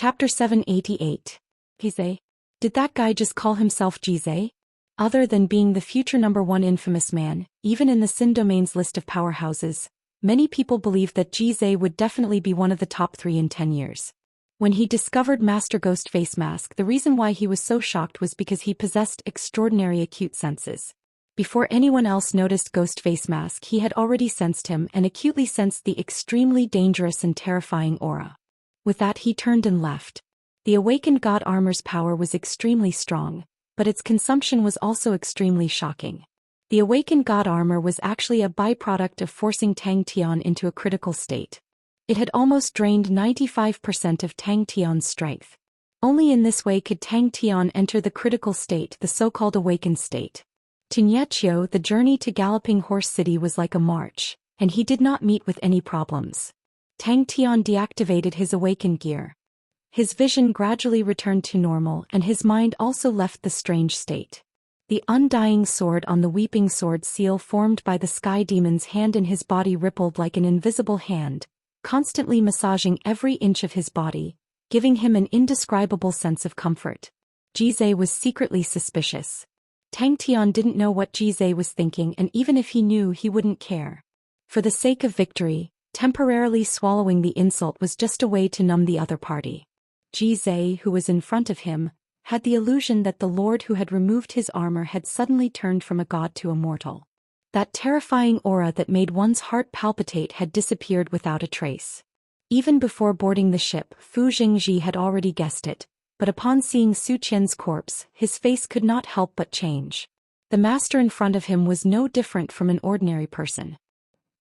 Chapter 788. Jizai. Did that guy just call himself Jizai? Other than being the future #1 infamous man, even in the Sin Domain's list of powerhouses, many people believed that Jizai would definitely be one of the top 3 in 10 years. When he discovered Master Ghost Face Mask, the reason why he was so shocked was because he possessed extraordinary acute senses. Before anyone else noticed Ghost Face Mask, he had already sensed him and acutely sensed the extremely dangerous and terrifying aura. With that, he turned and left. The awakened god armor's power was extremely strong, but its consumption was also extremely shocking. The awakened god armor was actually a byproduct of forcing Tang Tian into a critical state. It had almost drained 95% of Tang Tian's strength. Only in this way could Tang Tian enter the critical state, the so-called awakened state. To Niechio, the journey to Galloping Horse City was like a march, and he did not meet with any problems. Tang Tian deactivated his awakened gear. His vision gradually returned to normal and his mind also left the strange state. The undying sword on the weeping sword seal formed by the sky demon's hand in his body rippled like an invisible hand, constantly massaging every inch of his body, giving him an indescribable sense of comfort. Jizai was secretly suspicious. Tang Tian didn't know what Jizai was thinking, and even if he knew, he wouldn't care. For the sake of victory, temporarily swallowing the insult was just a way to numb the other party. Jizai, who was in front of him, had the illusion that the lord who had removed his armor had suddenly turned from a god to a mortal. That terrifying aura that made one's heart palpitate had disappeared without a trace. Even before boarding the ship, Fu Jingji had already guessed it, but upon seeing Su Qian's corpse, his face could not help but change. The master in front of him was no different from an ordinary person.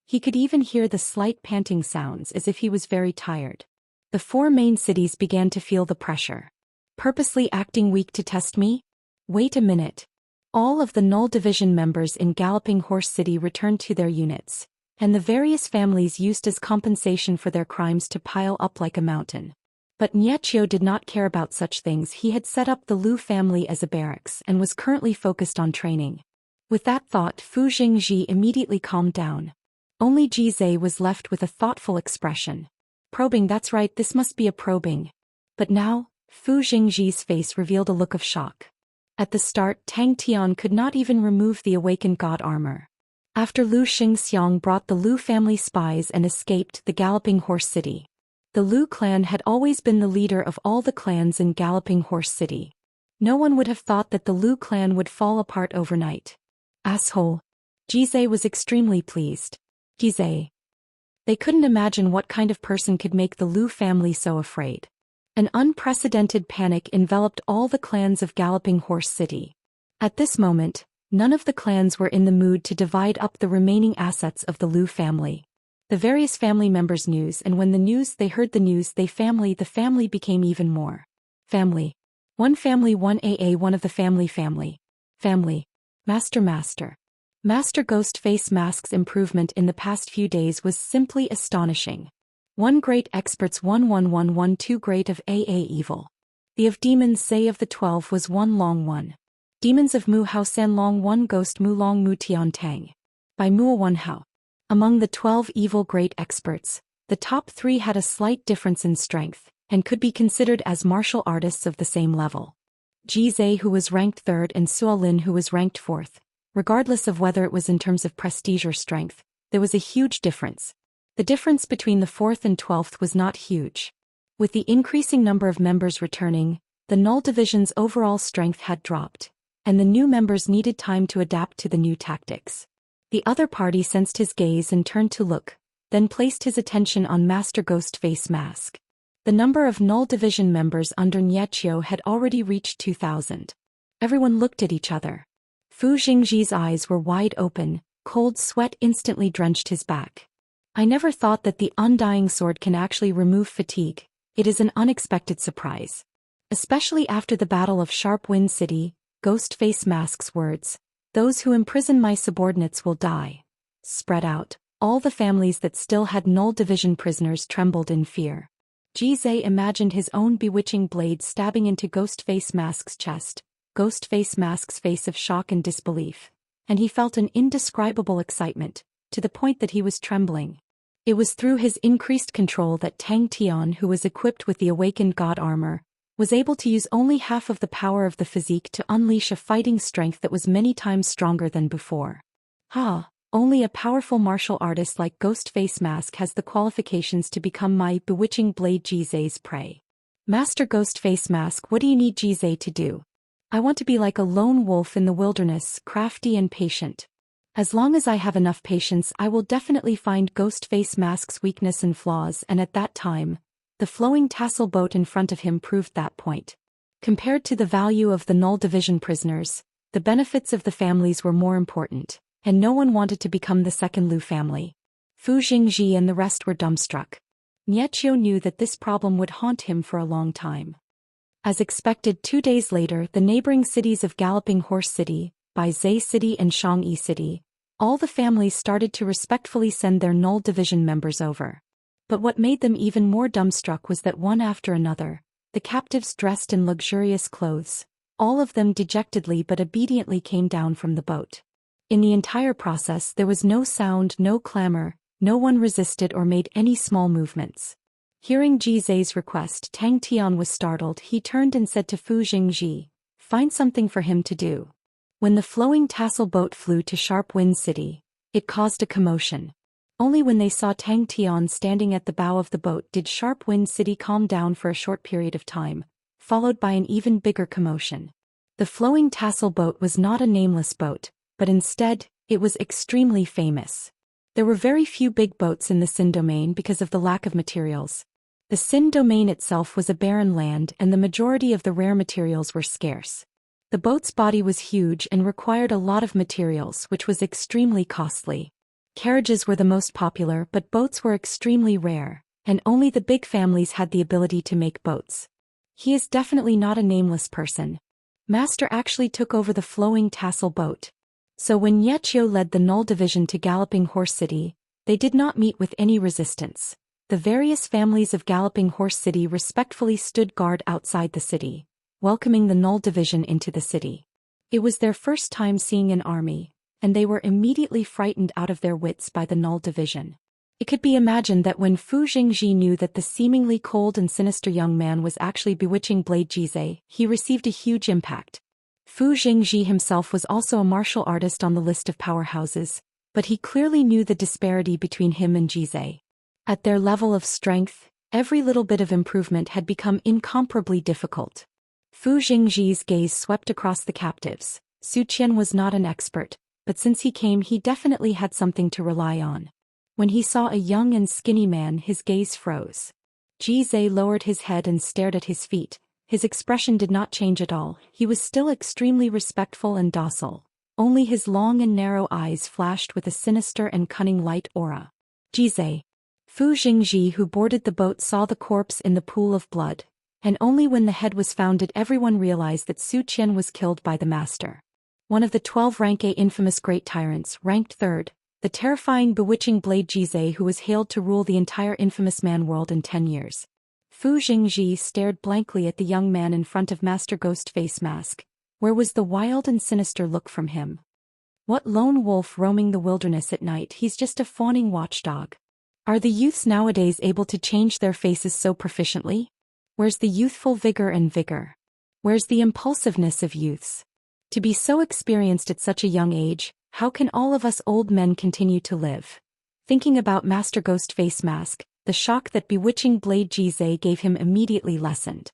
He could even hear the slight panting sounds as if he was very tired. The 4 main cities began to feel the pressure. Purposely acting weak to test me? Wait a minute. All of the Null Division members in Galloping Horse City returned to their units, and the various families used as compensation for their crimes to pile up like a mountain. But Niechio did not care about such things. He had set up the Lu family as a barracks and was currently focused on training. With that thought, Fu Jingji immediately calmed down. Only Jizai was left with a thoughtful expression. Probing, that's right, this must be a probing. But now, Fu Jingji's face revealed a look of shock. At the start, Tang Tian could not even remove the awakened god armor. After Lu Xingxiang brought the Lu family spies and escaped the Galloping Horse City. The Lu clan had always been the leader of all the clans in Galloping Horse City. No one would have thought that the Lu clan would fall apart overnight. Asshole. Jizai was extremely pleased. Jizai. They couldn't imagine what kind of person could make the Lu family so afraid. An unprecedented panic enveloped all the clans of Galloping Horse City. At this moment, none of the clans were in the mood to divide up the remaining assets of the Lu family. The various family members knew, and when they heard the news, the family became even more. Family. One family, one AA, one of the family. Family. Master. Master Ghost Face Mask's improvement in the past few days was simply astonishing. 1 great experts 1 great of AA evil. The of demons say of the 12 was 1 long 1. Demons of Mu Hao San Long 1 Ghost Mu Long Mu Tian Tang. By Mu 1 Hao. Among the 12 evil great experts, the top 3 had a slight difference in strength, and could be considered as martial artists of the same level. Jizai, who was ranked 3rd, and Suolin, who was ranked 4th. Regardless of whether it was in terms of prestige or strength, there was a huge difference. The difference between the 4th and 12th was not huge. With the increasing number of members returning, the Null Division's overall strength had dropped, and the new members needed time to adapt to the new tactics. The other party sensed his gaze and turned to look, then placed his attention on Master Ghost Face Mask. The number of Null Division members under Niechio had already reached 2,000. Everyone looked at each other. Fu Jingji's eyes were wide open, cold sweat instantly drenched his back. I never thought that the undying sword can actually remove fatigue. It is an unexpected surprise. Especially after the Battle of Sharp Wind City, Ghost Face Mask's words, "Those who imprison my subordinates will die," spread out. All the families that still had Null Division prisoners trembled in fear. Jizai imagined his own bewitching blade stabbing into Ghost Face Mask's chest. Ghost Face Mask's face of shock and disbelief, and he felt an indescribable excitement, to the point that he was trembling. It was through his increased control that Tang Tian, who was equipped with the awakened god armor, was able to use only half of the power of the physique to unleash a fighting strength that was many times stronger than before. Only a powerful martial artist like Ghost Face Mask has the qualifications to become my bewitching blade Jizai's prey. Master Ghost Face Mask, what do you need Jizai to do? I want to be like a lone wolf in the wilderness, crafty and patient. As long as I have enough patience, I will definitely find Ghost Face Mask's weakness and flaws, and at that time, the flowing tassel boat in front of him proved that point. Compared to the value of the Null Division prisoners, the benefits of the families were more important, and no one wanted to become the second Lu family. Fu Jingji and the rest were dumbstruck. Niechio knew that this problem would haunt him for a long time. As expected, 2 days later, the neighboring cities of Galloping Horse City, Baizhe City and Xianxia City, all the families started to respectfully send their Null Division members over. But what made them even more dumbstruck was that one after another, the captives dressed in luxurious clothes, all of them dejectedly but obediently came down from the boat. In the entire process there was no sound, no clamor, no one resisted or made any small movements. Hearing Jizai's request, Tang Tian was startled. He turned and said to Fu Jingji, "Find something for him to do." When the flowing tassel boat flew to Sharp Wind City, it caused a commotion. Only when they saw Tang Tian standing at the bow of the boat did Sharp Wind City calm down for a short period of time, followed by an even bigger commotion. The flowing tassel boat was not a nameless boat, but instead, it was extremely famous. There were very few big boats in the Xin domain because of the lack of materials. The Xin domain itself was a barren land and the majority of the rare materials were scarce. The boat's body was huge and required a lot of materials, which was extremely costly. Carriages were the most popular, but boats were extremely rare, and only the big families had the ability to make boats. He is definitely not a nameless person. Master actually took over the flowing tassel boat. So when Niechio led the Null Division to Galloping Horse City, they did not meet with any resistance. The various families of Galloping Horse City respectfully stood guard outside the city, welcoming the Null Division into the city. It was their first time seeing an army, and they were immediately frightened out of their wits by the Null Division. It could be imagined that when Fu Jingji knew that the seemingly cold and sinister young man was actually bewitching Blade Jizai, he received a huge impact. Fu Jingji himself was also a martial artist on the list of powerhouses, but he clearly knew the disparity between him and Jizai. At their level of strength, every little bit of improvement had become incomparably difficult. Fu Jingji's gaze swept across the captives. Zhou Xian was not an expert, but since he came he definitely had something to rely on. When he saw a young and skinny man, his gaze froze. Jizai lowered his head and stared at his feet. His expression did not change at all. He was still extremely respectful and docile. Only his long and narrow eyes flashed with a sinister and cunning light aura. Jizai. Fu Jingji, who boarded the boat, saw the corpse in the pool of blood, and only when the head was found did everyone realize that Zhou Xian was killed by the master. One of the 12 rank A infamous great tyrants, ranked third, the terrifying bewitching Blade Jizai, who was hailed to rule the entire infamous man world in 10 years. Fu Jingji stared blankly at the young man in front of Master Ghost Face Mask. Where was the wild and sinister look from him? What lone wolf roaming the wilderness at night? He's just a fawning watchdog. Are the youths nowadays able to change their faces so proficiently? Where's the youthful vigor and vigor? Where's the impulsiveness of youths? To be so experienced at such a young age, how can all of us old men continue to live? Thinking about Master Ghost Face Mask, the shock that bewitching Blade Jizai gave him immediately lessened.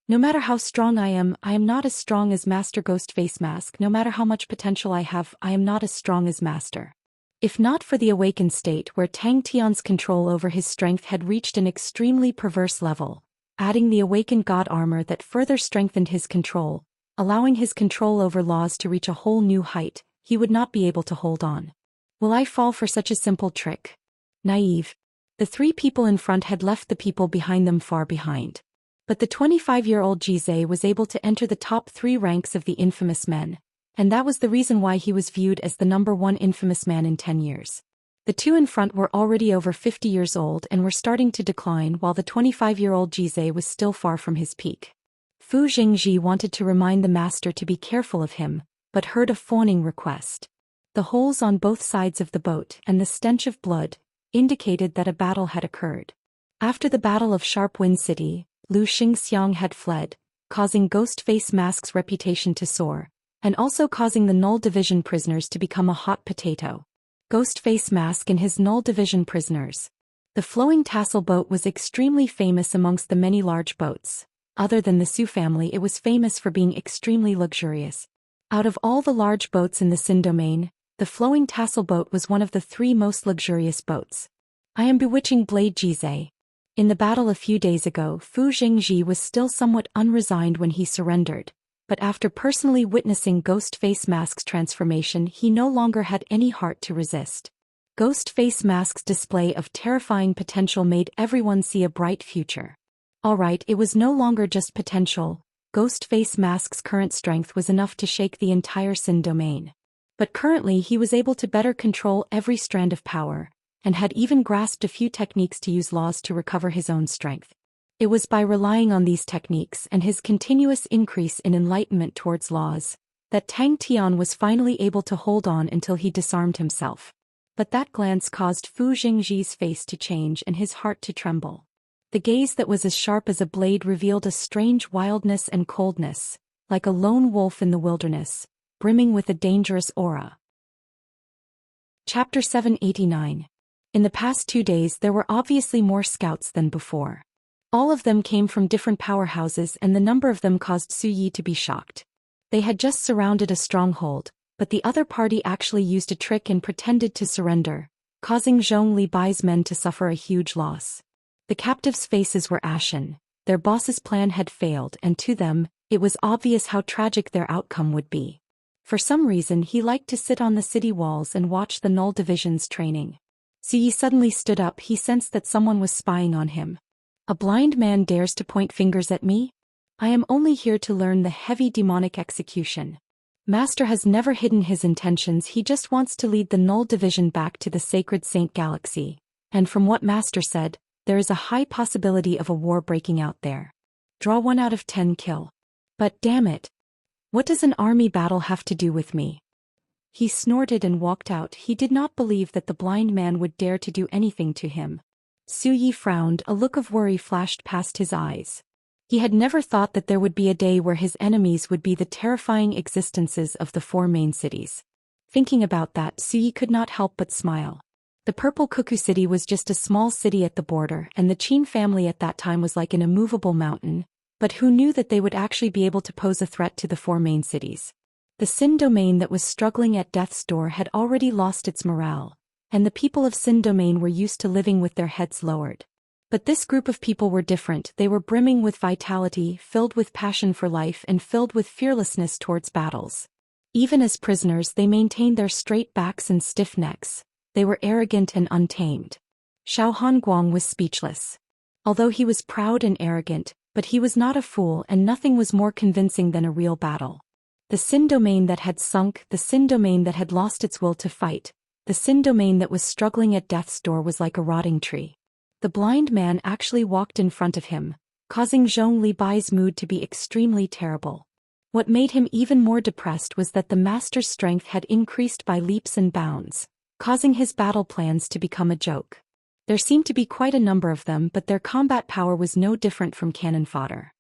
No matter how strong I am not as strong as Master Ghost Face Mask. No matter how much potential I have, I am not as strong as Master. If not for the awakened state where Tang Tian's control over his strength had reached an extremely perverse level, adding the awakened god armor that further strengthened his control, allowing his control over laws to reach a whole new height, he would not be able to hold on. Will I fall for such a simple trick? Naive. The 3 people in front had left the people behind them far behind. But the 25-year-old Jizai was able to enter the top 3 ranks of the infamous men, and that was the reason why he was viewed as the number 1 infamous man in 10 years. The 2 in front were already over 50 years old and were starting to decline, while the 25-year-old Jizai was still far from his peak. Fu Jingji wanted to remind the master to be careful of him, but heard a fawning request. The holes on both sides of the boat and the stench of blood, indicated that a battle had occurred. After the Battle of Sharp Wind City, Xianxia had fled, causing Ghost Face Mask's reputation to soar, and also causing the Null Division prisoners to become a hot potato. Ghost Face Mask and his Null Division prisoners. The flowing tassel boat was extremely famous amongst the many large boats. Other than the Su family, it was famous for being extremely luxurious. Out of all the large boats in the Xin domain, the flowing tassel boat was one of the 3 most luxurious boats. I am bewitching Blade Jizai. In the battle a few days ago, Fu Jingji was still somewhat unresigned when he surrendered, but after personally witnessing Ghost Face Mask's transformation, he no longer had any heart to resist. Ghost Face Mask's display of terrifying potential made everyone see a bright future. Alright, it was no longer just potential. Ghost Face Mask's current strength was enough to shake the entire Xin domain. But currently he was able to better control every strand of power, and had even grasped a few techniques to use laws to recover his own strength. It was by relying on these techniques and his continuous increase in enlightenment towards laws, that Tang Tian was finally able to hold on until he disarmed himself. But that glance caused Fu Jingji's face to change and his heart to tremble. The gaze that was as sharp as a blade revealed a strange wildness and coldness, like a lone wolf in the wilderness, brimming with a dangerous aura. Chapter 789. In the past 2 days there were obviously more scouts than before. All of them came from different powerhouses and the number of them caused Su Yi to be shocked. They had just surrounded a stronghold, but the other party actually used a trick and pretended to surrender, causing Zhong Li Bai's men to suffer a huge loss. The captives' faces were ashen, their boss's plan had failed and to them, it was obvious how tragic their outcome would be. For some reason he liked to sit on the city walls and watch the Null Division's training. Su Yi suddenly stood up. He sensed that someone was spying on him. A blind man dares to point fingers at me? I am only here to learn the heavy demonic execution. Master has never hidden his intentions. He just wants to lead the Null Division back to the Sacred Saint Galaxy. And from what Master said, there is a high possibility of a war breaking out there. Draw 1 out of 10 kill. But damn it. What does an army battle have to do with me? He snorted and walked out. He did not believe that the blind man would dare to do anything to him. Su Yi frowned. A look of worry flashed past his eyes. He had never thought that there would be a day where his enemies would be the terrifying existences of the 4 main cities. Thinking about that, Su Yi could not help but smile. The Purple Cuckoo City was just a small city at the border, and the Qin family at that time was like an immovable mountain, but who knew that they would actually be able to pose a threat to the 4 main cities? The Xin domain that was struggling at death's door had already lost its morale, and the people of Xin domain were used to living with their heads lowered. But this group of people were different. They were brimming with vitality, filled with passion for life and filled with fearlessness towards battles. Even as prisoners they maintained their straight backs and stiff necks. They were arrogant and untamed. Xiao Hanguang was speechless. Although he was proud and arrogant, but he was not a fool and nothing was more convincing than a real battle. The Xin domain that had sunk, the Xin domain that had lost its will to fight, the Xin domain that was struggling at death's door was like a rotting tree. The blind man actually walked in front of him, causing Zhong Li Bai's mood to be extremely terrible. What made him even more depressed was that the master's strength had increased by leaps and bounds, causing his battle plans to become a joke. There seemed to be quite a number of them, but their combat power was no different from cannon fodder.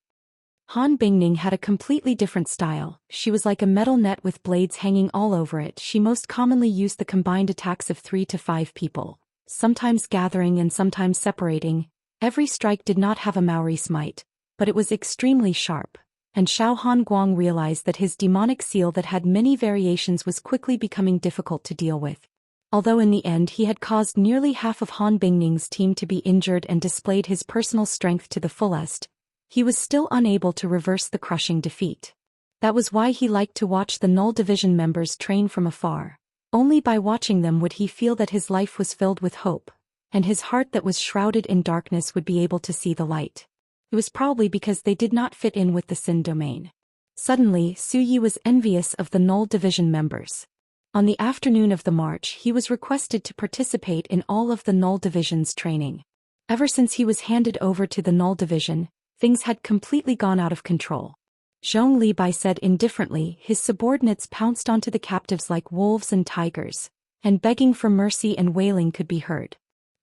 Han Bingning had a completely different style. She was like a metal net with blades hanging all over it. She most commonly used the combined attacks of 3 to 5 people, sometimes gathering and sometimes separating. Every strike did not have a Maori smite, but it was extremely sharp, and Xiao Hanguang realized that his demonic seal that had many variations was quickly becoming difficult to deal with. Although in the end he had caused nearly half of Han Bingning's team to be injured and displayed his personal strength to the fullest, he was still unable to reverse the crushing defeat. That was why he liked to watch the Null Division members train from afar. Only by watching them would he feel that his life was filled with hope, and his heart that was shrouded in darkness would be able to see the light. It was probably because they did not fit in with the Xin domain. Suddenly, Su Yi was envious of the Null Division members. On the afternoon of the march he was requested to participate in all of the Null Division's training. Ever since he was handed over to the Null Division, things had completely gone out of control. Zhong Li Bai said indifferently. His subordinates pounced onto the captives like wolves and tigers, and begging for mercy and wailing could be heard.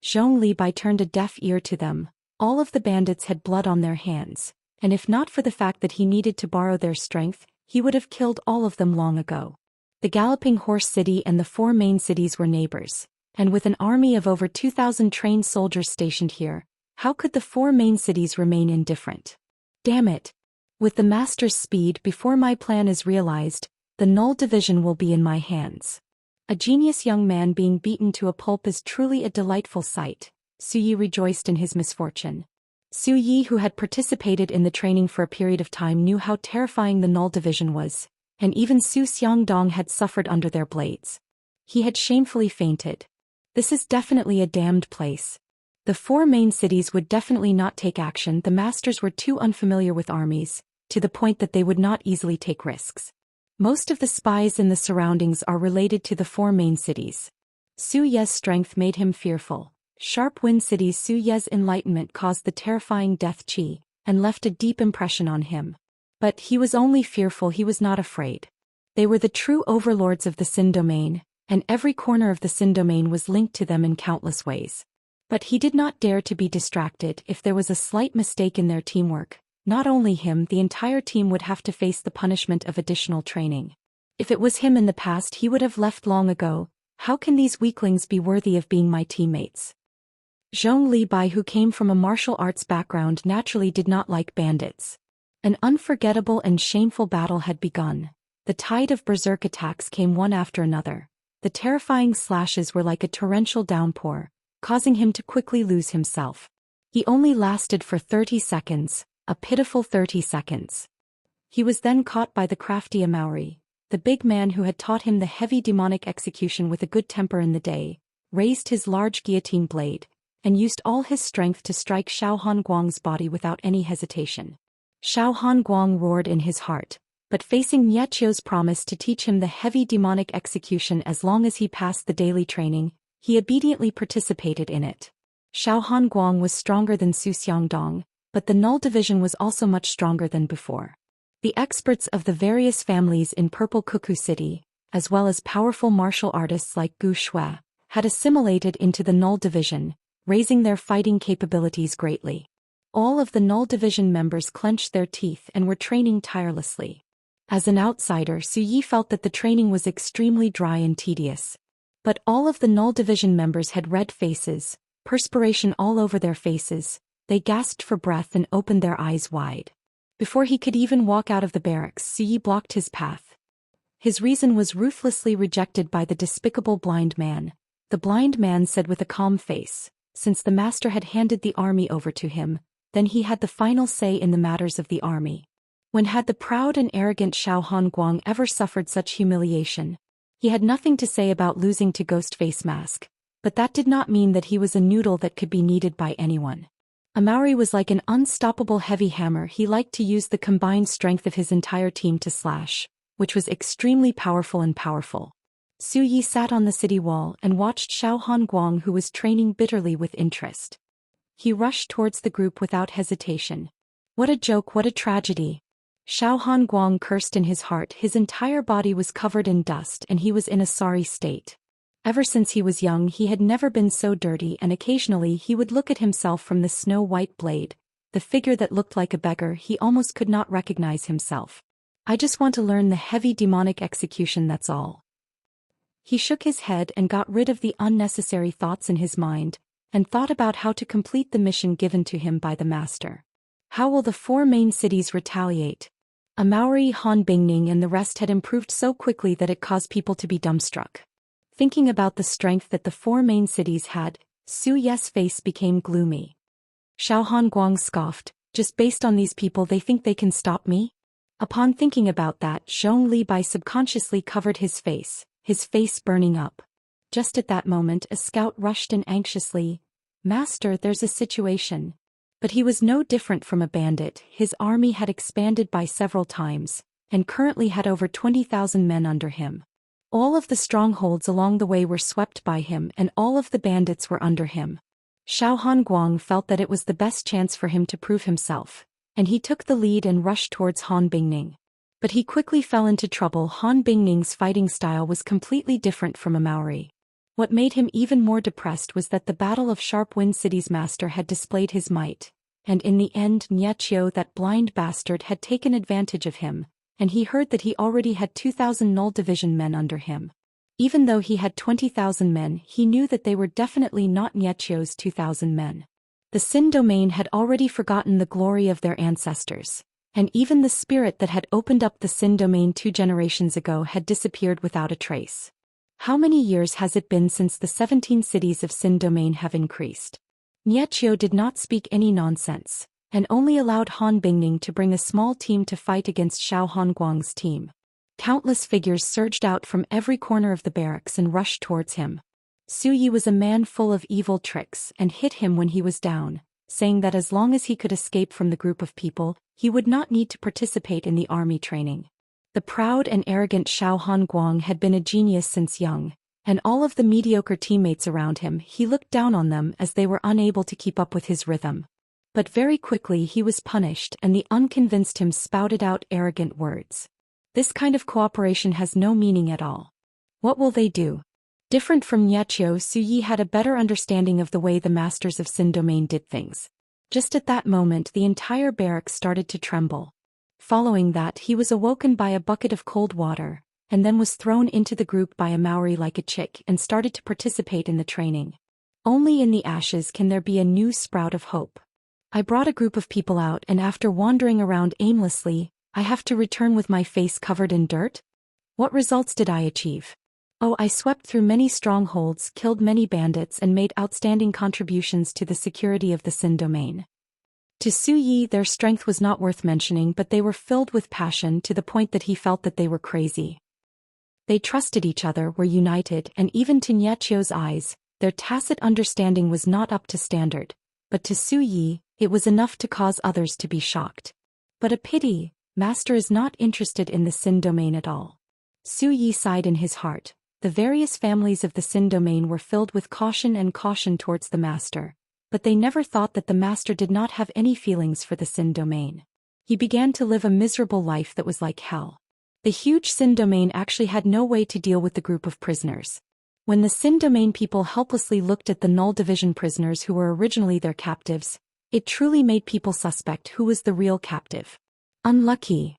Zhou Libai turned a deaf ear to them. All of the bandits had blood on their hands, and if not for the fact that he needed to borrow their strength, he would have killed all of them long ago. The Galloping Horse City and the 4 main cities were neighbors, and with an army of over 2,000 trained soldiers stationed here, how could the 4 main cities remain indifferent? Damn it! With the master's speed, before my plan is realized, the Null Division will be in my hands. A genius young man being beaten to a pulp is truly a delightful sight. Su Yi rejoiced in his misfortune. Su Yi, who had participated in the training for a period of time, knew how terrifying the Null Division was, and even Su Xiangdong had suffered under their blades. He had shamefully fainted. This is definitely a damned place. The 4 main cities would definitely not take action. The masters were too unfamiliar with armies, to the point that they would not easily take risks. Most of the spies in the surroundings are related to the 4 main cities. Su Ye's strength made him fearful. Sharp Wind City's Su Ye's enlightenment caused the terrifying death qi, and left a deep impression on him. But he was only fearful, he was not afraid. They were the true overlords of the Sin domain, and every corner of the Sin domain was linked to them in countless ways. But he did not dare to be distracted. If there was a slight mistake in their teamwork, not only him, the entire team would have to face the punishment of additional training. If it was him in the past, he would have left long ago. How can these weaklings be worthy of being my teammates? Zhou Libai, who came from a martial arts background, naturally did not like bandits. An unforgettable and shameful battle had begun. The tide of berserk attacks came one after another. The terrifying slashes were like a torrential downpour, causing him to quickly lose himself. He only lasted for 30 seconds. A pitiful 30 seconds. He was then caught by the crafty Amauri, the big man who had taught him the heavy demonic execution with a good temper in the day, raised his large guillotine blade, and used all his strength to strike Xiao Hanguang's body without any hesitation. Xiao Hanguang roared in his heart, but facing Niechio's promise to teach him the heavy demonic execution as long as he passed the daily training, he obediently participated in it. Xiao Hanguang was stronger than Su Xiangdong, but the Null Division was also much stronger than before. The experts of the various families in Purple Cuckoo City, as well as powerful martial artists like Gu Shui, had assimilated into the Null Division, raising their fighting capabilities greatly. All of the Null Division members clenched their teeth and were training tirelessly. As an outsider, Su Yi felt that the training was extremely dry and tedious. But all of the Null Division members had red faces, perspiration all over their faces. They gasped for breath and opened their eyes wide. Before he could even walk out of the barracks, Su Yi blocked his path. His reason was ruthlessly rejected by the despicable blind man. The blind man said with a calm face, since the master had handed the army over to him, then he had the final say in the matters of the army. When had the proud and arrogant Xiao Hanguang ever suffered such humiliation? He had nothing to say about losing to Ghost Face Mask, but that did not mean that he was a noodle that could be kneaded by anyone. Amauri was like an unstoppable heavy hammer. He liked to use the combined strength of his entire team to slash, which was extremely powerful and powerful. Su Yi sat on the city wall and watched Xiao Hanguang, who was training bitterly, with interest. He rushed towards the group without hesitation. What a joke, what a tragedy. Xiao Hanguang cursed in his heart. His entire body was covered in dust and he was in a sorry state. Ever since he was young, he had never been so dirty, and occasionally he would look at himself from the snow-white blade, the figure that looked like a beggar. He almost could not recognize himself. I just want to learn the heavy demonic execution, that's all. He shook his head and got rid of the unnecessary thoughts in his mind, and thought about how to complete the mission given to him by the master. How will the 4 main cities retaliate? Amauri, Han Bingning and the rest had improved so quickly that it caused people to be dumbstruck. Thinking about the strength that the 4 main cities had, Su Ye's face became gloomy. Xiao Hanguang scoffed, just based on these people they think they can stop me? Upon thinking about that, Zhou Libai subconsciously covered his face burning up. Just at that moment a scout rushed in anxiously. Master, there's a situation. But he was no different from a bandit. His army had expanded by several times, and currently had over 20,000 men under him. All of the strongholds along the way were swept by him, and all of the bandits were under him. Xiao Hanguang felt that it was the best chance for him to prove himself, and he took the lead and rushed towards Han Bingning. But he quickly fell into trouble. Han Bingning's fighting style was completely different from Amauri. What made him even more depressed was that the Battle of Sharp Wind City's master had displayed his might, and in the end Niechio, that blind bastard, had taken advantage of him, and he heard that he already had 2,000 Null Division men under him. Even though he had 20,000 men, he knew that they were definitely not Niechio's 2,000 men. The Sin domain had already forgotten the glory of their ancestors, and even the spirit that had opened up the Sin domain 2 generations ago had disappeared without a trace. How many years has it been since the 17 cities of Sin domain have increased? Niechio did not speak any nonsense, and only allowed Han Bingning to bring a small team to fight against Xiao Hanguang's team. Countless figures surged out from every corner of the barracks and rushed towards him. Su Yi was a man full of evil tricks and hit him when he was down, saying that as long as he could escape from the group of people, he would not need to participate in the army training. The proud and arrogant Xiao Hanguang had been a genius since young, and all of the mediocre teammates around him, he looked down on them as they were unable to keep up with his rhythm. But very quickly he was punished and the unconvinced him spouted out arrogant words. This kind of cooperation has no meaning at all. What will they do? Different from Niechio, Su Yi had a better understanding of the way the masters of Sin domain did things. Just at that moment the entire barracks started to tremble. Following that he was awoken by a bucket of cold water, and then was thrown into the group by a Maori like a chick and started to participate in the training. Only in the ashes can there be a new sprout of hope. I brought a group of people out, and after wandering around aimlessly, I have to return with my face covered in dirt? What results did I achieve? Oh, I swept through many strongholds, killed many bandits, and made outstanding contributions to the security of the Sin domain. To Su Yi, their strength was not worth mentioning, but they were filled with passion to the point that he felt that they were crazy. They trusted each other, were united, and even to Niechio's eyes, their tacit understanding was not up to standard, but to Su Yi, it was enough to cause others to be shocked. But a pity, Master is not interested in the Sin domain at all. Su Yi sighed in his heart. The various families of the Sin domain were filled with caution towards the Master, but they never thought that the Master did not have any feelings for the Sin domain. He began to live a miserable life that was like hell. The huge Sin domain actually had no way to deal with the group of prisoners. When the Sin domain people helplessly looked at the Null Division prisoners who were originally their captives, it truly made people suspect who was the real captive. Unlucky.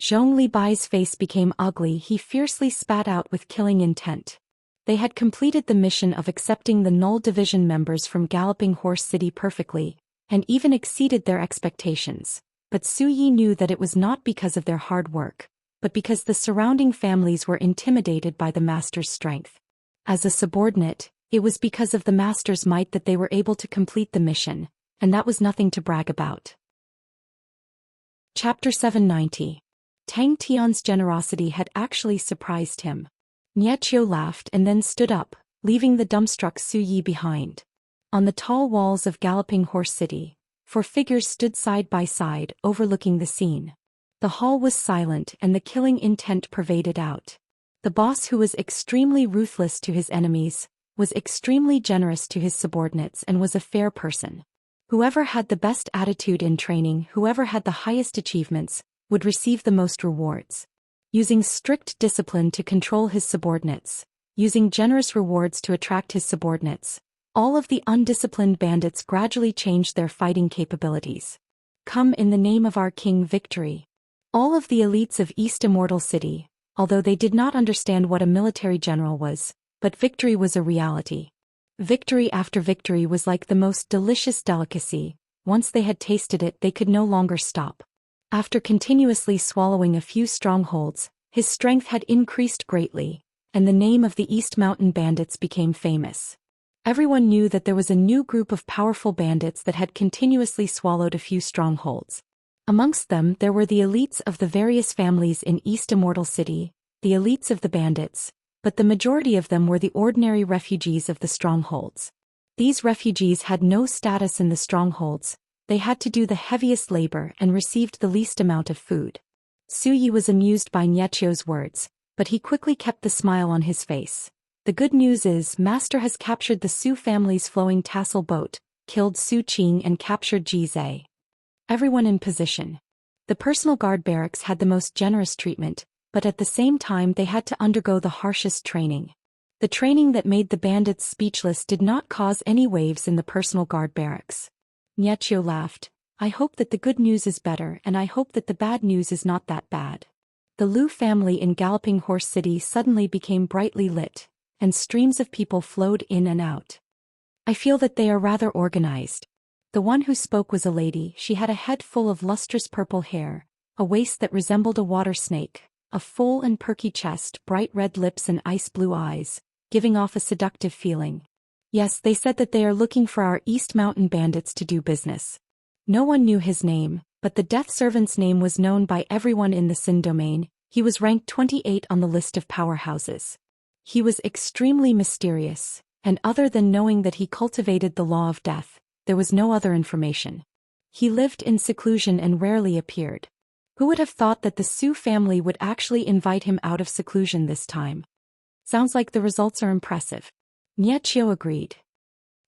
Zhong Li Bai's face became ugly. He fiercely spat out with killing intent. They had completed the mission of accepting the Null Division members from Galloping Horse City perfectly, and even exceeded their expectations. But Su Yi knew that it was not because of their hard work, but because the surrounding families were intimidated by the Master's strength. As a subordinate, it was because of the Master's might that they were able to complete the mission, and that was nothing to brag about. Chapter 790. Tang Tian's generosity had actually surprised him. Niechio laughed and then stood up, leaving the dumbstruck Su Yi behind. On the tall walls of Galloping Horse City, 4 figures stood side by side, overlooking the scene. The hall was silent and the killing intent pervaded out. The boss, who was extremely ruthless to his enemies, was extremely generous to his subordinates and was a fair person. Whoever had the best attitude in training, whoever had the highest achievements, would receive the most rewards. Using strict discipline to control his subordinates, using generous rewards to attract his subordinates, all of the undisciplined bandits gradually changed their fighting capabilities. Come in the name of our king, victory. All of the elites of East Immortal City, although they did not understand what a military general was, but victory was a reality. Victory after victory was like the most delicious delicacy. Once they had tasted it, they could no longer stop. After continuously swallowing a few strongholds, his strength had increased greatly, and the name of the East Mountain Bandits became famous. Everyone knew that there was a new group of powerful bandits that had continuously swallowed a few strongholds. Amongst them there were the elites of the various families in East Immortal City, the elites of the bandits, but the majority of them were the ordinary refugees of the strongholds. These refugees had no status in the strongholds. They had to do the heaviest labor and received the least amount of food. Su Yi was amused by Niechio's words, but he quickly kept the smile on his face. The good news is, Master has captured the Su family's flowing tassel boat, killed Su Qing and captured Jizai. Everyone in position. The personal guard barracks had the most generous treatment, but at the same time they had to undergo the harshest training. The training that made the bandits speechless did not cause any waves in the personal guard barracks. Niechio laughed. I hope that the good news is better, and I hope that the bad news is not that bad. The Liu family in Galloping Horse City suddenly became brightly lit, and streams of people flowed in and out. I feel that they are rather organized. The one who spoke was a lady. She had a head full of lustrous purple hair, a waist that resembled a water snake, a full and perky chest, bright red lips and ice blue eyes, giving off a seductive feeling. Yes, they said that they are looking for our East Mountain bandits to do business. No one knew his name, but the death servant's name was known by everyone in the Xin domain. He was ranked 28 on the list of powerhouses. He was extremely mysterious, and other than knowing that he cultivated the law of death, there was no other information. He lived in seclusion and rarely appeared. Who would have thought that the Su family would actually invite him out of seclusion this time? Sounds like the results are impressive. Niechio agreed.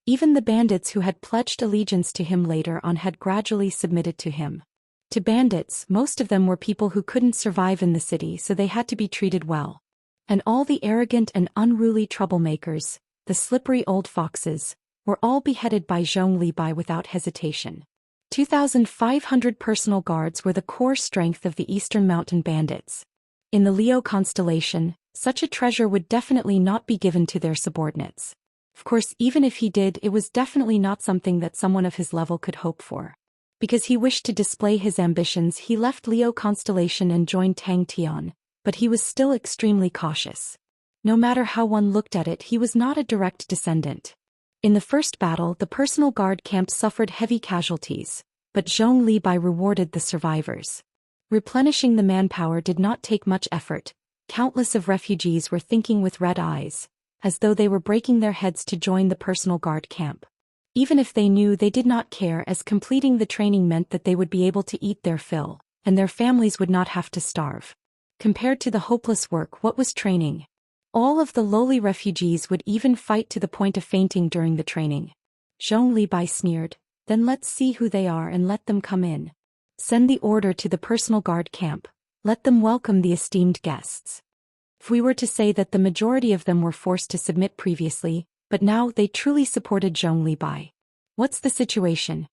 Even the bandits who had pledged allegiance to him later on had gradually submitted to him. To bandits, most of them were people who couldn't survive in the city, so they had to be treated well. And all the arrogant and unruly troublemakers, the slippery old foxes, were all beheaded by Zhong Libai without hesitation. 2,500 personal guards were the core strength of the Eastern Mountain bandits. In the Leo constellation, such a treasure would definitely not be given to their subordinates. Of course, even if he did, it was definitely not something that someone of his level could hope for. Because he wished to display his ambitions, he left Leo constellation and joined Tang Tian, but he was still extremely cautious. No matter how one looked at it, he was not a direct descendant. In the first battle, the personal guard camp suffered heavy casualties, but Zhong Libai rewarded the survivors. Replenishing the manpower did not take much effort. Countless of refugees were thinking with red eyes, as though they were breaking their heads to join the personal guard camp. Even if they knew, they did not care, as completing the training meant that they would be able to eat their fill, and their families would not have to starve. Compared to the hopeless work, what was training? All of the lowly refugees would even fight to the point of fainting during the training. Zhong Libai sneered, then let's see who they are and let them come in. Send the order to the personal guard camp. Let them welcome the esteemed guests. If we were to say that the majority of them were forced to submit previously, but now they truly supported Zhong Libai. What's the situation?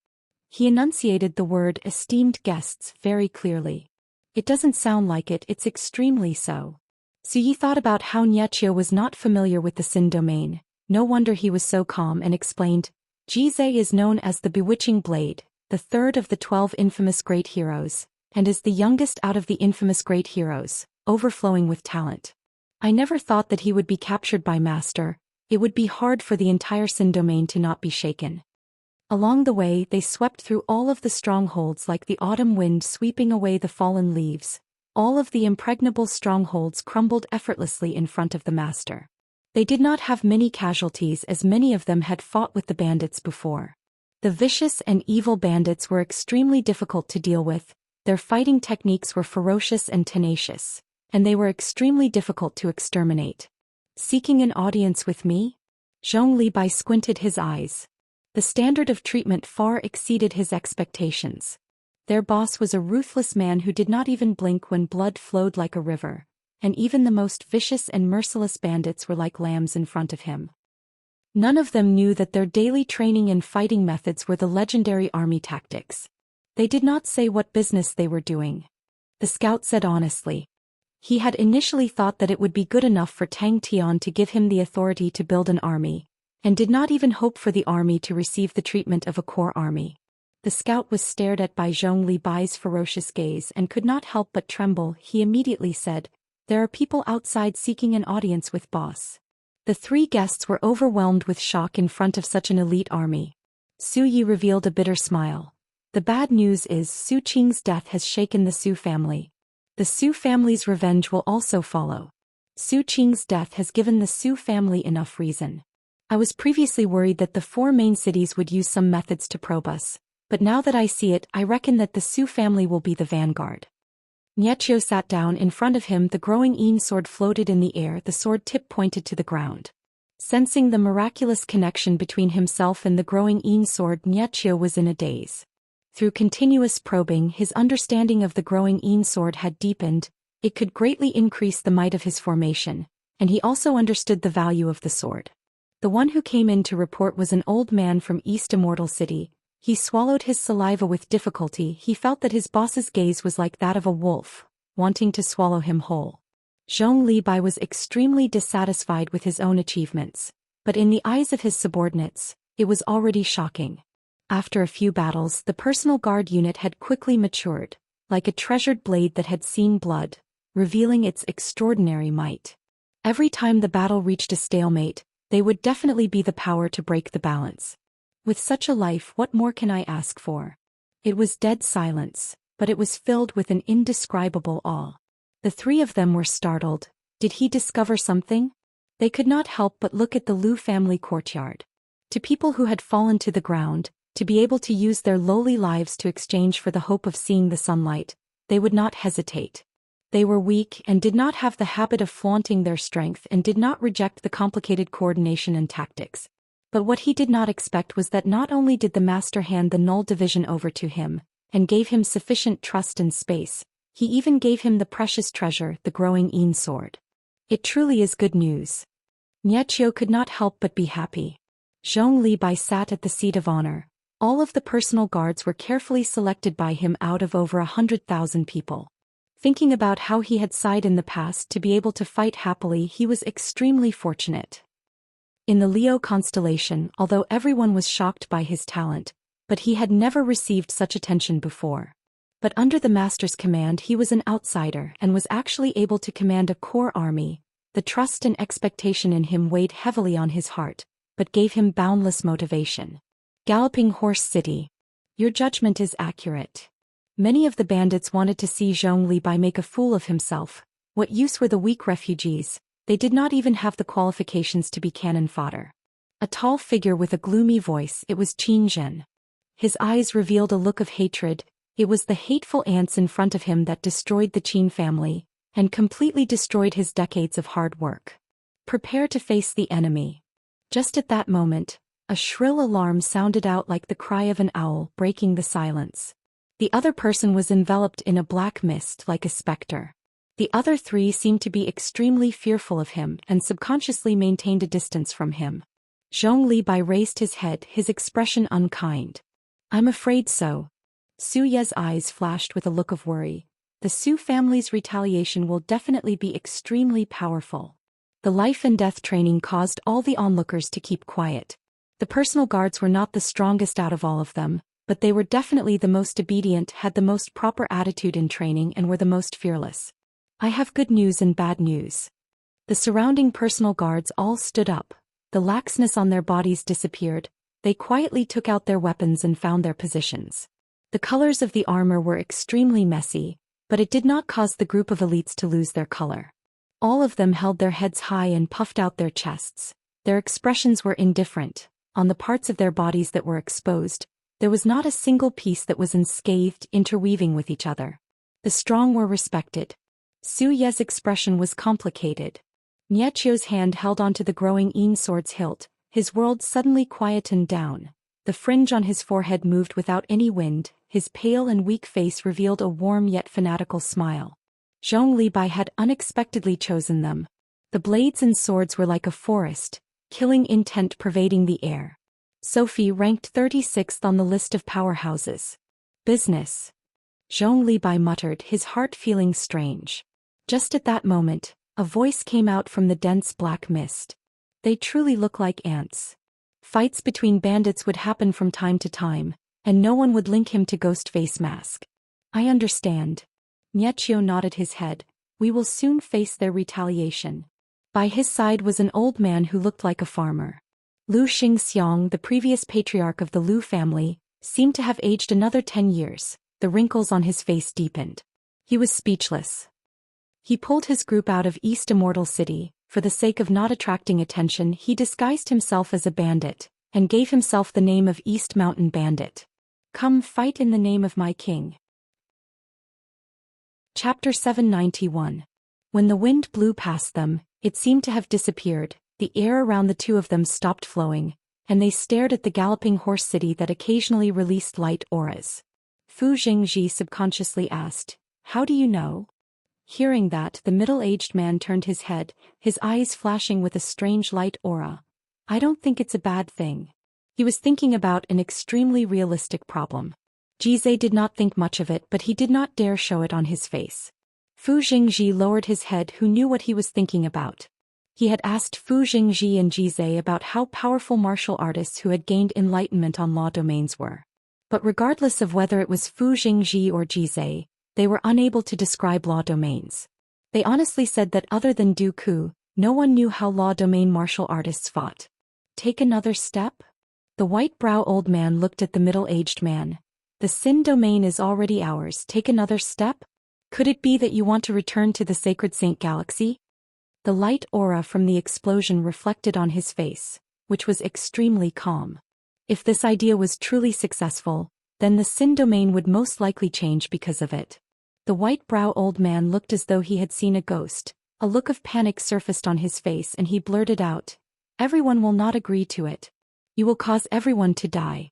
He enunciated the word esteemed guests very clearly. It doesn't sound like it, it's extremely so. Suyi thought about how Niechio was not familiar with the Xin domain. No wonder he was so calm, and explained, Jizai is known as the Bewitching Blade, the third of the 12 infamous great heroes, and is the youngest out of the infamous great heroes, overflowing with talent. I never thought that he would be captured by Master. It would be hard for the entire Xin domain to not be shaken. Along the way, they swept through all of the strongholds like the autumn wind sweeping away the fallen leaves. All of the impregnable strongholds crumbled effortlessly in front of the Master. They did not have many casualties, as many of them had fought with the bandits before. The vicious and evil bandits were extremely difficult to deal with. Their fighting techniques were ferocious and tenacious, and they were extremely difficult to exterminate. Seeking an audience with me? Zhong Libai squinted his eyes. The standard of treatment far exceeded his expectations. Their boss was a ruthless man who did not even blink when blood flowed like a river, and even the most vicious and merciless bandits were like lambs in front of him. None of them knew that their daily training and fighting methods were the legendary army tactics. They did not say what business they were doing. The scout said honestly. He had initially thought that it would be good enough for Tang Tian to give him the authority to build an army, and did not even hope for the army to receive the treatment of a core army. The scout was stared at by Zhong Libai's ferocious gaze and could not help but tremble. He immediately said, "There are people outside seeking an audience with boss." The three guests were overwhelmed with shock in front of such an elite army. Su Yi revealed a bitter smile. The bad news is Su Qing's death has shaken the Su family. The Su family's revenge will also follow. Su Qing's death has given the Su family enough reason. I was previously worried that the four main cities would use some methods to probe us, but now that I see it, I reckon that the Su family will be the vanguard. Niechio sat down. In front of him the growing Yin sword floated in the air, the sword tip pointed to the ground. Sensing the miraculous connection between himself and the growing Yin sword, Niechio was in a daze. Through continuous probing, his understanding of the growing Yin sword had deepened. It could greatly increase the might of his formation, And he also understood the value of the sword. The one who came in to report was an old man from East Immortal City. He swallowed his saliva with difficulty. He felt that his boss's gaze was like that of a wolf, wanting to swallow him whole. Zhong Libai was extremely dissatisfied with his own achievements, but in the eyes of his subordinates, it was already shocking. After a few battles, the personal guard unit had quickly matured, like a treasured blade that had seen blood, revealing its extraordinary might. Every time the battle reached a stalemate, they would definitely be the power to break the balance. With such a life, what more can I ask for? It was dead silence, but it was filled with an indescribable awe. The three of them were startled. Did he discover something? They could not help but look at the Lu family courtyard. To people who had fallen to the ground, to be able to use their lowly lives to exchange for the hope of seeing the sunlight, they would not hesitate. They were weak and did not have the habit of flaunting their strength and did not reject the complicated coordination and tactics. But what he did not expect was that not only did the master hand the null division over to him, and gave him sufficient trust and space, he even gave him the precious treasure, the growing Yin sword. It truly is good news. Niechio could not help but be happy. Zhong Libai sat at the seat of honor. All of the personal guards were carefully selected by him out of over 100,000 people. Thinking about how he had sighed in the past to be able to fight happily, he was extremely fortunate. In the Leo constellation, although everyone was shocked by his talent, but he had never received such attention before. But under the master's command he was an outsider and was actually able to command a core army. The trust and expectation in him weighed heavily on his heart, but gave him boundless motivation. Galloping Horse City. Your judgment is accurate. Many of the bandits wanted to see Zhong Libai make a fool of himself. What use were the weak refugees? They did not even have the qualifications to be cannon fodder. A tall figure with a gloomy voice, it was Qin Zhen. His eyes revealed a look of hatred. It was the hateful ants in front of him that destroyed the Qin family, and completely destroyed his decades of hard work. Prepare to face the enemy. Just at that moment, a shrill alarm sounded out like the cry of an owl, breaking the silence. The other person was enveloped in a black mist like a specter. The other three seemed to be extremely fearful of him and subconsciously maintained a distance from him. Zhong Libai raised his head, his expression unkind. I'm afraid so. Su Ye's eyes flashed with a look of worry. The Su family's retaliation will definitely be extremely powerful. The life and death training caused all the onlookers to keep quiet. The personal guards were not the strongest out of all of them, but they were definitely the most obedient, had the most proper attitude in training, and were the most fearless. I have good news and bad news. The surrounding personal guards all stood up. The laxness on their bodies disappeared. They quietly took out their weapons and found their positions. The colors of the armor were extremely messy, but it did not cause the group of elites to lose their color. All of them held their heads high and puffed out their chests. Their expressions were indifferent. On the parts of their bodies that were exposed, there was not a single piece that was unscathed, interweaving with each other. The strong were respected. Su Ye's expression was complicated. Niechio's hand held onto the growing Yin sword's hilt. His world suddenly quietened down. The fringe on his forehead moved without any wind. His pale and weak face revealed a warm yet fanatical smile. Zhong Libai had unexpectedly chosen them. The blades and swords were like a forest, killing intent pervading the air. Sophie ranked 36th on the list of powerhouses. Business. Zhong Libai muttered, his heart feeling strange. Just at that moment, a voice came out from the dense black mist. They truly look like ants. Fights between bandits would happen from time to time, and no one would link him to Ghostface Mask. I understand. Niechio nodded his head. We will soon face their retaliation. By his side was an old man who looked like a farmer. Lu Xiang, the previous patriarch of the Lu family, seemed to have aged another 10 years. The wrinkles on his face deepened. He was speechless. He pulled his group out of East Immortal City. For the sake of not attracting attention, he disguised himself as a bandit, and gave himself the name of East Mountain Bandit. Come fight in the name of my king. Chapter 791. When the wind blew past them, it seemed to have disappeared. The air around the two of them stopped flowing, and they stared at the galloping horse city that occasionally released light auras. Fu Jingji subconsciously asked, how do you know? Hearing that, the middle-aged man turned his head, his eyes flashing with a strange light aura. I don't think it's a bad thing. He was thinking about an extremely realistic problem. Jizai did not think much of it, but he did not dare show it on his face. Fu Jingji lowered his head, who knew what he was thinking about. He had asked Fu Jingji and Jizai about how powerful martial artists who had gained enlightenment on law domains were. But regardless of whether it was Fu Jingji or Jizai, they were unable to describe law domains. They honestly said that other than Dooku, no one knew how law domain martial artists fought. Take another step? The white-brow old man looked at the middle-aged man. The Sin domain is already ours. Take another step? Could it be that you want to return to the Sacred Saint Galaxy? The light aura from the explosion reflected on his face, which was extremely calm. If this idea was truly successful, then the Sin domain would most likely change because of it. The white-brow old man looked as though he had seen a ghost. A look of panic surfaced on his face and he blurted out, "Everyone will not agree to it. You will cause everyone to die.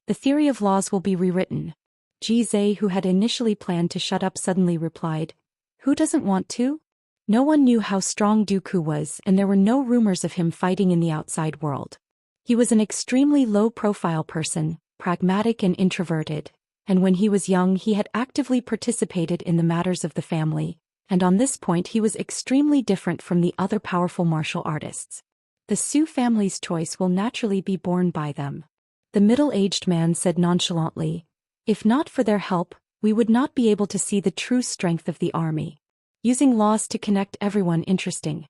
The theory of laws will be rewritten." Jizai, who had initially planned to shut up, suddenly replied, "Who doesn't want to?" No one knew how strong Dooku was, and there were no rumors of him fighting in the outside world. He was an extremely low-profile person, pragmatic and introverted, and when he was young he had actively participated in the matters of the family, and on this point he was extremely different from the other powerful martial artists. The Su family's choice will naturally be borne by them. The middle-aged man said nonchalantly, "If not for their help, we would not be able to see the true strength of the army. Using laws to connect everyone interesting."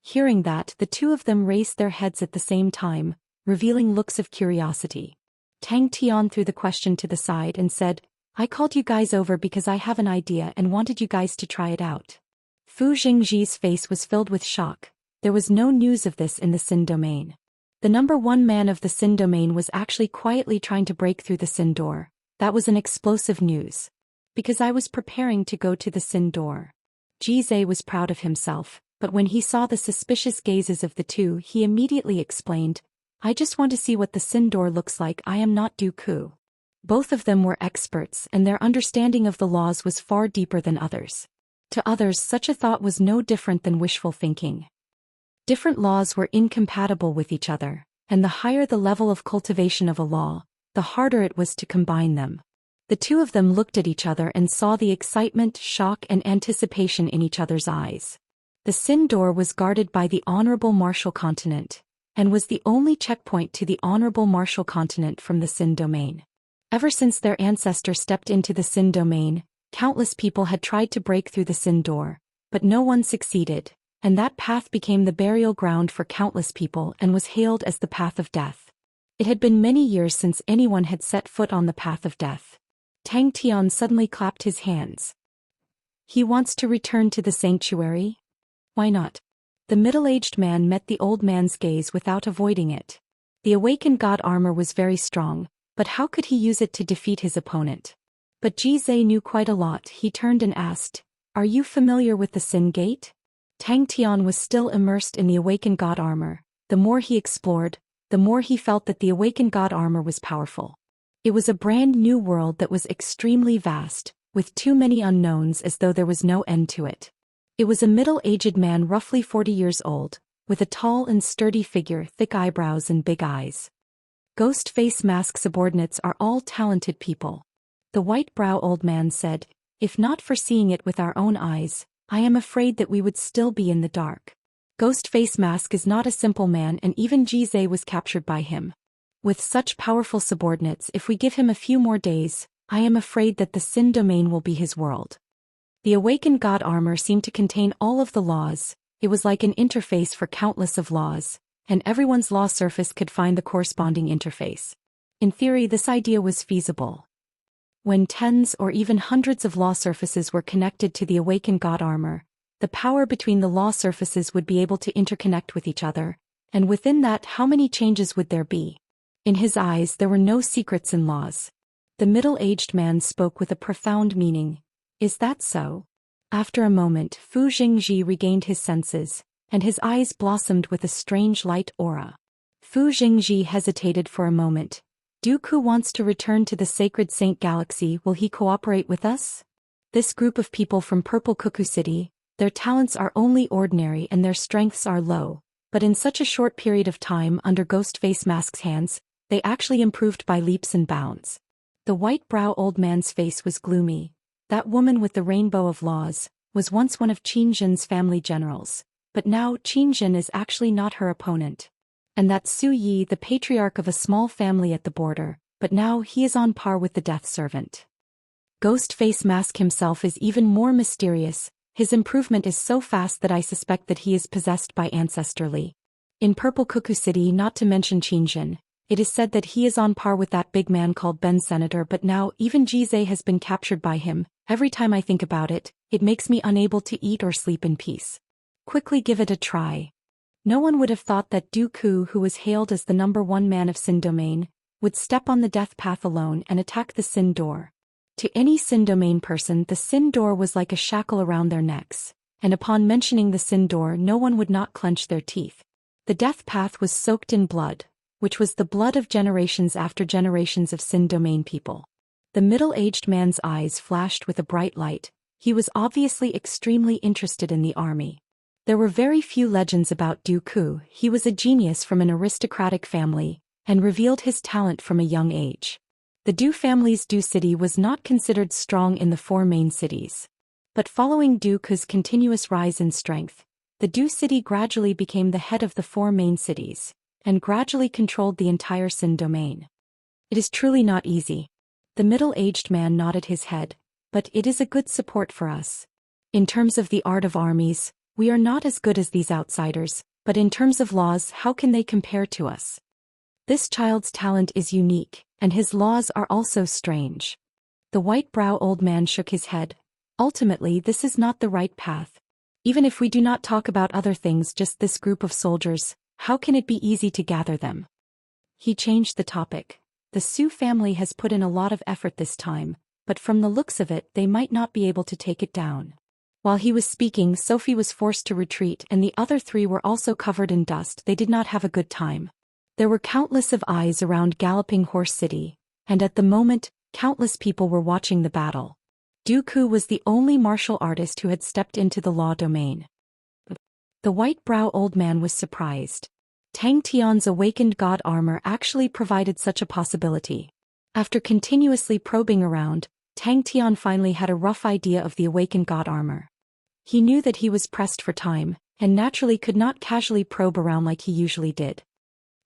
Hearing that, the two of them raised their heads at the same time, revealing looks of curiosity. Tang Tian threw the question to the side and said, "I called you guys over because I have an idea and wanted you guys to try it out." Fu Jingji's face was filled with shock. There was no news of this in the Sin domain. The #1 man of the Sin domain was actually quietly trying to break through the Sin door. That was an explosive news. Because I was preparing to go to the Sin door. Jizai was proud of himself, but when he saw the suspicious gazes of the two, he immediately explained, "I just want to see what the Sin door looks like. I am not Dooku." Both of them were experts, and their understanding of the laws was far deeper than others. To others, such a thought was no different than wishful thinking. Different laws were incompatible with each other, and the higher the level of cultivation of a law, the harder it was to combine them. The two of them looked at each other and saw the excitement, shock, and anticipation in each other's eyes. The Sin door was guarded by the Honorable Martial Continent, and was the only checkpoint to the Honorable Martial Continent from the Sin domain. Ever since their ancestor stepped into the Sin domain, countless people had tried to break through the Sin door, but no one succeeded, and that path became the burial ground for countless people and was hailed as the path of death. It had been many years since anyone had set foot on the path of death. Tang Tian suddenly clapped his hands. He wants to return to the sanctuary? Why not? The middle-aged man met the old man's gaze without avoiding it. The awakened god armor was very strong, but how could he use it to defeat his opponent? But Jizai knew quite a lot. He turned and asked, "Are you familiar with the Sin Gate?" Tang Tian was still immersed in the awakened god armor. The more he explored, the more he felt that the awakened god armor was powerful. It was a brand new world that was extremely vast, with too many unknowns, as though there was no end to it. It was a middle-aged man roughly 40 years old, with a tall and sturdy figure, thick eyebrows and big eyes. Ghost face mask subordinates are all talented people. The white-brow old man said, "If not for seeing it with our own eyes, I am afraid that we would still be in the dark." Ghost face mask is not a simple man, and even Jizai was captured by him. With such powerful subordinates, if we give him a few more days, I am afraid that the Sin domain will be his world. The awakened god armor seemed to contain all of the laws. It was like an interface for countless of laws, and everyone's law surface could find the corresponding interface. In theory, this idea was feasible. When tens or even hundreds of law surfaces were connected to the awakened god armor, the power between the law surfaces would be able to interconnect with each other, and within that, how many changes would there be? In his eyes, there were no secrets in laws. The middle-aged man spoke with a profound meaning. "Is that so?" After a moment, Fu Jingji regained his senses, and his eyes blossomed with a strange light aura. Fu Jingji hesitated for a moment. "Dooku wants to return to the Sacred Saint Galaxy. Will he cooperate with us?" This group of people from Purple Cuckoo City, their talents are only ordinary and their strengths are low, but in such a short period of time under Ghost Face Mask's hands, they actually improved by leaps and bounds. The white-brow old man's face was gloomy. That woman with the rainbow of laws was once one of Xianxia's family generals, but now Xianxia is actually not her opponent. And that's Su Yi, the patriarch of a small family at the border, but now he is on par with the death servant. Ghost Face Mask himself is even more mysterious. His improvement is so fast that I suspect that he is possessed by ancestrally. In Purple Cuckoo City, not to mention Xianxia, it is said that he is on par with that big man called Ben Senator, but now even Jizai has been captured by him. Every time I think about it, it makes me unable to eat or sleep in peace. Quickly give it a try. No one would have thought that Dooku, who was hailed as the #1 man of Sin Domain, would step on the death path alone and attack the Sin Door. To any Sin Domain person, the Sin Door was like a shackle around their necks, and upon mentioning the Sin Door, no one would not clench their teeth. The death path was soaked in blood, which was the blood of generations after generations of Sin Domain people. The middle-aged man's eyes flashed with a bright light. He was obviously extremely interested in the army. There were very few legends about Dooku. He was a genius from an aristocratic family, and revealed his talent from a young age. The Du family's Du city was not considered strong in the 4 main cities. But following Dooku's continuous rise in strength, the Du city gradually became the head of the 4 main cities, and gradually controlled the entire Sin Domain. It is truly not easy. The middle-aged man nodded his head, but it is a good support for us. In terms of the art of armies, we are not as good as these outsiders, but in terms of laws, how can they compare to us? This child's talent is unique, and his laws are also strange. The white-brow old man shook his head. Ultimately, this is not the right path. Even if we do not talk about other things, just this group of soldiers, how can it be easy to gather them? He changed the topic. The Su family has put in a lot of effort this time, but from the looks of it, they might not be able to take it down. While he was speaking, Sophie was forced to retreat, and the other 3 were also covered in dust. They did not have a good time. There were countless of eyes around Galloping Horse City, and at the moment, countless people were watching the battle. Dooku was the only martial artist who had stepped into the law domain. The white-brow old man was surprised. Tang Tian's awakened god armor actually provided such a possibility. After continuously probing around, Tang Tian finally had a rough idea of the awakened god armor. He knew that he was pressed for time, and naturally could not casually probe around like he usually did.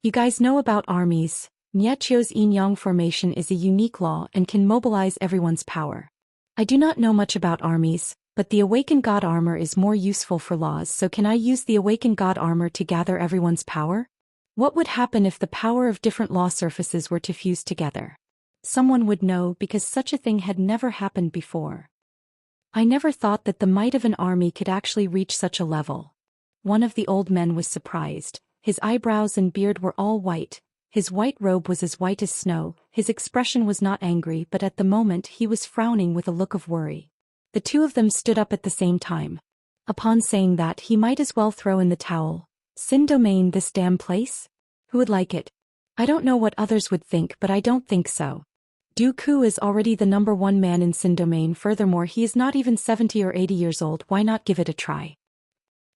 You guys know about armies. Niechio's yin-yang formation is a unique law and can mobilize everyone's power. I do not know much about armies, but the awakened god armor is more useful for laws, so can I use the awakened god armor to gather everyone's power? What would happen if the power of different law surfaces were to fuse together? Someone would know, because such a thing had never happened before. I never thought that the might of an army could actually reach such a level. One of the old men was surprised. His eyebrows and beard were all white. His white robe was as white as snow. His expression was not angry, but at the moment he was frowning with a look of worry. The 2 of them stood up at the same time. Upon saying that, he might as well throw in the towel. Sin Domain, this damn place? Who would like it? I don't know what others would think, but I don't think so. Dooku is already the #1 man in Sin Domain. Furthermore, he is not even 70 or 80 years old. Why not give it a try?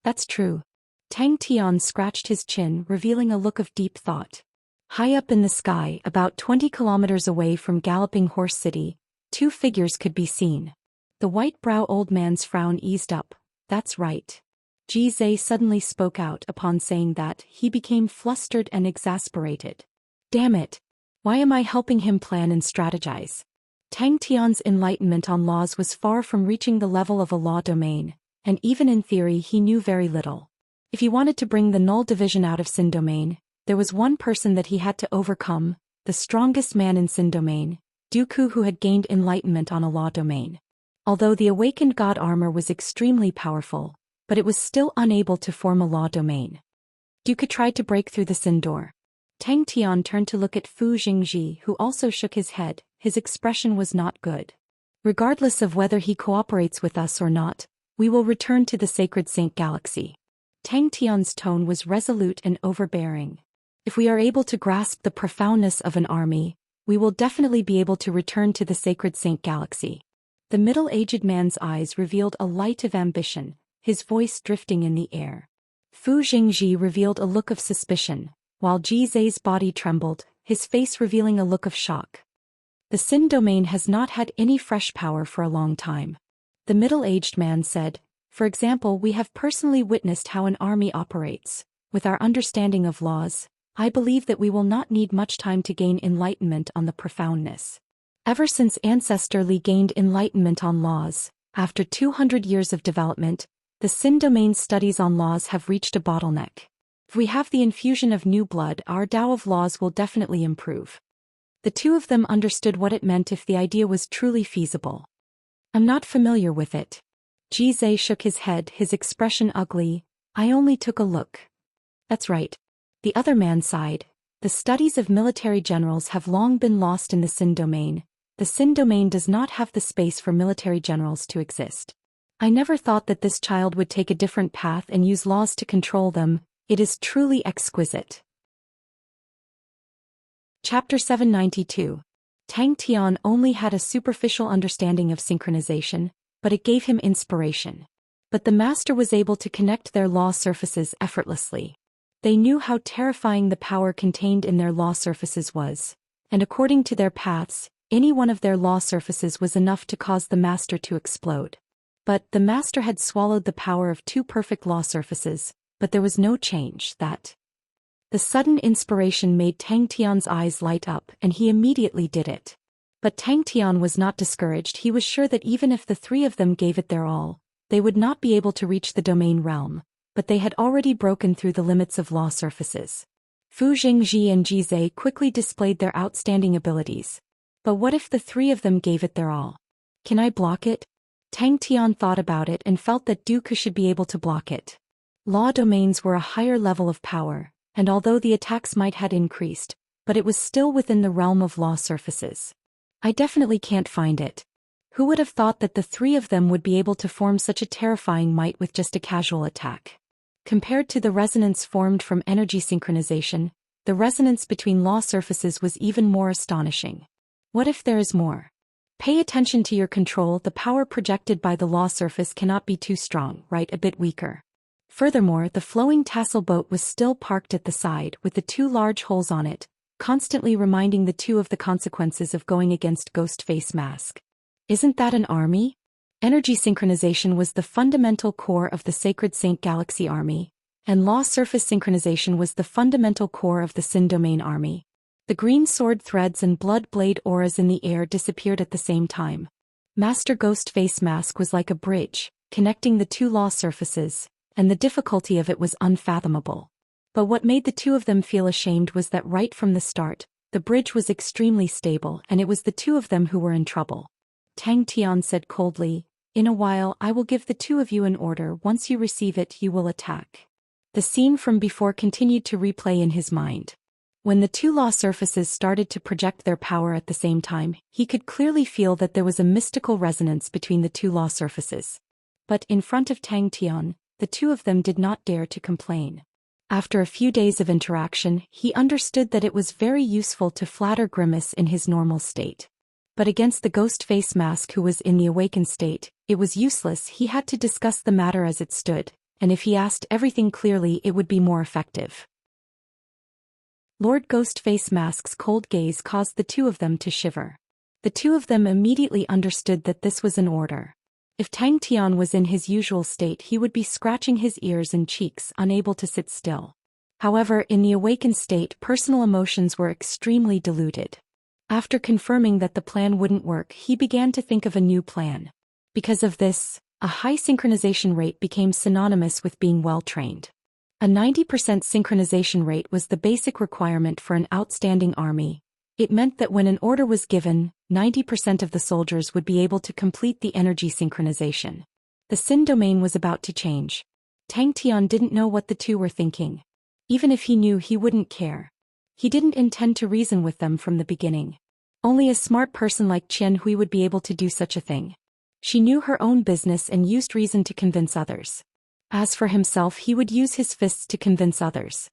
That's true. Tang Tian scratched his chin, revealing a look of deep thought. High up in the sky, about 20 kilometers away from Galloping Horse City, 2 figures could be seen. The white-brow old man's frown eased up. That's right. Jizai suddenly spoke out. Upon saying that, he became flustered and exasperated. Damn it! Why am I helping him plan and strategize? Tang Tian's enlightenment on laws was far from reaching the level of a law domain, and even in theory he knew very little. If he wanted to bring the null division out of Sin Domain, there was one person that he had to overcome, the strongest man in Sin Domain, Dooku, who had gained enlightenment on a law domain. Although the awakened god armor was extremely powerful, but it was still unable to form a law domain. Dooku tried to break through the Sin Door. Tang Tian turned to look at Fu Jingji, who also shook his head. His expression was not good. Regardless of whether he cooperates with us or not, we will return to the Sacred Saint Galaxy. Tang Tian's tone was resolute and overbearing. If we are able to grasp the profoundness of an army, we will definitely be able to return to the Sacred Saint Galaxy. The middle-aged man's eyes revealed a light of ambition, his voice drifting in the air. Fu Jingji revealed a look of suspicion, while Jizai's body trembled, his face revealing a look of shock. The Sin domain has not had any fresh power for a long time. The middle-aged man said, for example, we have personally witnessed how an army operates. With our understanding of laws, I believe that we will not need much time to gain enlightenment on the profoundness. Ever since Ancestor Li gained enlightenment on laws, after 200 years of development, the Sin domain's studies on laws have reached a bottleneck. If we have the infusion of new blood, our Tao of laws will definitely improve. The two of them understood what it meant if the idea was truly feasible. I'm not familiar with it. Jizai shook his head, his expression ugly. I only took a look. That's right. The other man sighed. The studies of military generals have long been lost in the Sin domain. The Sin domain does not have the space for military generals to exist. I never thought that this child would take a different path and use laws to control them. It is truly exquisite. Chapter 792. Tang Tian only had a superficial understanding of synchronization, but it gave him inspiration. But the master was able to connect their law surfaces effortlessly. They knew how terrifying the power contained in their law surfaces was, and according to their paths, any one of their law surfaces was enough to cause the master to explode. But the master had swallowed the power of 2 perfect law surfaces, but there was no change. The sudden inspiration made Tang Tian's eyes light up, and he immediately did it. But Tang Tian was not discouraged. He was sure that even if the 3 of them gave it their all, they would not be able to reach the domain realm, but they had already broken through the limits of law surfaces. Fu Jingji and Jizai quickly displayed their outstanding abilities. But what if the 3 of them gave it their all? Can I block it? Tang Tian thought about it and felt that Dooku should be able to block it. Law domains were a higher level of power, and although the attacks might had increased, but it was still within the realm of law surfaces. I definitely can't find it. Who would have thought that the 3 of them would be able to form such a terrifying might with just a casual attack? Compared to the resonance formed from energy synchronization, the resonance between law surfaces was even more astonishing. What if there is more? Pay attention to your control. The power projected by the law surface cannot be too strong, right? A bit weaker. Furthermore, the flowing tassel boat was still parked at the side with the 2 large holes on it, constantly reminding the 2 of the consequences of going against Ghost Face Mask. Isn't that an army? Energy synchronization was the fundamental core of the Sacred Saint Galaxy Army, and law surface synchronization was the fundamental core of the Sin Domain Army. The green sword threads and blood blade auras in the air disappeared at the same time. Master Ghost Face Mask was like a bridge, connecting the 2 law surfaces, and the difficulty of it was unfathomable. But what made the 2 of them feel ashamed was that right from the start, the bridge was extremely stable and it was the 2 of them who were in trouble. Tang Tian said coldly, "In a while I will give the 2 of you an order. Once you receive it, you will attack." The scene from before continued to replay in his mind. When the 2 law surfaces started to project their power at the same time, he could clearly feel that there was a mystical resonance between the 2 law surfaces. But in front of Tang Tian, the 2 of them did not dare to complain. After a few days of interaction, he understood that it was very useful to flatter Grimace in his normal state. But against the Ghost Face Mask who was in the awakened state, it was useless. He had to discuss the matter as it stood, and if he asked everything clearly it would be more effective. Lord Ghost Face Mask's cold gaze caused the 2 of them to shiver. The 2 of them immediately understood that this was an order. If Tang Tian was in his usual state, he would be scratching his ears and cheeks, unable to sit still. However, in the awakened state, personal emotions were extremely diluted. After confirming that the plan wouldn't work, he began to think of a new plan. Because of this, a high synchronization rate became synonymous with being well-trained. A 90% synchronization rate was the basic requirement for an outstanding army. It meant that when an order was given, 90% of the soldiers would be able to complete the energy synchronization. The Sin domain was about to change. Tang Tian didn't know what the 2 were thinking. Even if he knew, he wouldn't care. He didn't intend to reason with them from the beginning. Only a smart person like Qian Hui would be able to do such a thing. She knew her own business and used reason to convince others. As for himself, he would use his fists to convince others.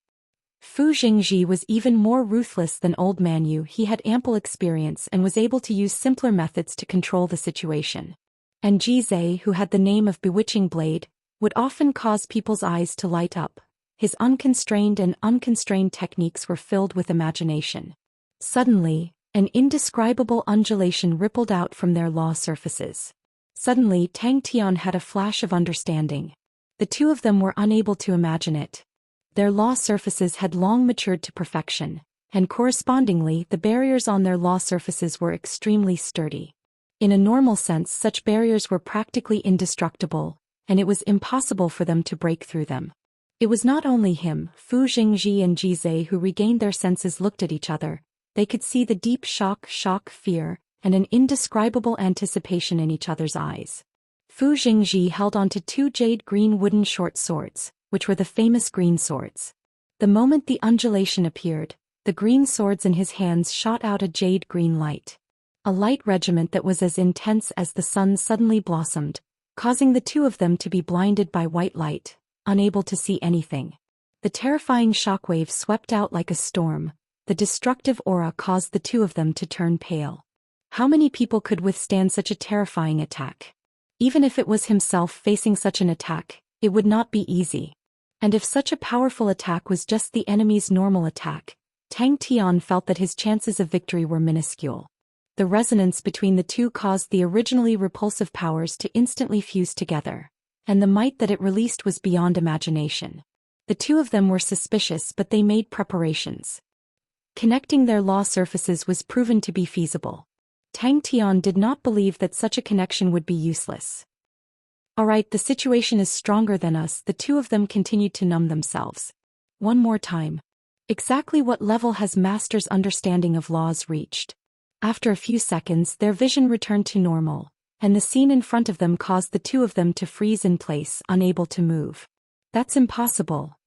Fu Jingji was even more ruthless than Old Man Yu. He had ample experience and was able to use simpler methods to control the situation. And Jizai, who had the name of Bewitching Blade, would often cause people's eyes to light up. His unconstrained and unconstrained techniques were filled with imagination. Suddenly, an indescribable undulation rippled out from their law surfaces. Suddenly Tang Tian had a flash of understanding. The two of them were unable to imagine it. Their law surfaces had long matured to perfection, and correspondingly the barriers on their law surfaces were extremely sturdy. In a normal sense, such barriers were practically indestructible, and it was impossible for them to break through them. It was not only him, Fu Jingji and Jizai who regained their senses looked at each other. They could see the deep shock, fear, and an indescribable anticipation in each other's eyes. Fu Jingji held onto two jade green wooden short swords, which were the famous green swords. The moment the undulation appeared, the green swords in his hands shot out a jade green light. A light regiment that was as intense as the sun suddenly blossomed, causing the two of them to be blinded by white light, unable to see anything. The terrifying shockwave swept out like a storm. The destructive aura caused the two of them to turn pale. How many people could withstand such a terrifying attack? Even if it was himself facing such an attack, it would not be easy. And if such a powerful attack was just the enemy's normal attack, Tang Tian felt that his chances of victory were minuscule. The resonance between the two caused the originally repulsive powers to instantly fuse together, and the might that it released was beyond imagination. The two of them were suspicious, but they made preparations. Connecting their law surfaces was proven to be feasible. Tang Tian did not believe that such a connection would be useless. Alright, the situation is stronger than us. The two of them continued to numb themselves. One more time. Exactly what level has Master's understanding of laws reached? After a few seconds, their vision returned to normal, and the scene in front of them caused the two of them to freeze in place, unable to move. That's impossible.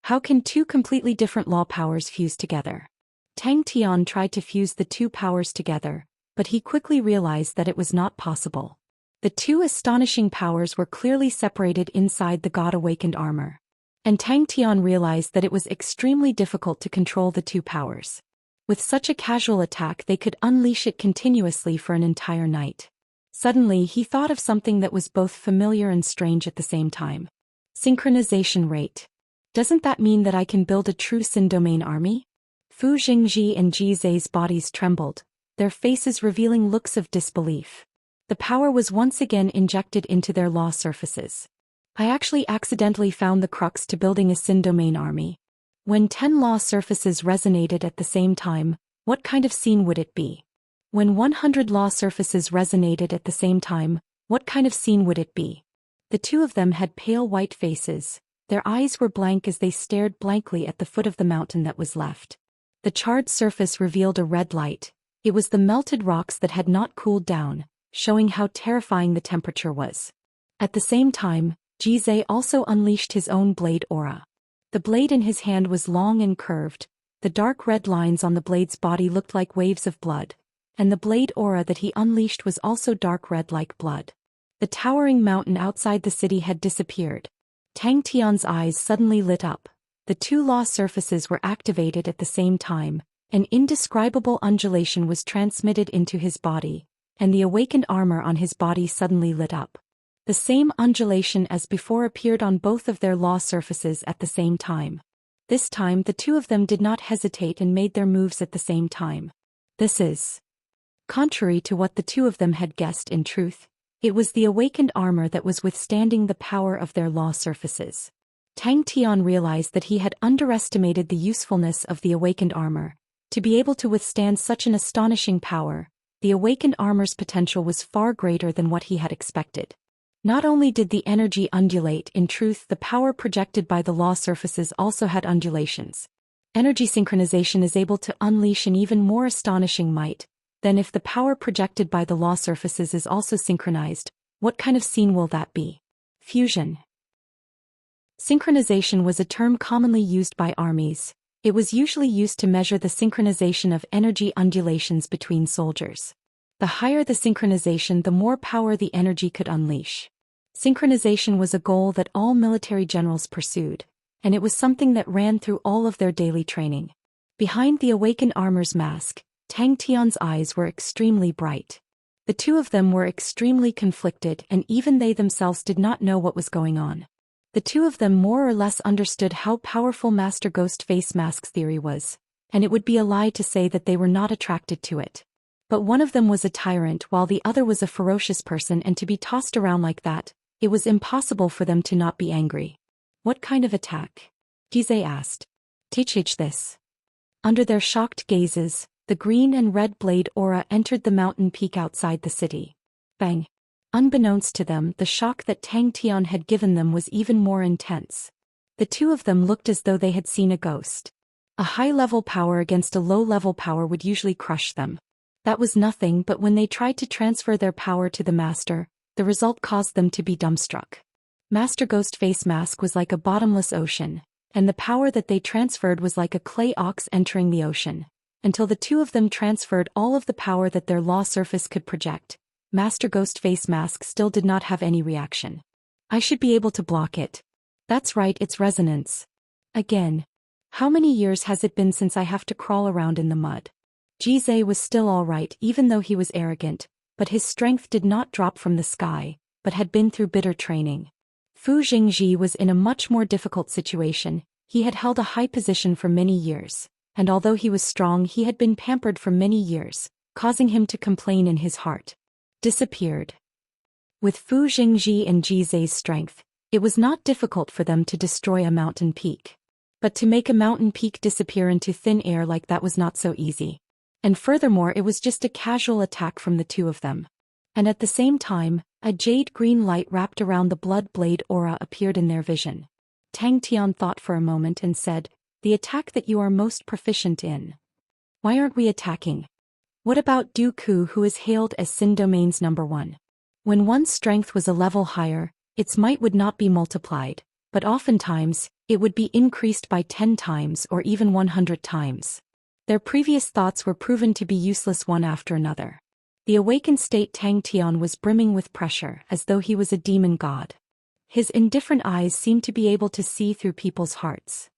How can two completely different law powers fuse together? Tang Tian tried to fuse the two powers together, but he quickly realized that it was not possible. The two astonishing powers were clearly separated inside the God-awakened armor. And Tang Tian realized that it was extremely difficult to control the two powers. With such a casual attack, they could unleash it continuously for an entire night. Suddenly, he thought of something that was both familiar and strange at the same time. Synchronization rate. Doesn't that mean that I can build a true Sin domain army? Fu Jingji and Jizai's bodies trembled, their faces revealing looks of disbelief. The power was once again injected into their law surfaces. I actually accidentally found the crux to building a Sin domain army. When 10 law surfaces resonated at the same time, what kind of scene would it be? When 100 law surfaces resonated at the same time, what kind of scene would it be? The two of them had pale white faces. Their eyes were blank as they stared blankly at the foot of the mountain that was left. The charred surface revealed a red light. It was the melted rocks that had not cooled down, showing how terrifying the temperature was. At the same time, Jizai also unleashed his own blade aura. The blade in his hand was long and curved. The dark red lines on the blade's body looked like waves of blood, and the blade aura that he unleashed was also dark red like blood. The towering mountain outside the city had disappeared. Tang Tian's eyes suddenly lit up. The two law surfaces were activated at the same time. An indescribable undulation was transmitted into his body, and the awakened armor on his body suddenly lit up. The same undulation as before appeared on both of their law surfaces at the same time. This time the two of them did not hesitate and made their moves at the same time. This is contrary to what the two of them had guessed. In truth, it was the awakened armor that was withstanding the power of their law surfaces. Tang Tian realized that he had underestimated the usefulness of the awakened armor. To be able to withstand such an astonishing power, the awakened armor's potential was far greater than what he had expected. Not only did the energy undulate, in truth the power projected by the law surfaces also had undulations. Energy synchronization is able to unleash an even more astonishing might than if the power projected by the law surfaces is also synchronized. What kind of scene will that be? Fusion. Synchronization was a term commonly used by armies. It was usually used to measure the synchronization of energy undulations between soldiers. The higher the synchronization, the more power the energy could unleash. Synchronization was a goal that all military generals pursued, and it was something that ran through all of their daily training. Behind the awakened armor's mask, Tang Tian's eyes were extremely bright. The two of them were extremely conflicted, and even they themselves did not know what was going on. The two of them more or less understood how powerful Master Ghost Face Mask's theory was, and it would be a lie to say that they were not attracted to it. But one of them was a tyrant while the other was a ferocious person, and to be tossed around like that, it was impossible for them to not be angry. What kind of attack? Gizeh asked. Teach this. Under their shocked gazes, the green and red blade aura entered the mountain peak outside the city. Bang! Unbeknownst to them, the shock that Tang Tian had given them was even more intense. The two of them looked as though they had seen a ghost. A high-level power against a low-level power would usually crush them. That was nothing, but when they tried to transfer their power to the master, the result caused them to be dumbstruck. Master Ghost Face Mask was like a bottomless ocean, and the power that they transferred was like a clay ox entering the ocean. Until the two of them transferred all of the power that their law surface could project, Master Ghost Face Mask still did not have any reaction. I should be able to block it. That's right, it's resonance. Again. How many years has it been since I have to crawl around in the mud? Gizeh was still all right even though he was arrogant, but his strength did not drop from the sky, but had been through bitter training. Fu Jingji was in a much more difficult situation. He had held a high position for many years, and although he was strong, he had been pampered for many years, causing him to complain in his heart. Disappeared. With Fu Jingji and Gizeh's strength, it was not difficult for them to destroy a mountain peak. But to make a mountain peak disappear into thin air like that was not so easy. And furthermore, it was just a casual attack from the two of them. And at the same time, a jade-green light wrapped around the blood blade aura appeared in their vision. Tang Tian thought for a moment and said, "The attack that you are most proficient in. Why aren't we attacking? What about Dooku, who is hailed as Sin Domain's #1? When one's strength was a level higher, its might would not be multiplied, but oftentimes, it would be increased by 10 times or even 100 times. Their previous thoughts were proven to be useless one after another. The awakened state Tang Tian was brimming with pressure as though he was a demon god. His indifferent eyes seemed to be able to see through people's hearts.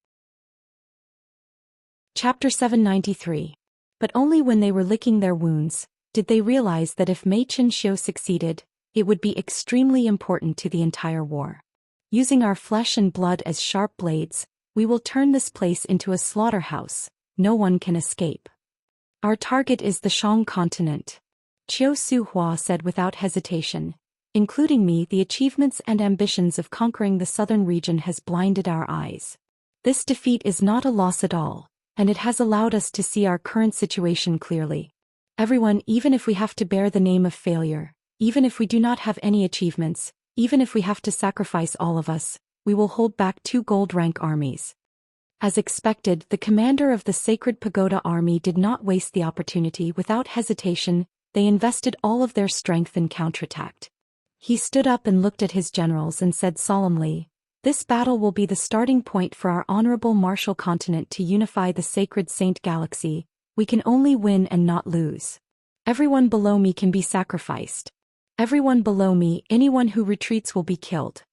Chapter 793. But only when they were licking their wounds, did they realize that if Mei Qianxiu succeeded, it would be extremely important to the entire war. Using our flesh and blood as sharp blades, we will turn this place into a slaughterhouse. No one can escape. Our target is the Shang continent. Qiu Suhua said without hesitation. Including me, the achievements and ambitions of conquering the southern region has blinded our eyes. This defeat is not a loss at all, and it has allowed us to see our current situation clearly. Everyone, even if we have to bear the name of failure, even if we do not have any achievements, even if we have to sacrifice all of us, we will hold back 2 gold-rank armies. As expected, the commander of the Sacred Pagoda army did not waste the opportunity. Without hesitation, they invested all of their strength and counterattacked. He stood up and looked at his generals and said solemnly, "This battle will be the starting point for our honorable martial continent to unify the Sacred Saint Galaxy. We can only win and not lose. Everyone below me can be sacrificed. Everyone below me, anyone who retreats will be killed."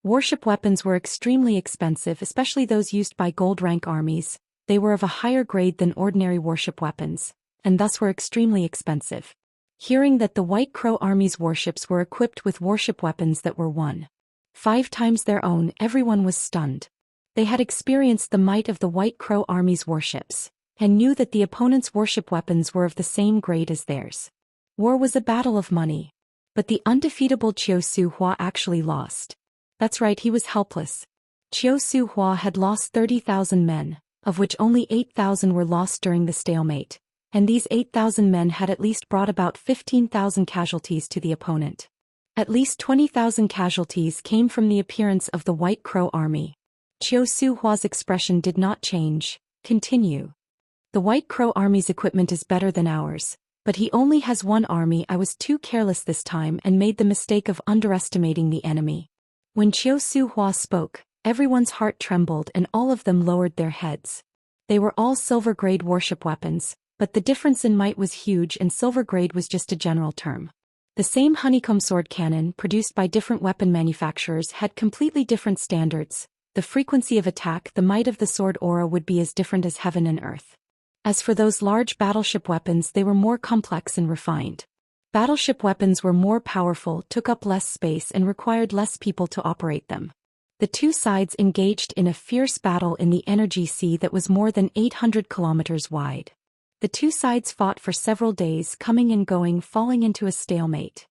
Warship weapons were extremely expensive, especially those used by gold-rank armies. They were of a higher grade than ordinary warship weapons, and thus were extremely expensive. Hearing that the White Crow Army's warships were equipped with warship weapons that were 1.5 times their own, everyone was stunned. They had experienced the might of the White Crow Army's warships, and knew that the opponent's warship weapons were of the same grade as theirs. War was a battle of money. But the undefeatable Qiu Suhua actually lost. That's right, he was helpless. Qiu Suhua had lost 30,000 men, of which only 8,000 were lost during the stalemate, and these 8,000 men had at least brought about 15,000 casualties to the opponent. At least 20,000 casualties came from the appearance of the White Crow Army. Qiu Suhua's expression did not change. Continue. The White Crow Army's equipment is better than ours, but he only has 1 army. I was too careless this time and made the mistake of underestimating the enemy. When Qiu Suhua spoke, everyone's heart trembled and all of them lowered their heads. They were all silver-grade warship weapons, but the difference in might was huge, and silver-grade was just a general term. The same honeycomb sword cannon produced by different weapon manufacturers had completely different standards, The frequency of attack, the might of the sword aura would be as different as heaven and earth. As for those large battleship weapons, they were more complex and refined. Battleship weapons were more powerful, took up less space, and required less people to operate them. The two sides engaged in a fierce battle in the energy sea that was more than 800 kilometers wide. The two sides fought for several days, coming and going, falling into a stalemate.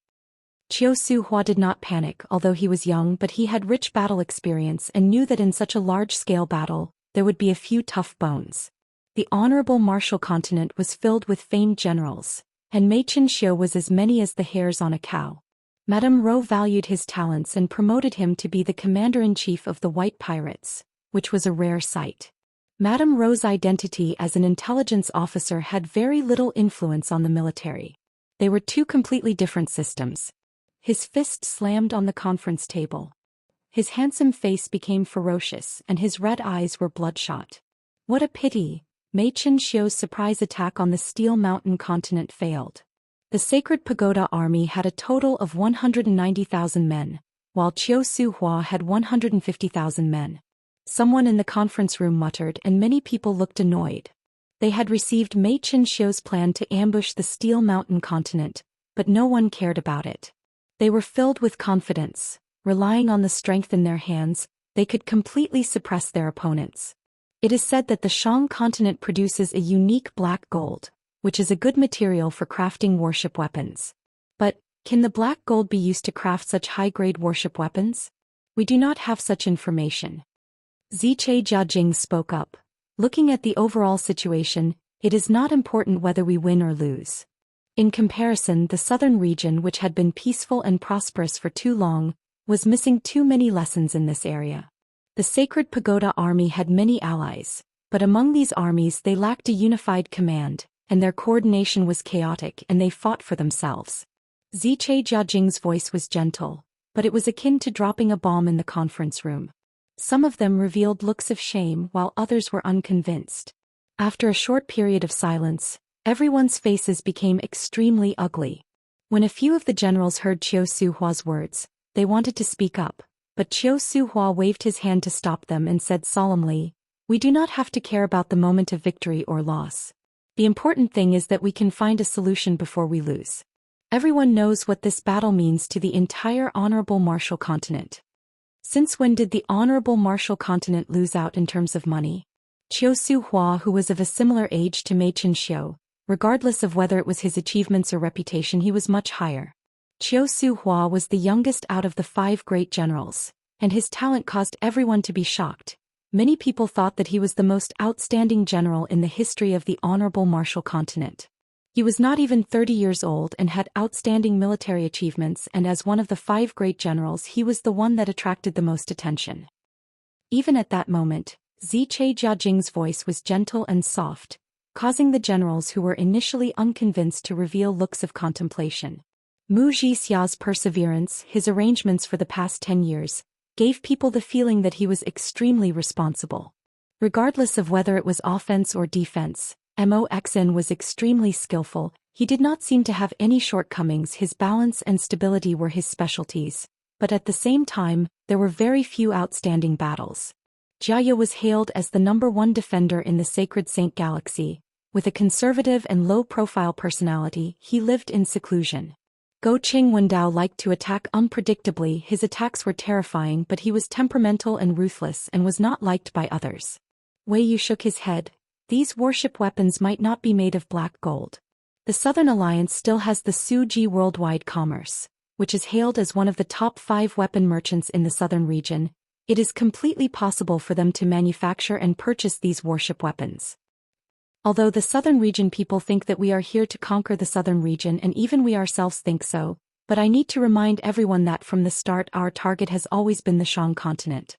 Qiu Suhua did not panic, although he was young, but he had rich battle experience and knew that in such a large-scale battle, there would be a few tough bones. The honorable martial continent was filled with famed generals, and Mei Xianxia was as many as the hairs on a cow. Madame Rou valued his talents and promoted him to be the commander-in-chief of the White Pirates, which was a rare sight. Madame Rou's identity as an intelligence officer had very little influence on the military. They were two completely different systems. His fist slammed on the conference table. His handsome face became ferocious, and his red eyes were bloodshot. What a pity! Mei Xianxia's surprise attack on the Steel Mountain continent failed. The Sacred Pagoda army had a total of 190,000 men, while Qiu Suhua had 150,000 men. Someone in the conference room muttered, and many people looked annoyed. They had received Mei Xianxia's plan to ambush the Steel Mountain continent, but no one cared about it. They were filled with confidence, relying on the strength in their hands, they could completely suppress their opponents. It is said that the Shang continent produces a unique black gold, which is a good material for crafting warship weapons. But, can the black gold be used to craft such high-grade warship weapons? We do not have such information. Ziche Jiajing spoke up. Looking at the overall situation, it is not important whether we win or lose. In comparison, the southern region, which had been peaceful and prosperous for too long, was missing too many lessons in this area. The Sacred Pagoda army had many allies, but among these armies they lacked a unified command, and their coordination was chaotic, and they fought for themselves. Ziche Jiajing's voice was gentle, but it was akin to dropping a bomb in the conference room. Some of them revealed looks of shame while others were unconvinced. After a short period of silence, everyone's faces became extremely ugly. When a few of the generals heard Qiu Suhua's words, they wanted to speak up, but Qiu Suhua waved his hand to stop them and said solemnly, "We do not have to care about the moment of victory or loss. The important thing is that we can find a solution before we lose. Everyone knows what this battle means to the entire Honorable Martial Continent." Since when did the Honorable Martial Continent lose out in terms of money? Qiu Suhua, who was of a similar age to Mei Xianxia, regardless of whether it was his achievements or reputation, he was much higher. Qiu Suhua was the youngest out of the 5 great generals, and his talent caused everyone to be shocked. Many people thought that he was the most outstanding general in the history of the Honorable Martial Continent. He was not even 30 years old and had outstanding military achievements, and as one of the 5 great generals he was the one that attracted the most attention. Even at that moment, Ziche Jiajing's voice was gentle and soft, causing the generals who were initially unconvinced to reveal looks of contemplation. Mu Zhixia's perseverance, his arrangements for the past 10 years, gave people the feeling that he was extremely responsible. Regardless of whether it was offense or defense, Moxin was extremely skillful. He did not seem to have any shortcomings. His balance and stability were his specialties, but at the same time, there were very few outstanding battles. Jiaya was hailed as the #1 defender in the Sacred Saint Galaxy. With a conservative and low-profile personality, he lived in seclusion. Go Qing Wendao liked to attack unpredictably. His attacks were terrifying, but he was temperamental and ruthless and was not liked by others. Wei Yu shook his head. These warship weapons might not be made of black gold. The Southern Alliance still has the Suji Worldwide Commerce, which is hailed as one of the top 5 weapon merchants in the southern region. It is completely possible for them to manufacture and purchase these warship weapons. Although the southern region people think that we are here to conquer the southern region, and even we ourselves think so, but I need to remind everyone that from the start our target has always been the Shang continent.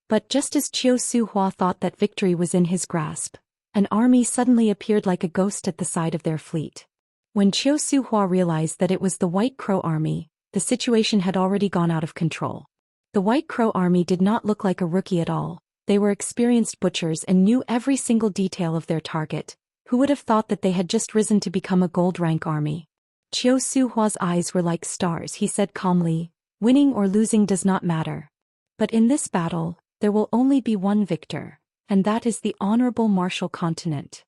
But just as Qiu Suhua thought that victory was in his grasp, an army suddenly appeared like a ghost at the side of their fleet. When Qiu Suhua realized that it was the White Crow army, the situation had already gone out of control. The White Crow army did not look like a rookie at all. They were experienced butchers and knew every single detail of their target. Who would have thought that they had just risen to become a gold-rank army? Qiu Suhua's eyes were like stars. He said calmly, "Winning or losing does not matter. But in this battle, there will only be one victor, and that is the honorable martial continent.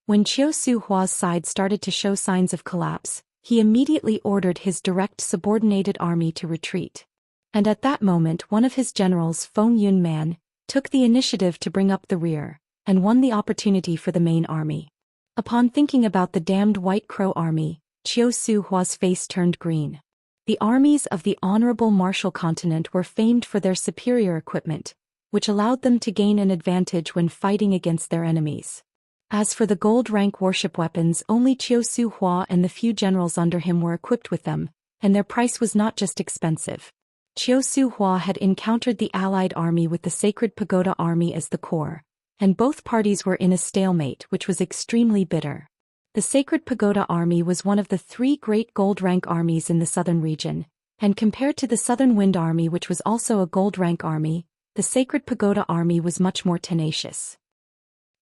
When Qiu Hua's side started to show signs of collapse, he immediately ordered his direct subordinated army to retreat. And at that moment one of his generals, Feng Yunman, took the initiative to bring up the rear, and won the opportunity for the main army. Upon thinking about the damned White Crow army, Qiu Hua's face turned green. The armies of the honorable martial continent were famed for their superior equipment, which allowed them to gain an advantage when fighting against their enemies. As for the gold rank warship weapons, only Qiu Hua and the few generals under him were equipped with them, and their price was not just expensive. Qiu Hua had encountered the allied army with the Sacred Pagoda army as the core, and both parties were in a stalemate which was extremely bitter. The Sacred Pagoda army was one of the 3 great gold rank armies in the southern region, and compared to the Southern Wind army, which was also a gold rank army, the Sacred Pagoda army was much more tenacious.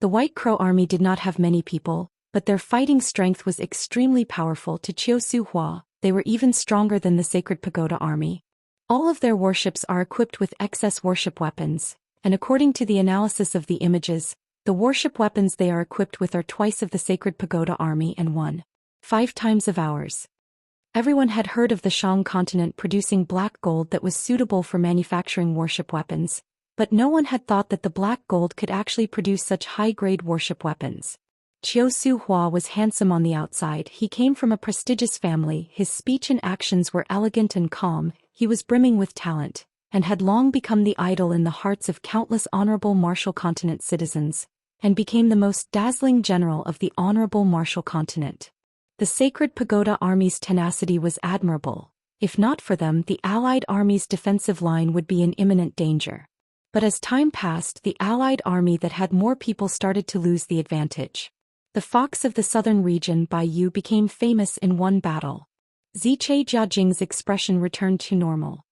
The White Crow army did not have many people, but their fighting strength was extremely powerful. To Qiu Hua, they were even stronger than the Sacred Pagoda army. All of their warships are equipped with excess warship weapons, and according to the analysis of the images, the warship weapons they are equipped with are twice of the Sacred Pagoda army and 1.5 times of ours. Everyone had heard of the Shang continent producing black gold that was suitable for manufacturing warship weapons, but no one had thought that the black gold could actually produce such high-grade warship weapons. Qiu Hua was handsome on the outside. He came from a prestigious family, his speech and actions were elegant and calm, he was brimming with talent, and had long become the idol in the hearts of countless honorable martial continent citizens, and became the most dazzling general of the honorable martial continent. The Sacred Pagoda army's tenacity was admirable. If not for them, the allied army's defensive line would be in imminent danger. But as time passed, the allied army that had more people started to lose the advantage. The Fox of the southern region, Bai Yu, became famous in one battle. Ziche Jiajing's expression returned to normal.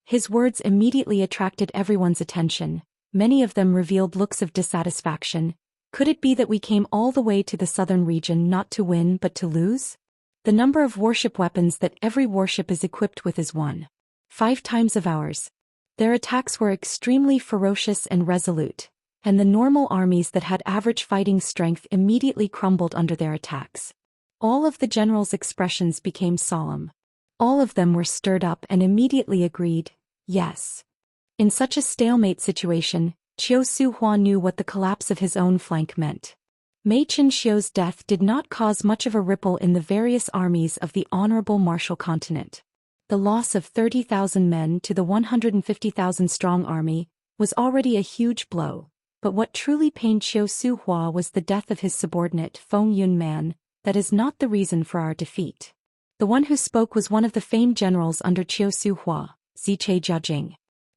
His words immediately attracted everyone's attention. Many of them revealed looks of dissatisfaction. Could it be that we came all the way to the southern region not to win but to lose? The number of warship weapons that every warship is equipped with is 1.5 times of ours. Their attacks were extremely ferocious and resolute, and the normal armies that had average fighting strength immediately crumbled under their attacks. All of the generals' expressions became solemn. All of them were stirred up and immediately agreed, yes. In such a stalemate situation, Qiu Hua knew what the collapse of his own flank meant. Mei Qinxiu's death did not cause much of a ripple in the various armies of the honorable martial continent. The loss of 30,000 men to the 150,000-strong army was already a huge blow, but what truly pained Qiu Hua was the death of his subordinate Feng Yunman. That is not the reason for our defeat. The one who spoke was one of the famed generals under Qiu Hua, Ziche Jiajing.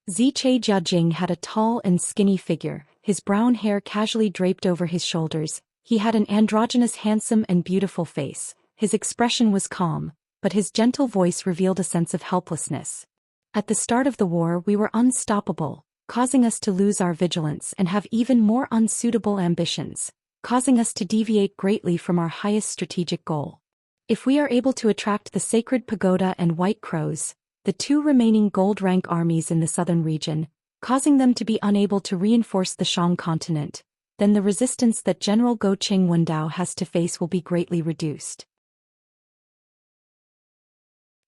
Ziche Jiajing had a tall and skinny figure, his brown hair casually draped over his shoulders. He had an androgynous, handsome and beautiful face. His expression was calm, but his gentle voice revealed a sense of helplessness. At the start of the war we were unstoppable, causing us to lose our vigilance and have even more unsuitable ambitions, causing us to deviate greatly from our highest strategic goal. If we are able to attract the Sacred Pagoda and White Crows, the 2 remaining gold rank armies in the southern region, causing them to be unable to reinforce the Shang continent, then the resistance that General Go Qing Wendao has to face will be greatly reduced.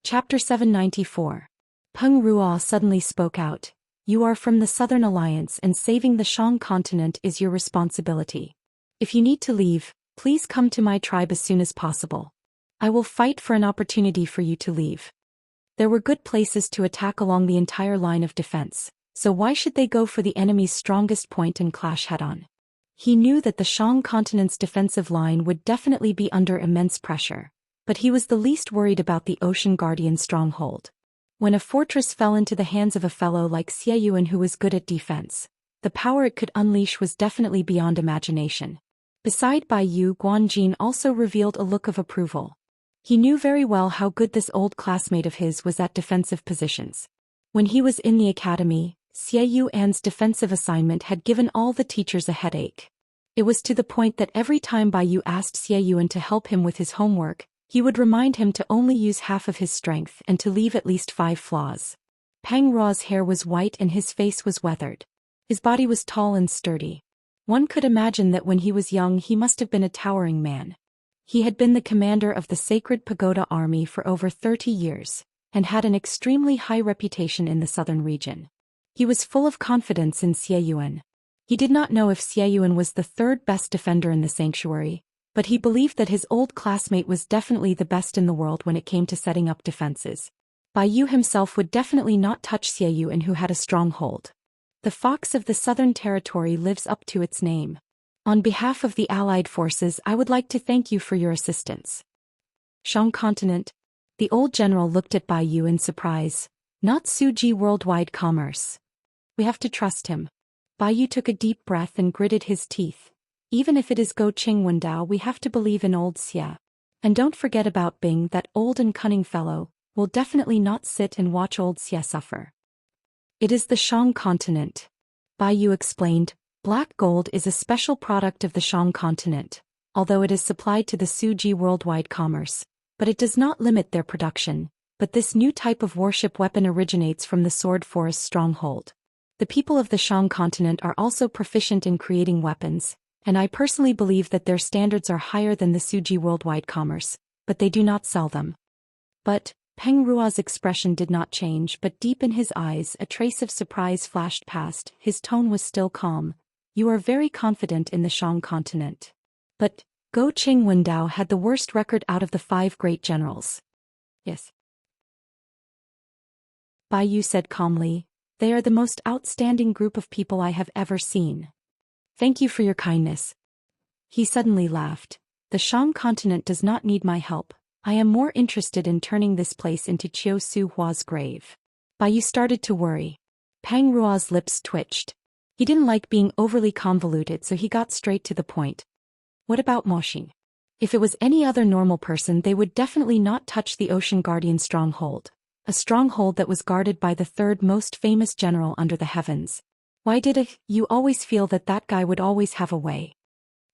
Chapter 794. Peng Ruo suddenly spoke out. You are from the Southern Alliance and saving the Shang continent is your responsibility. If you need to leave, please come to my tribe as soon as possible. I will fight for an opportunity for you to leave. There were good places to attack along the entire line of defense, so why should they go for the enemy's strongest point and clash head-on? He knew that the Shang continent's defensive line would definitely be under immense pressure, but he was the least worried about the Ocean Guardian stronghold. When a fortress fell into the hands of a fellow like Xie Yuan who was good at defense, the power it could unleash was definitely beyond imagination. Beside Bai Yu, Guanjin also revealed a look of approval. He knew very well how good this old classmate of his was at defensive positions. When he was in the academy, Xie Yuan's defensive assignment had given all the teachers a headache. It was to the point that every time Bai Yu asked Xie Yuan to help him with his homework, he would remind him to only use half of his strength and to leave at least 5 flaws. Peng Ruo's hair was white and his face was weathered. His body was tall and sturdy. One could imagine that when he was young he must have been a towering man. He had been the commander of the Sacred Pagoda Army for over 30 years, and had an extremely high reputation in the southern region. He was full of confidence in Xieyuan. He did not know if Xieyuan was the third best defender in the sanctuary, but he believed that his old classmate was definitely the best in the world when it came to setting up defenses. Bai Yu himself would definitely not touch Xieyuan, who had a stronghold. The Fox of the Southern Territory lives up to its name. On behalf of the Allied forces, I would like to thank you for your assistance. Shang Continent. The old general looked at Bai Yu in surprise. Not Suji Worldwide Commerce. We have to trust him. Bai Yu took a deep breath and gritted his teeth. Even if it is Go Qing Wendao, we have to believe in old Xia. And don't forget about Bing, that old and cunning fellow. Will definitely not sit and watch old Xia suffer. It is the Shang Continent. Bai Yu explained. Black gold is a special product of the Shang Continent, although it is supplied to the Suji Worldwide Commerce, but it does not limit their production. But this new type of warship weapon originates from the Sword Forest stronghold. The people of the Shang Continent are also proficient in creating weapons, and I personally believe that their standards are higher than the Suji Worldwide Commerce, but they do not sell them. But Peng Ruo's expression did not change, but deep in his eyes a trace of surprise flashed past. His tone was still calm. You are very confident in the Shang Continent. But Go Qing Wendao had the worst record out of the 5 great generals. Yes. Bai Yu said calmly. They are the most outstanding group of people I have ever seen. Thank you for your kindness. He suddenly laughed. The Shang Continent does not need my help. I am more interested in turning this place into Qiu Su Hua's grave. Bai Yu started to worry. Peng Ruo's lips twitched. He didn't like being overly convoluted, so he got straight to the point. What about Moxing? If it was any other normal person, they would definitely not touch the Ocean Guardian stronghold. A stronghold that was guarded by the 3rd most famous general under the heavens. Why did you always feel that that guy would always have a way?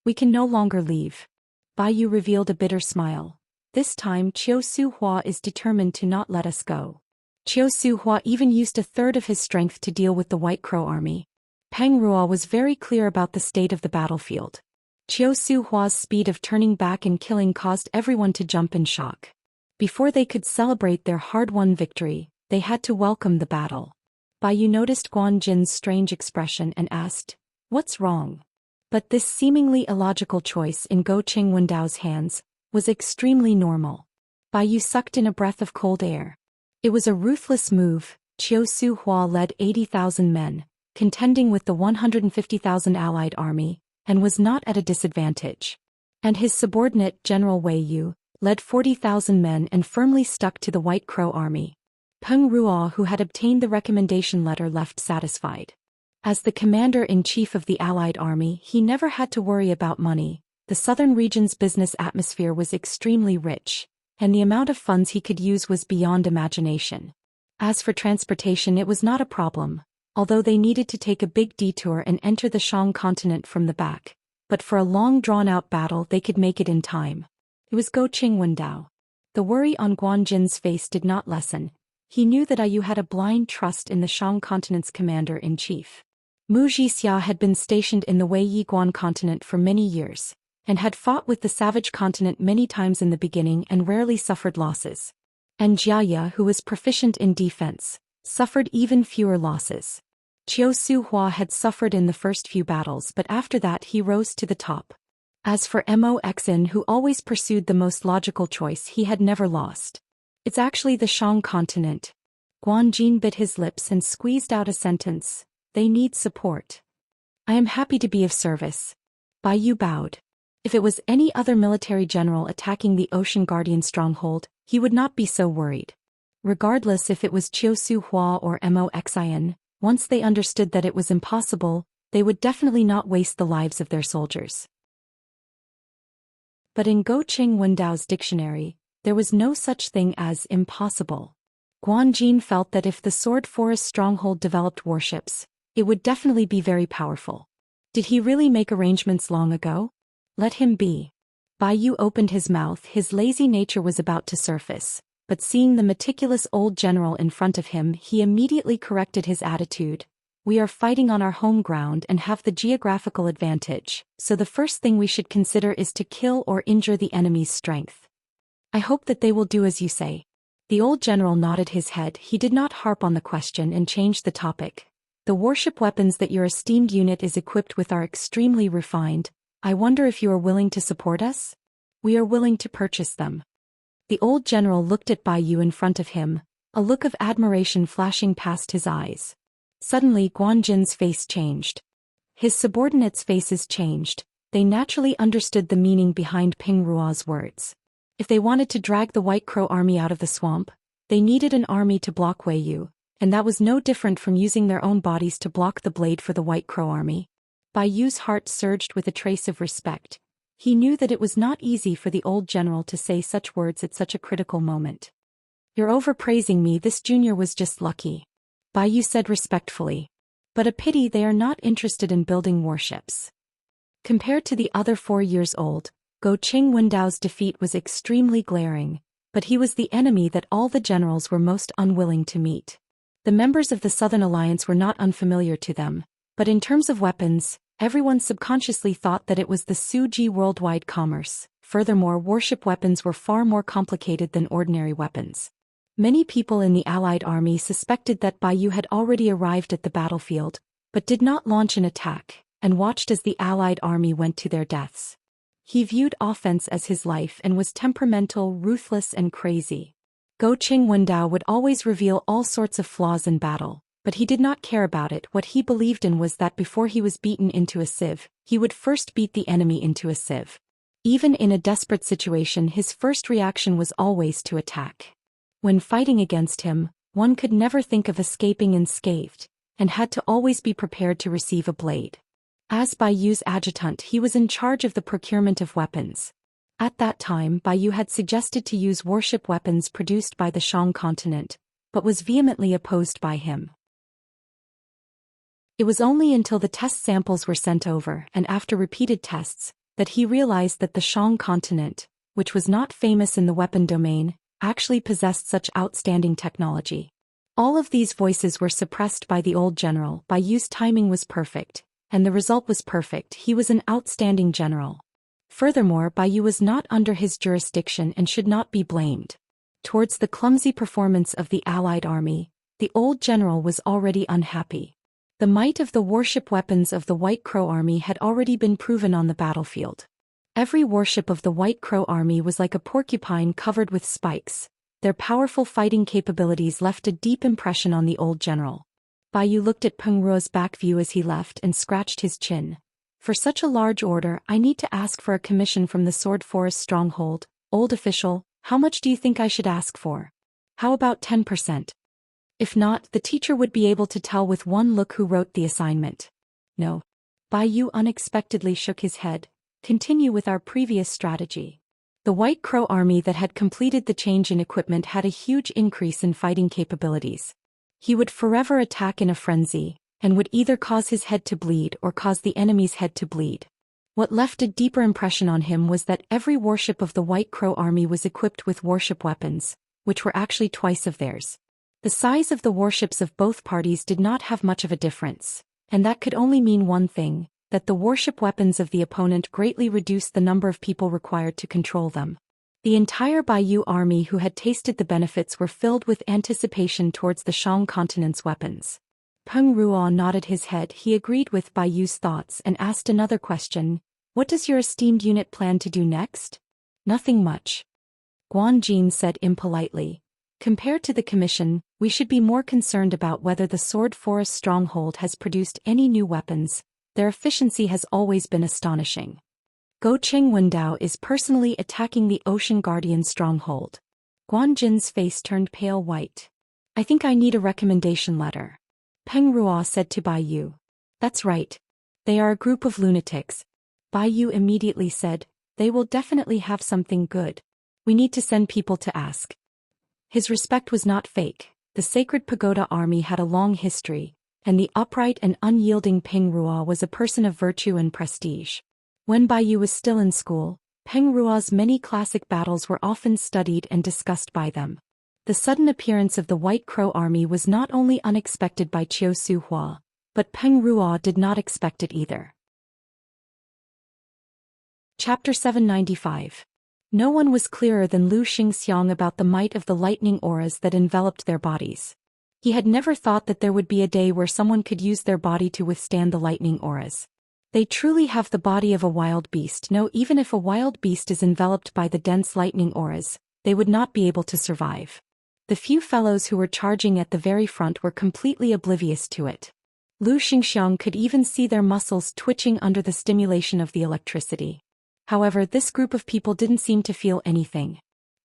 We can no longer leave. Bai Yu revealed a bitter smile. This time Qiu Su Hua is determined to not let us go. Qiu Su Hua even used a third of his strength to deal with the White Crow army. Peng Ruo was very clear about the state of the battlefield. Qiu Su Hua's speed of turning back and killing caused everyone to jump in shock. Before they could celebrate their hard-won victory, they had to welcome the battle. Bai Yu noticed Guan Jin's strange expression and asked, "What's wrong?" But this seemingly illogical choice in Go Qing Wendao's hands was extremely normal. Bai Yu sucked in a breath of cold air. It was a ruthless move. Qiu Su Hua led 80,000 men, contending with the 150,000 allied army, and was not at a disadvantage. And his subordinate, General Wei Yu, led 40,000 men and firmly stuck to the White Crow army. Peng Ruo, who had obtained the recommendation letter, left satisfied. As the commander-in-chief of the allied army, he never had to worry about money. The southern region's business atmosphere was extremely rich, and the amount of funds he could use was beyond imagination. As for transportation, it was not a problem, although they needed to take a big detour and enter the Shang Continent from the back. But for a long drawn-out battle they could make it in time. It was Go Qing Wendao. The worry on Guan Jin's face did not lessen. He knew that Bai Yu had a blind trust in the Shang Continent's commander-in-chief. Mu Zhixia had been stationed in the Wei Yiguan continent for many years, and had fought with the Savage Continent many times in the beginning and rarely suffered losses. And Jiaya, who was proficient in defense, suffered even fewer losses. Qiu Su Hua had suffered in the first few battles, but after that he rose to the top. As for Moxin, who always pursued the most logical choice, he had never lost. It's actually the Shang Continent. Guan Jin bit his lips and squeezed out a sentence. They need support. I am happy to be of service. Bai Yu bowed. If it was any other military general attacking the Ocean Guardian stronghold, he would not be so worried. Regardless if it was Qiu Su Hua or Moxin, once they understood that it was impossible, they would definitely not waste the lives of their soldiers. But in Go Qing Wendao's dictionary, there was no such thing as impossible. Guan Jin felt that if the Sword Forest stronghold developed warships, it would definitely be very powerful. Did he really make arrangements long ago? Let him be. Bai Yu opened his mouth. His lazy nature was about to surface, but seeing the meticulous old general in front of him, he immediately corrected his attitude. We are fighting on our home ground and have the geographical advantage, so the first thing we should consider is to kill or injure the enemy's strength. I hope that they will do as you say. The old general nodded his head. He did not harp on the question and changed the topic. The warship weapons that your esteemed unit is equipped with are extremely refined. I wonder if you are willing to support us? We are willing to purchase them. The old general looked at Bai Yu in front of him, a look of admiration flashing past his eyes. Suddenly Guan Jin's face changed. His subordinates' faces changed. They naturally understood the meaning behind Peng Ruo's words. If they wanted to drag the White Crow army out of the swamp, they needed an army to block Wei Yu, and that was no different from using their own bodies to block the blade for the White Crow army. Bai Yu's heart surged with a trace of respect. He knew that it was not easy for the old general to say such words at such a critical moment. You're overpraising me. This junior was just lucky, Bai Yu said respectfully. But a pity they are not interested in building warships. Compared to the other 4 years old, Go Qing Wendao's defeat was extremely glaring, but he was the enemy that all the generals were most unwilling to meet. The members of the Southern Alliance were not unfamiliar to them, but in terms of weapons, everyone subconsciously thought that it was the Suji worldwide commerce. Furthermore, warship weapons were far more complicated than ordinary weapons. Many people in the Allied army suspected that Bai Yu had already arrived at the battlefield, but did not launch an attack, and watched as the Allied army went to their deaths. He viewed offense as his life and was temperamental, ruthless and crazy. Go Qing Wendao would always reveal all sorts of flaws in battle, but he did not care about it. What he believed in was that before he was beaten into a sieve, he would first beat the enemy into a sieve. Even in a desperate situation, his first reaction was always to attack. When fighting against him, one could never think of escaping unscathed, and had to always be prepared to receive a blade. As Bai Yu's adjutant, he was in charge of the procurement of weapons. At that time, Bai Yu had suggested to use warship weapons produced by the Shang continent, but was vehemently opposed by him. It was only until the test samples were sent over and after repeated tests, that he realized that the Shang continent, which was not famous in the weapon domain, actually possessed such outstanding technology. All of these voices were suppressed by the old general. Bai Yu's timing was perfect, and the result was perfect. He was an outstanding general. Furthermore, Bai Yu was not under his jurisdiction and should not be blamed. Towards the clumsy performance of the Allied army, the old general was already unhappy. The might of the warship weapons of the White Crow army had already been proven on the battlefield. Every warship of the White Crow army was like a porcupine covered with spikes. Their powerful fighting capabilities left a deep impression on the old general. Bai Yu looked at Peng Ruo's back view as he left and scratched his chin. For such a large order, I need to ask for a commission from the Sword Forest stronghold. Old official, how much do you think I should ask for? How about 10%? If not, the teacher would be able to tell with one look who wrote the assignment. No. Bai Yu unexpectedly shook his head. Continue with our previous strategy. The White Crow army that had completed the change in equipment had a huge increase in fighting capabilities. He would forever attack in a frenzy, and would either cause his head to bleed or cause the enemy's head to bleed. What left a deeper impression on him was that every warship of the White Crow army was equipped with warship weapons, which were actually twice of theirs. The size of the warships of both parties did not have much of a difference, and that could only mean one thing, that the warship weapons of the opponent greatly reduced the number of people required to control them. The entire Bai Yu army who had tasted the benefits were filled with anticipation towards the Shang continent's weapons. Peng Ruo nodded his head. He agreed with Bai Yu's thoughts and asked another question. What does your esteemed unit plan to do next? Nothing much. Guan Jin said impolitely. Compared to the commission, we should be more concerned about whether the Sword Forest stronghold has produced any new weapons. Their efficiency has always been astonishing. Go Qing Wendao is personally attacking the Ocean Guardian stronghold. Guan Jin's face turned pale white. I think I need a recommendation letter. Peng Ruo said to Bai Yu. That's right. They are a group of lunatics. Bai Yu immediately said, they will definitely have something good. We need to send people to ask. His respect was not fake. The Sacred Pagoda army had a long history, and the upright and unyielding Peng Ruo was a person of virtue and prestige. When Bai Yu was still in school, Peng Ruo's many classic battles were often studied and discussed by them. The sudden appearance of the White Crow army was not only unexpected by Chiu Su Hua, But Peng Ruo did not expect it either. Chapter 795. No one was clearer than Lu Xingxiang about the might of the lightning auras that enveloped their bodies. He had never thought that there would be a day where someone could use their body to withstand the lightning auras. They truly have the body of a wild beast. No, even if a wild beast is enveloped by the dense lightning auras, they would not be able to survive. The few fellows who were charging at the very front were completely oblivious to it. Lu Xingxiang could even see their muscles twitching under the stimulation of the electricity. However, this group of people didn't seem to feel anything.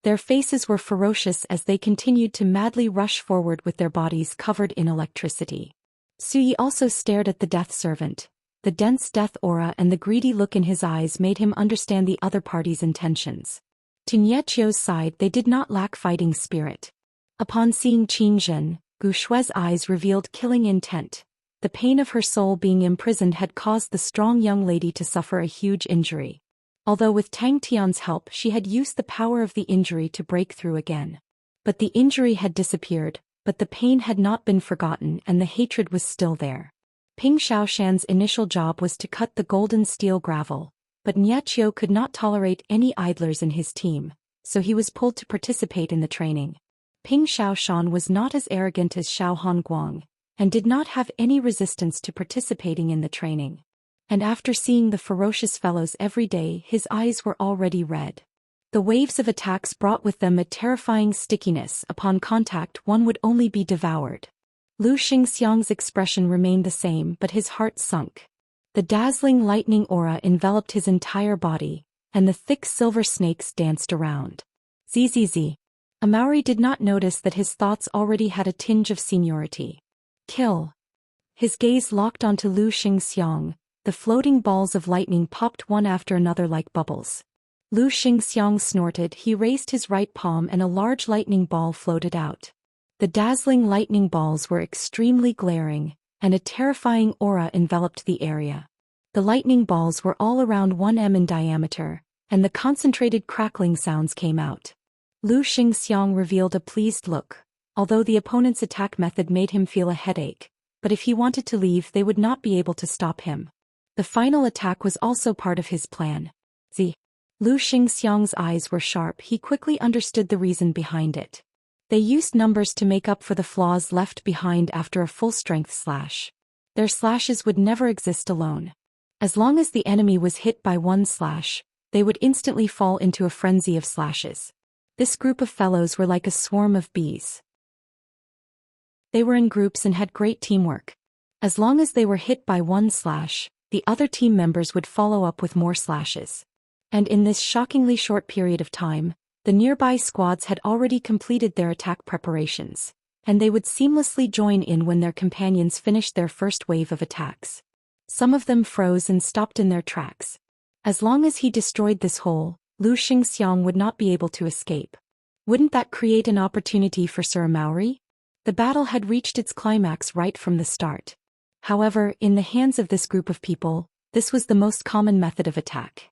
Their faces were ferocious as they continued to madly rush forward with their bodies covered in electricity. Suyi also stared at the death servant. The dense death aura and the greedy look in his eyes made him understand the other party's intentions. To Niechio's side, they did not lack fighting spirit. Upon seeing Qin Zhen, Gu Shue's eyes revealed killing intent. The pain of her soul being imprisoned had caused the strong young lady to suffer a huge injury. Although with Tang Tian's help she had used the power of the injury to break through again. But the injury had disappeared, but the pain had not been forgotten and the hatred was still there. Ping Shaoshan's initial job was to cut the golden steel gravel, but Niechio could not tolerate any idlers in his team, so he was pulled to participate in the training. Ping Shaoshan was not as arrogant as Xiao Hongguang, and did not have any resistance to participating in the training. And after seeing the ferocious fellows every day, his eyes were already red. The waves of attacks brought with them a terrifying stickiness. Upon contact, one would only be devoured. Lu Xingxiang's expression remained the same, but his heart sunk. The dazzling lightning aura enveloped his entire body, and the thick silver snakes danced around. Zzz. Amauri did not notice that his thoughts already had a tinge of seniority. Kill. His gaze locked onto Lu Xingxiang. The floating balls of lightning popped one after another like bubbles. Lu Xingxiang snorted. He raised his right palm and a large lightning ball floated out. The dazzling lightning balls were extremely glaring, and a terrifying aura enveloped the area. The lightning balls were all around 1 m in diameter, and the concentrated crackling sounds came out. Lu Xingxiang revealed a pleased look, although the opponent's attack method made him feel a headache, but if he wanted to leave they would not be able to stop him. The final attack was also part of his plan. Lu Xingxiang's eyes were sharp. He quickly understood the reason behind it. They used numbers to make up for the flaws left behind after a full-strength slash. Their slashes would never exist alone. As long as the enemy was hit by one slash, they would instantly fall into a frenzy of slashes. This group of fellows were like a swarm of bees. They were in groups and had great teamwork. As long as they were hit by one slash, the other team members would follow up with more slashes. And in this shockingly short period of time, the nearby squads had already completed their attack preparations, and they would seamlessly join in when their companions finished their first wave of attacks. Some of them froze and stopped in their tracks. As long as he destroyed this hole, Lu Xingxiang would not be able to escape. Wouldn't that create an opportunity for Sir Maori? The battle had reached its climax right from the start. However, in the hands of this group of people, this was the most common method of attack.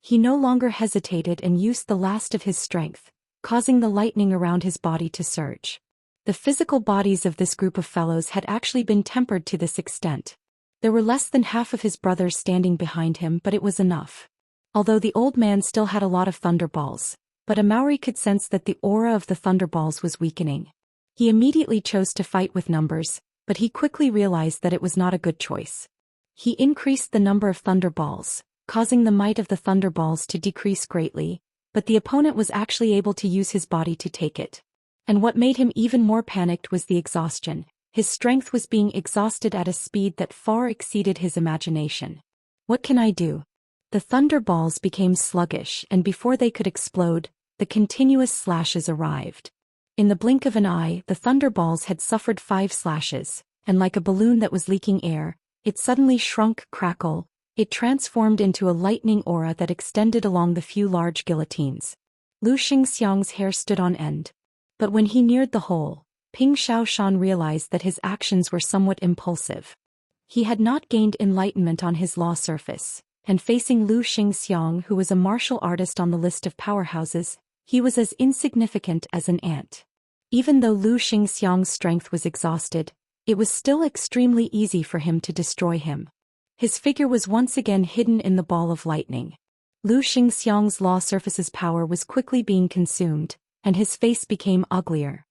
He no longer hesitated and used the last of his strength, causing the lightning around his body to surge. The physical bodies of this group of fellows had actually been tempered to this extent. There were less than half of his brothers standing behind him, but it was enough. Although the old man still had a lot of thunderballs, but Amauri could sense that the aura of the thunderballs was weakening. He immediately chose to fight with numbers, but he quickly realized that it was not a good choice. He increased the number of thunderballs, causing the might of the thunderballs to decrease greatly, but the opponent was actually able to use his body to take it. And what made him even more panicked was the exhaustion. His strength was being exhausted at a speed that far exceeded his imagination. What can I do? The thunderballs became sluggish, and before they could explode, the continuous slashes arrived. In the blink of an eye, the thunderballs had suffered 5 slashes, and like a balloon that was leaking air, it suddenly shrunk. Crackle. It transformed into a lightning aura that extended along the few large guillotines. Lu Xingxiang's hair stood on end. But when he neared the hole, Ping Shaoshan realized that his actions were somewhat impulsive. He had not gained enlightenment on his law surface, and facing Lu Xingxiang, who was a martial artist on the list of powerhouses, he was as insignificant as an ant. Even though Lu Xingxiang's strength was exhausted, it was still extremely easy for him to destroy him. His figure was once again hidden in the ball of lightning. Lu Xingxiang's law surface's power was quickly being consumed, and his face became uglier.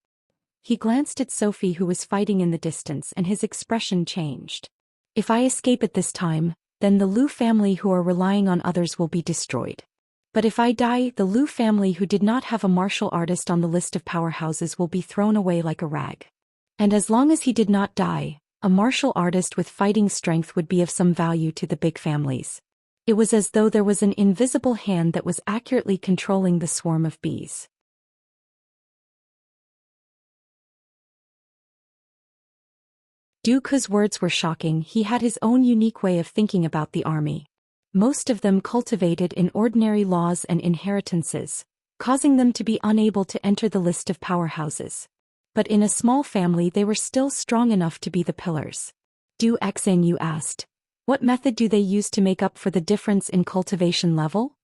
He glanced at Sophie, who was fighting in the distance, and his expression changed. If I escape at this time, then the Lu family who are relying on others will be destroyed. But if I die, the Lu family who did not have a martial artist on the list of powerhouses will be thrown away like a rag. And as long as he did not die, a martial artist with fighting strength would be of some value to the big families. It was as though there was an invisible hand that was accurately controlling the swarm of bees. Dooku's words were shocking. He had his own unique way of thinking about the army. Most of them cultivated in ordinary laws and inheritances, causing them to be unable to enter the list of powerhouses. But in a small family they were still strong enough to be the pillars. Du Xian asked, "What method do they use to make up for the difference in cultivation level?"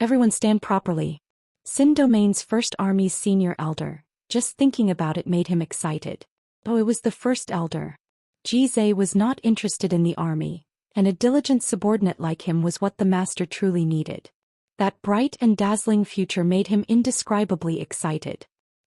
Everyone stand properly. Sin Domain's first army's senior elder, just thinking about it made him excited. Oh, it was the first elder. Jizai was not interested in the army, and a diligent subordinate like him was what the master truly needed. That bright and dazzling future made him indescribably excited.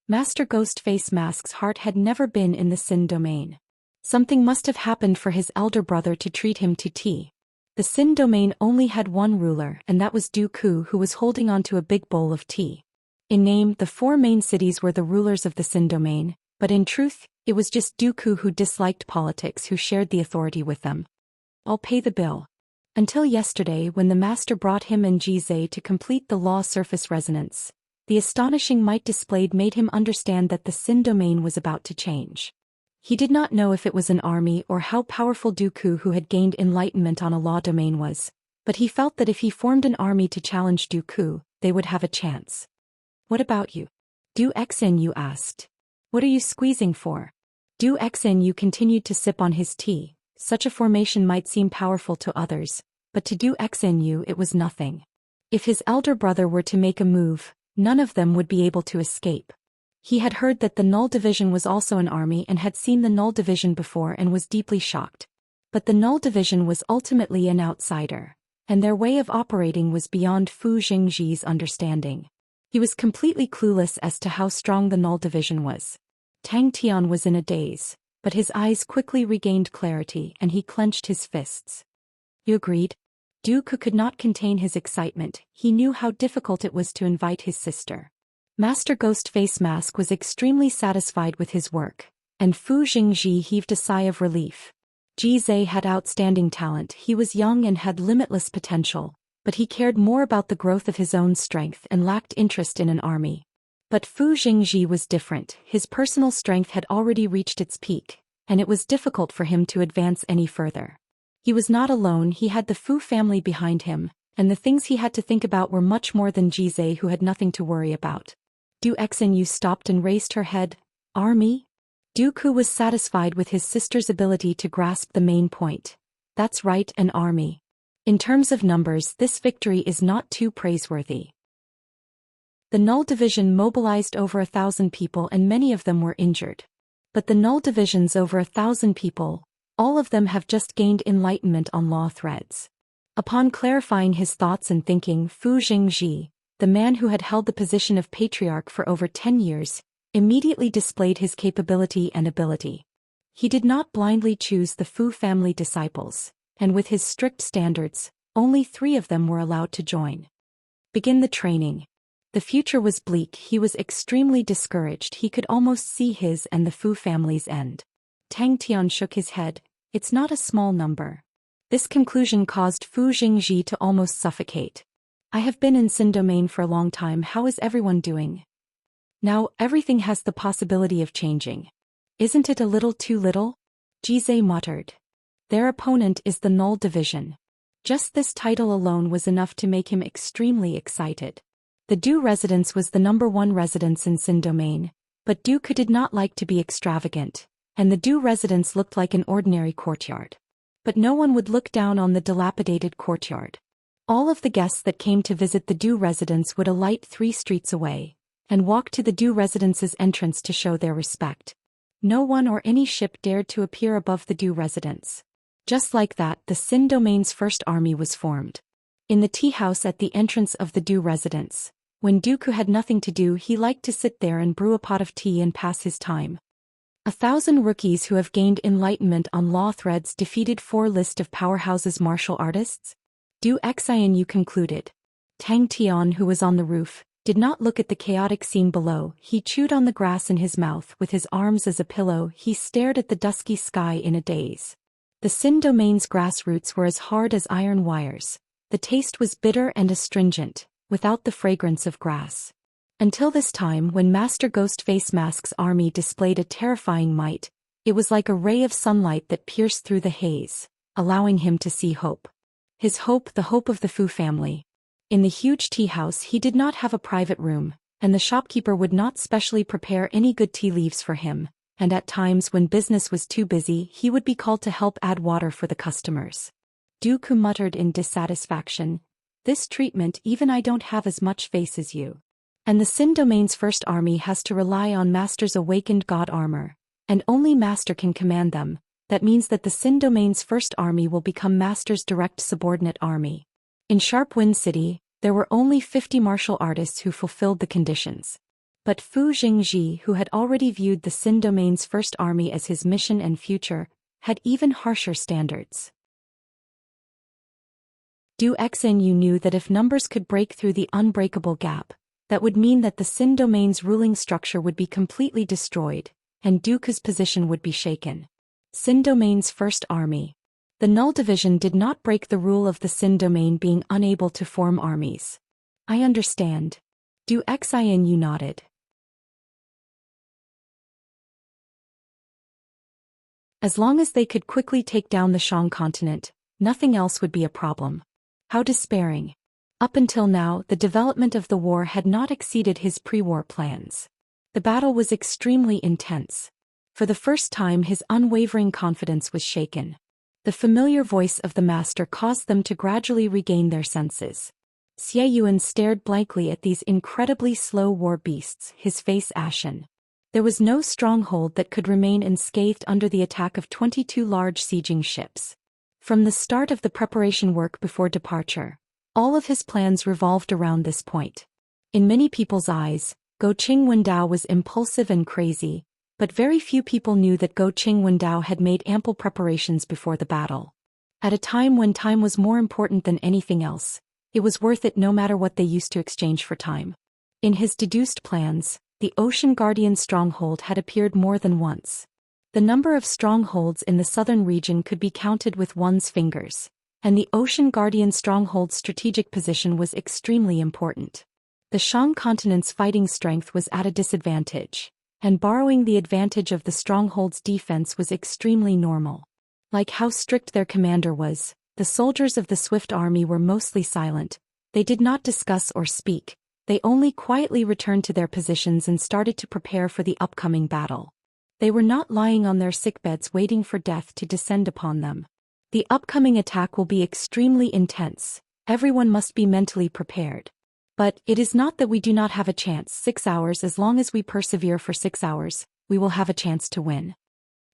Master Ghostface Mask's heart had never been in the Sin Domain. Something must have happened for his elder brother to treat him to tea. The Sin Domain only had one ruler, and that was Dooku, who was holding onto a big bowl of tea. In name, the four main cities were the rulers of the Sin Domain, but in truth, it was just Dooku who disliked politics who shared the authority with them. "I'll pay the bill." Until yesterday, when the master brought him and Jizai to complete the law surface resonance, the astonishing might displayed made him understand that the Sin Domain was about to change. He did not know if it was an army or how powerful Dooku, who had gained enlightenment on a law domain, was, but he felt that if he formed an army to challenge Dooku, they would have a chance. "What about you?" Du Xian asked. "What are you squeezing for?" Du Xian continued to sip on his tea. Such a formation might seem powerful to others, but to Du Xian it was nothing. If his elder brother were to make a move, none of them would be able to escape. He had heard that the Null Division was also an army and had seen the Null Division before and was deeply shocked. But the Null Division was ultimately an outsider, and their way of operating was beyond Fu Jingji's understanding. He was completely clueless as to how strong the Null Division was. Tang Tian was in a daze, but his eyes quickly regained clarity and he clenched his fists. "You agreed?" Dooku could not contain his excitement. He knew how difficult it was to invite his sister. Master Ghostface Mask was extremely satisfied with his work, and Fu Jingji heaved a sigh of relief. Jizai had outstanding talent. He was young and had limitless potential, but he cared more about the growth of his own strength and lacked interest in an army. But Fu Jingji was different. His personal strength had already reached its peak, and it was difficult for him to advance any further. He was not alone. He had the Fu family behind him, and the things he had to think about were much more than Jizai, who had nothing to worry about. Du Xian stopped and raised her head. "Army?" Dooku was satisfied with his sister's ability to grasp the main point. "That's right, an army. In terms of numbers, this victory is not too praiseworthy." The Null Division mobilized over 1,000 people and many of them were injured. But the Null Division's over 1,000 people, all of them have just gained enlightenment on law threads. Upon clarifying his thoughts and thinking, Fu Jingji, the man who had held the position of patriarch for over 10 years, immediately displayed his capability and ability. He did not blindly choose the Fu family disciples, and with his strict standards, only 3 of them were allowed to join. Begin the training. The future was bleak. He was extremely discouraged. He could almost see his and the Fu family's end. Tang Tian shook his head. "It's not a small number." This conclusion caused Fu Jingji to almost suffocate. "I have been in Sin Domain for a long time. How is everyone doing?" "Now, everything has the possibility of changing. Isn't it a little too little?" Jizai muttered. "Their opponent is the Null Division." Just this title alone was enough to make him extremely excited. The Du residence was the #1 residence in Sin Domain, but Dooku did not like to be extravagant, and the Du residence looked like an ordinary courtyard. But no one would look down on the dilapidated courtyard. All of the guests that came to visit the Du residence would alight 3 streets away, and walk to the Du residence's entrance to show their respect. No one or any ship dared to appear above the Du residence. Just like that, the Xin domain's first army was formed. In the tea house at the entrance of the Du residence, when Dooku had nothing to do, he liked to sit there and brew a pot of tea and pass his time. 1,000 rookies who have gained enlightenment on law threads defeated 4 list of powerhouses martial artists? Du Xian, you concluded. Tang Tian, who was on the roof, did not look at the chaotic scene below. He chewed on the grass in his mouth with his arms as a pillow. He stared at the dusky sky in a daze. The Xin domain's grass roots were as hard as iron wires. The taste was bitter and astringent, without the fragrance of grass. Until this time, when Master Ghost Face Mask's army displayed a terrifying might, it was like a ray of sunlight that pierced through the haze, allowing him to see hope. His hope, the hope of the Fu family. In the huge tea house he did not have a private room, and the shopkeeper would not specially prepare any good tea leaves for him, and at times when business was too busy he would be called to help add water for the customers. Dooku muttered in dissatisfaction, "This treatment, even I don't have as much face as you." And the Xin domain's first army has to rely on Master's awakened god armor, and only Master can command them. That means that the Xin domain's first army will become Master's direct subordinate army. In Sharp Wind City, there were only 50 martial artists who fulfilled the conditions. But Fu Jingji, who had already viewed the Xin domain's first army as his mission and future, had even harsher standards. Du Xian, you knew that if numbers could break through the unbreakable gap, that would mean that the Xin domain's ruling structure would be completely destroyed, and Dooku's position would be shaken. Xin domain's first army. The Null Division did not break the rule of the Xin domain being unable to form armies. I understand. Du Xian, you nodded. As long as they could quickly take down the Shang continent, nothing else would be a problem. How despairing. Up until now, the development of the war had not exceeded his pre-war plans. The battle was extremely intense. For the first time his unwavering confidence was shaken. The familiar voice of the master caused them to gradually regain their senses. Xie Yuan stared blankly at these incredibly slow war beasts, his face ashen. There was no stronghold that could remain unscathed under the attack of 22 large sieging ships. From the start of the preparation work before departure, all of his plans revolved around this point. In many people's eyes, Go Qing Wendao was impulsive and crazy, but very few people knew that Go Qing Wendao had made ample preparations before the battle. At a time when time was more important than anything else, it was worth it no matter what they used to exchange for time. In his deduced plans, the Ocean Guardian stronghold had appeared more than once. The number of strongholds in the southern region could be counted with one's fingers, and the Ocean Guardian stronghold's strategic position was extremely important. The Shang continent's fighting strength was at a disadvantage, and borrowing the advantage of the stronghold's defense was extremely normal. Like how strict their commander was, the soldiers of the Swift Army were mostly silent. They did not discuss or speak, they only quietly returned to their positions and started to prepare for the upcoming battle. They were not lying on their sickbeds waiting for death to descend upon them. The upcoming attack will be extremely intense. Everyone must be mentally prepared. But it is not that we do not have a chance. 6 hours, as long as we persevere for 6 hours, we will have a chance to win.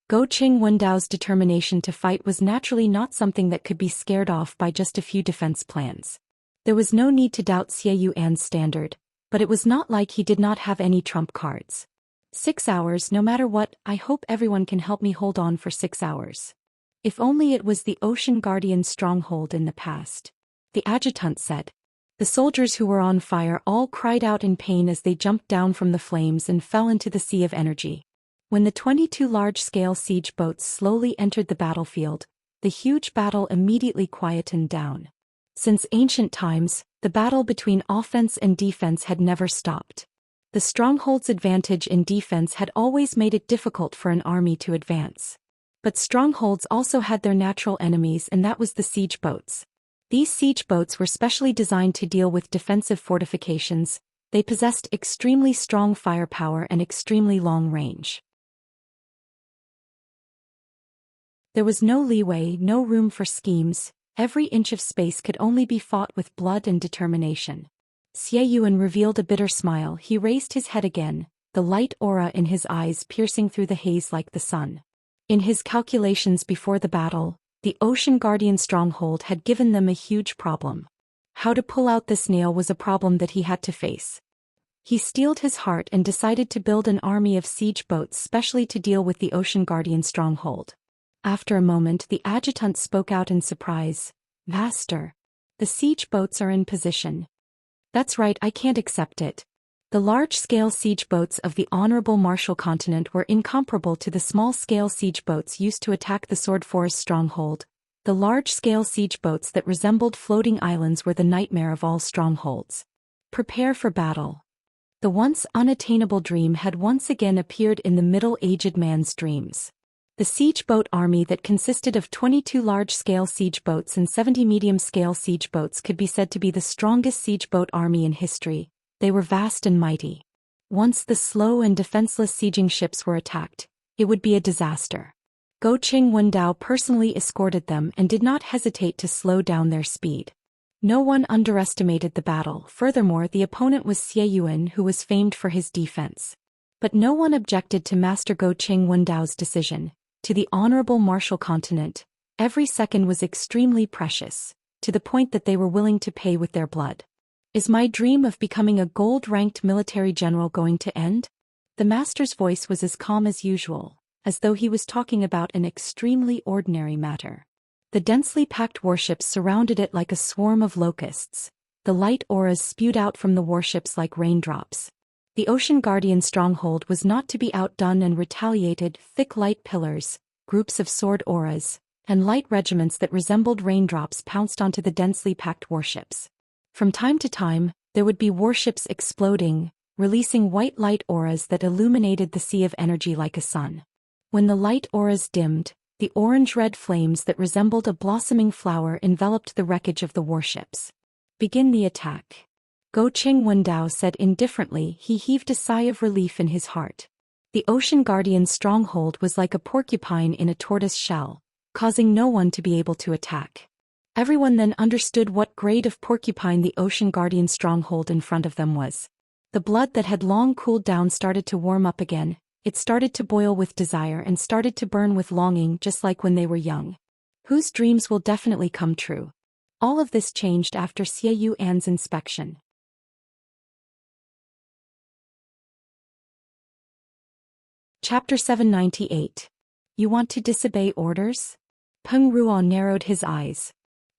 Go Qing Wendao's determination to fight was naturally not something that could be scared off by just a few defense plans. There was no need to doubt Xie Yuan's standard, but it was not like he did not have any trump cards. 6 hours, no matter what. I hope everyone can help me hold on for 6 hours. If only it was the Ocean Guardian stronghold in the past. The adjutant said. The soldiers who were on fire all cried out in pain as they jumped down from the flames and fell into the sea of energy. When the 22 large-scale siege boats slowly entered the battlefield, the huge battle immediately quietened down. Since ancient times, the battle between offense and defense had never stopped. The stronghold's advantage in defense had always made it difficult for an army to advance. But strongholds also had their natural enemies, and that was the siege boats. These siege boats were specially designed to deal with defensive fortifications. They possessed extremely strong firepower and extremely long range. There was no leeway, no room for schemes. Every inch of space could only be fought with blood and determination. Xie Yuan revealed a bitter smile. He raised his head again. the light aura in his eyes piercing through the haze like the sun. In his calculations before the battle, the Ocean Guardian stronghold had given them a huge problem. How to pull out this nail was a problem that he had to face. He steeled his heart and decided to build an army of siege boats specially to deal with the Ocean Guardian stronghold. After a moment, the adjutant spoke out in surprise. "Master, the siege boats are in position." "That's right, I can't accept it." The large-scale siege boats of the Honorable Martial Continent were incomparable to the small-scale siege boats used to attack the Sword Forest stronghold. The large-scale siege boats that resembled floating islands were the nightmare of all strongholds. Prepare for battle. The once unattainable dream had once again appeared in the middle-aged man's dreams. The siege boat army that consisted of 22 large-scale siege boats and 70 medium-scale siege boats could be said to be the strongest siege boat army in history. They were vast and mighty. Once the slow and defenseless sieging ships were attacked, it would be a disaster. Go Qing Wendao personally escorted them and did not hesitate to slow down their speed. No one underestimated the battle. Furthermore, the opponent was Xie Yuan, who was famed for his defense. But no one objected to Master Go Qing Wendao's decision. To the Honorable Martial Continent, every second was extremely precious, to the point that they were willing to pay with their blood. Is my dream of becoming a gold-ranked military general going to end? The master's voice was as calm as usual, as though he was talking about an extremely ordinary matter. The densely packed warships surrounded it like a swarm of locusts. The light auras spewed out from the warships like raindrops. The Ocean Guardian stronghold was not to be outdone and retaliated. Thick light pillars, groups of sword auras, and light regiments that resembled raindrops pounced onto the densely packed warships. From time to time, there would be warships exploding, releasing white light auras that illuminated the sea of energy like a sun. When the light auras dimmed, the orange-red flames that resembled a blossoming flower enveloped the wreckage of the warships. "Begin the attack." Go Qing Wendao said indifferently. He heaved a sigh of relief in his heart. The Ocean Guardian's stronghold was like a porcupine in a tortoise shell, causing no one to be able to attack. Everyone then understood what grade of porcupine the Ocean Guardian stronghold in front of them was. The blood that had long cooled down started to warm up again. It started to boil with desire and started to burn with longing, just like when they were young. Whose dreams will definitely come true? All of this changed after Xie Yuan's inspection. Chapter 798. You want to disobey orders? Peng Ruo narrowed his eyes.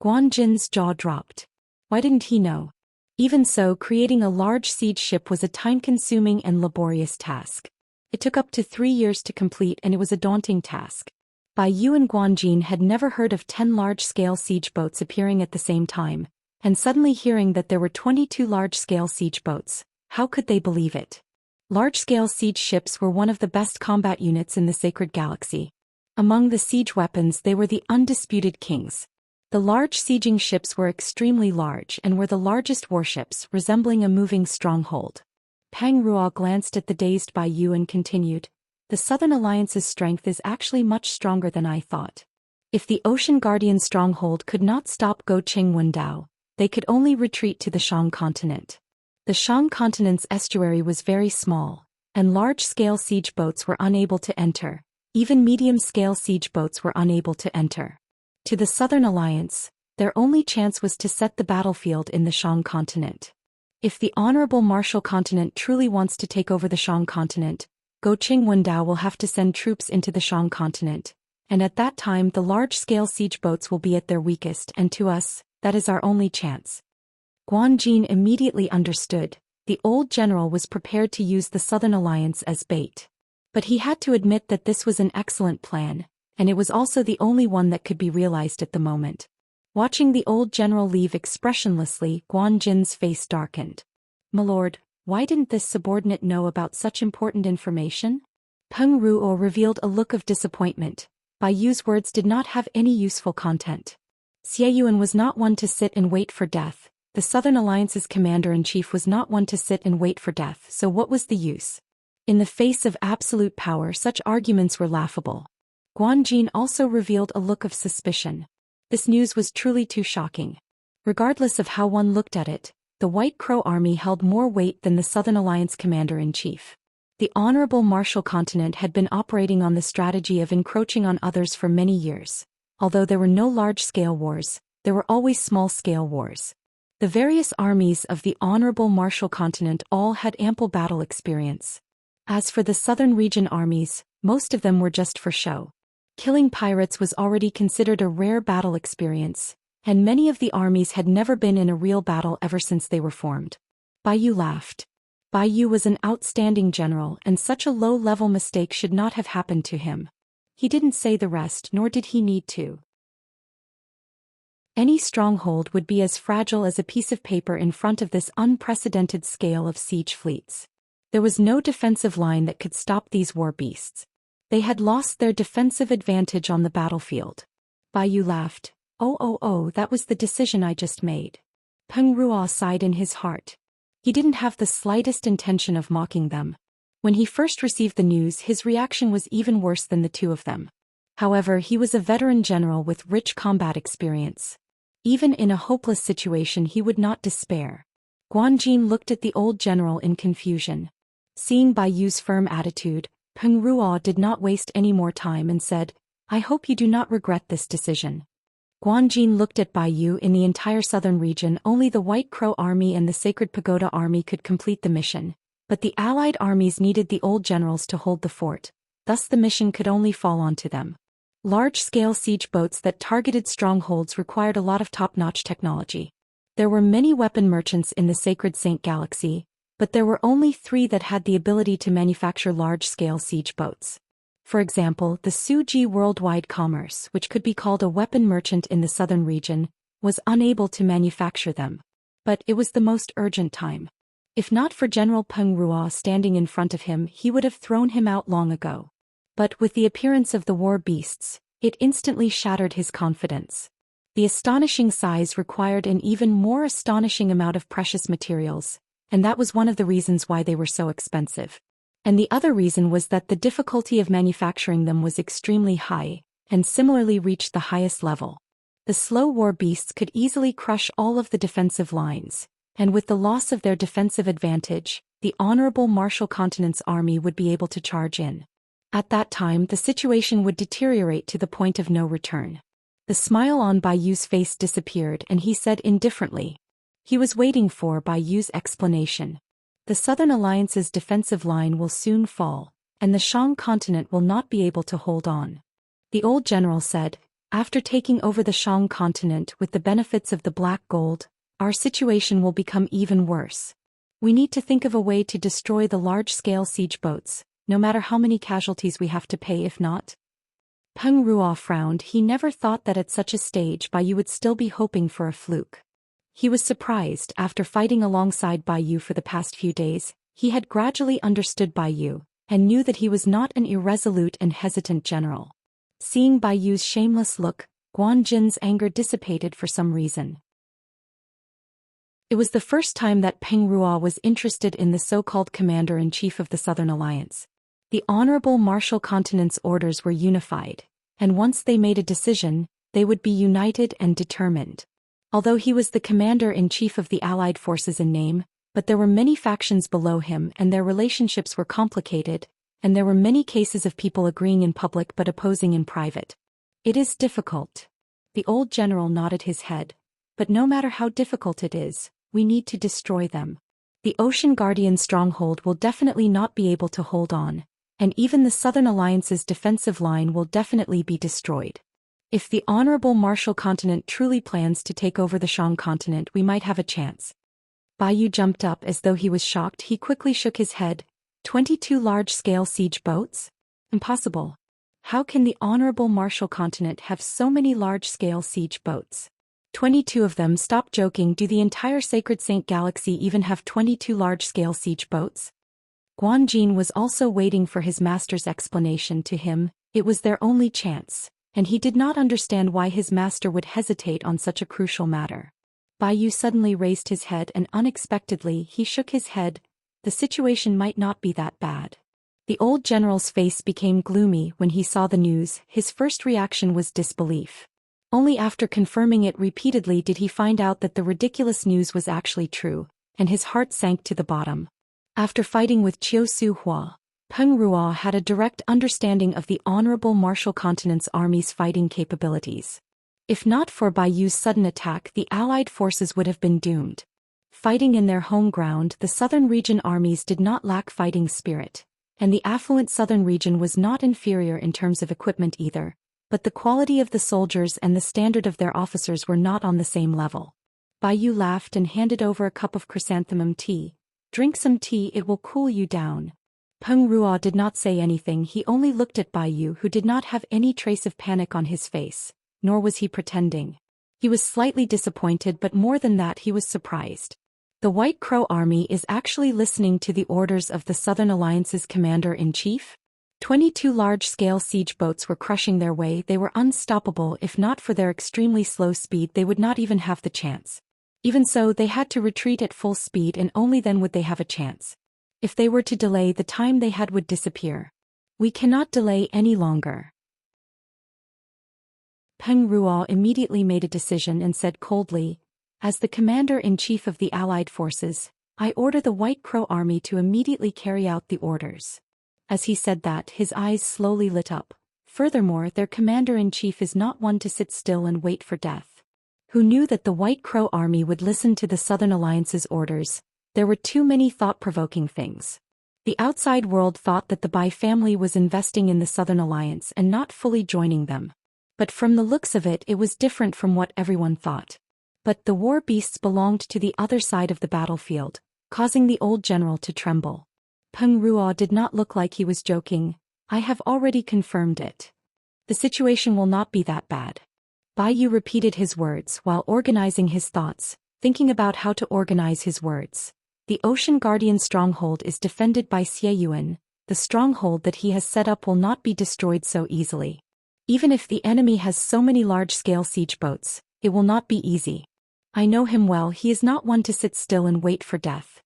Guan Jin's jaw dropped. Why didn't he know? Even so, creating a large siege ship was a time-consuming and laborious task. It took up to 3 years to complete, and it was a daunting task. Bai Yu and Guan Jin had never heard of 10 large-scale siege boats appearing at the same time, and suddenly hearing that there were 22 large-scale siege boats, how could they believe it? Large-scale siege ships were one of the best combat units in the Sacred Galaxy. Among the siege weapons, they were the undisputed kings. The large sieging ships were extremely large and were the largest warships, resembling a moving stronghold. Peng Ruo glanced at the dazed Bai Yu and continued, "The Southern Alliance's strength is actually much stronger than I thought. If the Ocean Guardian stronghold could not stop Go Qing Wendao, they could only retreat to the Shang continent. The Shang continent's estuary was very small, and large-scale siege boats were unable to enter. Even medium-scale siege boats were unable to enter. To the Southern Alliance, their only chance was to set the battlefield in the Shang continent. If the Honorable Martial Continent truly wants to take over the Shang continent, Go Qing Wendao will have to send troops into the Shang continent, and at that time the large-scale siege boats will be at their weakest, and to us, that is our only chance." Guan Jin immediately understood. The old general was prepared to use the Southern Alliance as bait. But he had to admit that this was an excellent plan, and it was also the only one that could be realized at the moment. Watching the old general leave expressionlessly, Guan Jin's face darkened. "My lord, why didn't this subordinate know about such important information?" Peng Ruo revealed a look of disappointment. Bai Yu's words did not have any useful content. Xie Yuan was not one to sit and wait for death. The Southern Alliance's commander-in-chief was not one to sit and wait for death, so what was the use? In the face of absolute power, such arguments were laughable. Guan Jin also revealed a look of suspicion. This news was truly too shocking. Regardless of how one looked at it, the White Crow army held more weight than the Southern Alliance commander-in-chief. The honorable martial continent had been operating on the strategy of encroaching on others for many years. Although there were no large-scale wars, there were always small-scale wars. The various armies of the honorable martial continent all had ample battle experience. As for the southern region armies, most of them were just for show. Killing pirates was already considered a rare battle experience, and many of the armies had never been in a real battle ever since they were formed. Bai Yu laughed. Bai Yu was an outstanding general, and such a low-level mistake should not have happened to him. He didn't say the rest, nor did he need to. Any stronghold would be as fragile as a piece of paper in front of this unprecedented scale of siege fleets. There was no defensive line that could stop these war beasts. They had lost their defensive advantage on the battlefield. Bai Yu laughed. Oh, that was the decision I just made. Peng Ruo sighed in his heart. He didn't have the slightest intention of mocking them. When he first received the news, his reaction was even worse than the two of them. However, he was a veteran general with rich combat experience. Even in a hopeless situation, he would not despair. Guanjin looked at the old general in confusion. Seeing Bai Yu's firm attitude, Peng Ruo did not waste any more time and said, "I hope you do not regret this decision." Guanjin looked at Bai Yu. In the entire southern region, only the White Crow Army and the Sacred Pagoda Army could complete the mission, but the allied armies needed the old generals to hold the fort, thus the mission could only fall onto them. Large-scale siege boats that targeted strongholds required a lot of top-notch technology. There were many weapon merchants in the Sacred Saint Galaxy, but there were only 3 that had the ability to manufacture large-scale siege boats. For example, the Suji Worldwide Commerce, which could be called a weapon merchant in the southern region, was unable to manufacture them. But it was the most urgent time. If not for General Peng Ruo standing in front of him, he would have thrown him out long ago. But with the appearance of the war beasts, it instantly shattered his confidence. The astonishing size required an even more astonishing amount of precious materials, and that was one of the reasons why they were so expensive. And the other reason was that the difficulty of manufacturing them was extremely high, and similarly reached the highest level. The slow war beasts could easily crush all of the defensive lines, and with the loss of their defensive advantage, the honorable martial continent's army would be able to charge in. At that time, the situation would deteriorate to the point of no return. The smile on Bai Yu's face disappeared, and he said indifferently. He was waiting for Bai Yu's explanation. The Southern Alliance's defensive line will soon fall, and the Shang continent will not be able to hold on. The old general said, "After taking over the Shang continent with the benefits of the black gold, our situation will become even worse. We need to think of a way to destroy the large-scale siege boats, no matter how many casualties we have to pay if not." Peng Ruo frowned. He never thought that at such a stage Bai Yu would still be hoping for a fluke. He was surprised. After fighting alongside Bai Yu for the past few days, he had gradually understood Bai Yu, and knew that he was not an irresolute and hesitant general. Seeing Bai Yu's shameless look, Guanjin's anger dissipated for some reason. It was the first time that Peng Ruo was interested in the so-called commander-in-chief of the Southern Alliance. The honorable martial continent's orders were unified, and once they made a decision, they would be united and determined. Although he was the commander-in-chief of the allied forces in name, but there were many factions below him and their relationships were complicated, and there were many cases of people agreeing in public but opposing in private. It is difficult. The old general nodded his head. But no matter how difficult it is, we need to destroy them. The Ocean Guardian stronghold will definitely not be able to hold on, and even the Southern Alliance's defensive line will definitely be destroyed. If the honorable martial continent truly plans to take over the Shang continent, we might have a chance. Bai Yu jumped up as though he was shocked. He quickly shook his head. 22 large-scale siege boats? Impossible. How can the honorable martial continent have so many large-scale siege boats? 22 of them. Stop joking. Do the entire Sacred Saint Galaxy even have 22 large-scale siege boats? Guanjin was also waiting for his master's explanation. To him, it was their only chance, and he did not understand why his master would hesitate on such a crucial matter. Bai Yu suddenly raised his head and unexpectedly he shook his head. The situation might not be that bad. The old general's face became gloomy when he saw the news. His first reaction was disbelief. Only after confirming it repeatedly did he find out that the ridiculous news was actually true, and his heart sank to the bottom. After fighting with Chiu Su Hua, Peng Ruo had a direct understanding of the Honorable Martial Continent's army's fighting capabilities. If not for Bai Yu's sudden attack, the Allied forces would have been doomed. Fighting in their home ground, the southern region armies did not lack fighting spirit, and the affluent southern region was not inferior in terms of equipment either, but the quality of the soldiers and the standard of their officers were not on the same level. Bai Yu laughed and handed over a cup of chrysanthemum tea. "Drink some tea, it will cool you down." Peng Ruo did not say anything, he only looked at Bai Yu, who did not have any trace of panic on his face, nor was he pretending. He was slightly disappointed, but more than that he was surprised. The White Crow Army is actually listening to the orders of the Southern Alliance's commander-in-chief? 22 large-scale siege boats were crushing their way. They were unstoppable. If not for their extremely slow speed, they would not even have the chance. Even so, they had to retreat at full speed, and only then would they have a chance. If they were to delay, the time they had would disappear. "We cannot delay any longer." Peng Ruo immediately made a decision and said coldly, "As the commander-in-chief of the Allied forces, I order the White Crow Army to immediately carry out the orders." As he said that, his eyes slowly lit up. Furthermore, their commander-in-chief is not one to sit still and wait for death. Who knew that the White Crow Army would listen to the Southern Alliance's orders? There were too many thought-provoking things. The outside world thought that the Bai family was investing in the Southern Alliance and not fully joining them. But from the looks of it, it was different from what everyone thought. But the war beasts belonged to the other side of the battlefield, causing the old general to tremble. Peng Ruo did not look like he was joking. "I have already confirmed it. The situation will not be that bad." Bai Yu repeated his words while organizing his thoughts, thinking about how to organize his words. The Ocean Guardian stronghold is defended by Xie Yuan. The stronghold that he has set up will not be destroyed so easily. Even if the enemy has so many large-scale siege boats, it will not be easy. I know him well, he is not one to sit still and wait for death.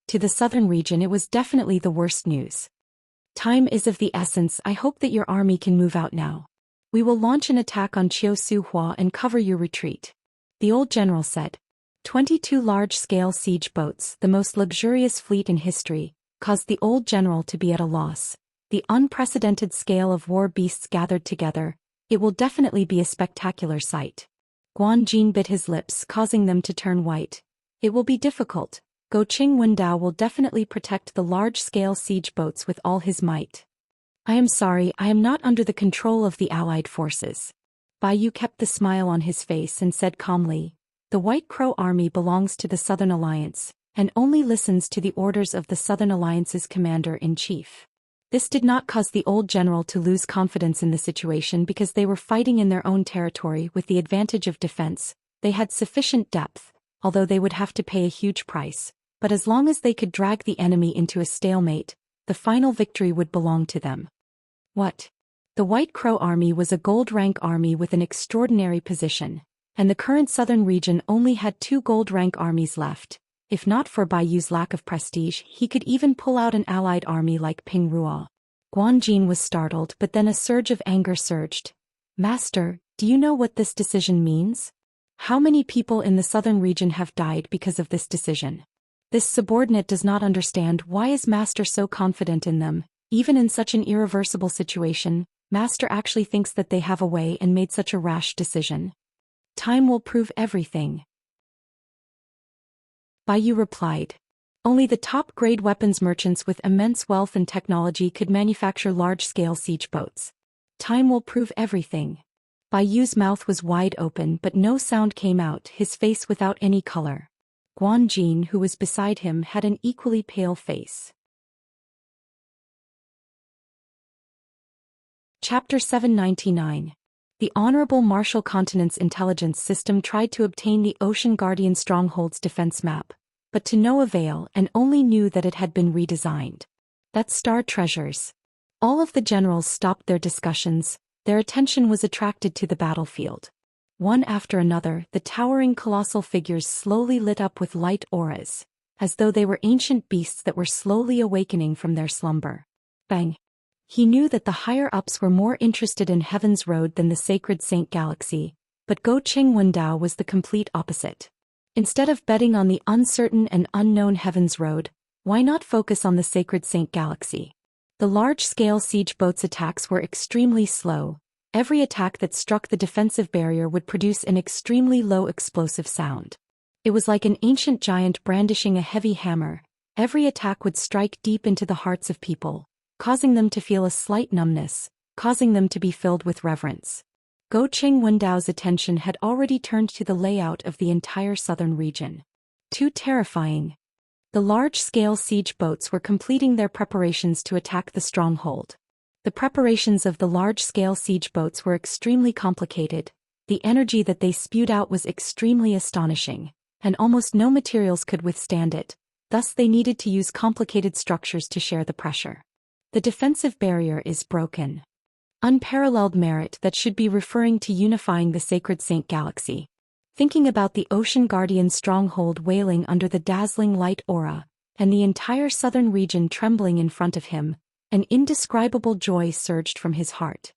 To the southern region, it was definitely the worst news. "Time is of the essence. I hope that your army can move out now. We will launch an attack on Hua and cover your retreat," the old general said. 22 large-scale siege boats, the most luxurious fleet in history, caused the old general to be at a loss. The unprecedented scale of war beasts gathered together, it will definitely be a spectacular sight. Guan Jin bit his lips, causing them to turn white. "It will be difficult. Go Qing Wendao will definitely protect the large-scale siege boats with all his might." "I am sorry, I am not under the control of the Allied forces." Bai Yu kept the smile on his face and said calmly, "The White Crow Army belongs to the Southern Alliance, and only listens to the orders of the Southern Alliance's commander-in-chief." This did not cause the old general to lose confidence in the situation because they were fighting in their own territory with the advantage of defense. They had sufficient depth, although they would have to pay a huge price, but as long as they could drag the enemy into a stalemate, the final victory would belong to them. What? The White Crow Army was a gold-rank army with an extraordinary position, and the current southern region only had 2 gold-rank armies left. If not for Bai Yu's lack of prestige, he could even pull out an allied army like Peng Ruo. Guan Jin was startled, but then a surge of anger surged. "Master, do you know what this decision means? How many people in the southern region have died because of this decision? This subordinate does not understand. Why is Master so confident in them? Even in such an irreversible situation, Master actually thinks that they have a way and made such a rash decision." "Time will prove everything," Bai Yu replied. Only the top-grade weapons merchants with immense wealth and technology could manufacture large-scale siege boats. "Time will prove everything." Bai Yu's mouth was wide open, but no sound came out, his face without any color. Guan Jin, who was beside him, had an equally pale face. Chapter 799. The Honorable Martial Continent's intelligence system tried to obtain the Ocean Guardian stronghold's defense map, but to no avail, and only knew that it had been redesigned. That's Star Treasures. All of the generals stopped their discussions, their attention was attracted to the battlefield. One after another, the towering colossal figures slowly lit up with light auras, as though they were ancient beasts that were slowly awakening from their slumber. Bang! He knew that the higher-ups were more interested in Heaven's Road than the Sacred Saint Galaxy, but Go Qing Wendao was the complete opposite. Instead of betting on the uncertain and unknown Heaven's Road, why not focus on the Sacred Saint Galaxy? The large-scale siege boats' attacks were extremely slow. Every attack that struck the defensive barrier would produce an extremely low explosive sound. It was like an ancient giant brandishing a heavy hammer. Every attack would strike deep into the hearts of people, causing them to feel a slight numbness, causing them to be filled with reverence. Go Qingwendao's attention had already turned to the layout of the entire southern region. Too terrifying. The large-scale siege boats were completing their preparations to attack the stronghold. The preparations of the large-scale siege boats were extremely complicated. The energy that they spewed out was extremely astonishing, and almost no materials could withstand it. Thus they needed to use complicated structures to share the pressure. The defensive barrier is broken. Unparalleled merit that should be referring to unifying the sacred Saint Galaxy. Thinking about the Ocean Guardian's stronghold wailing under the dazzling light aura, and the entire southern region trembling in front of him, an indescribable joy surged from his heart.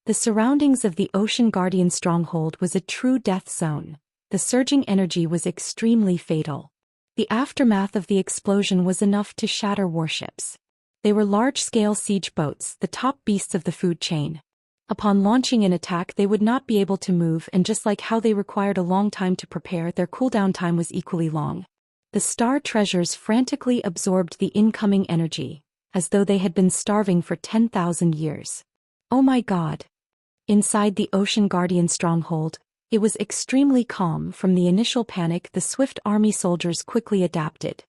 The surroundings of the Ocean Guardian stronghold was a true death zone. The surging energy was extremely fatal. The aftermath of the explosion was enough to shatter warships. They were large-scale siege boats, the top beasts of the food chain. Upon launching an attack they would not be able to move, and just like how they required a long time to prepare, their cooldown time was equally long. The star treasures frantically absorbed the incoming energy, as though they had been starving for 10,000 years. Oh my God! Inside the Ocean Guardian stronghold, it was extremely calm. From the initial panic, the swift army soldiers quickly adapted.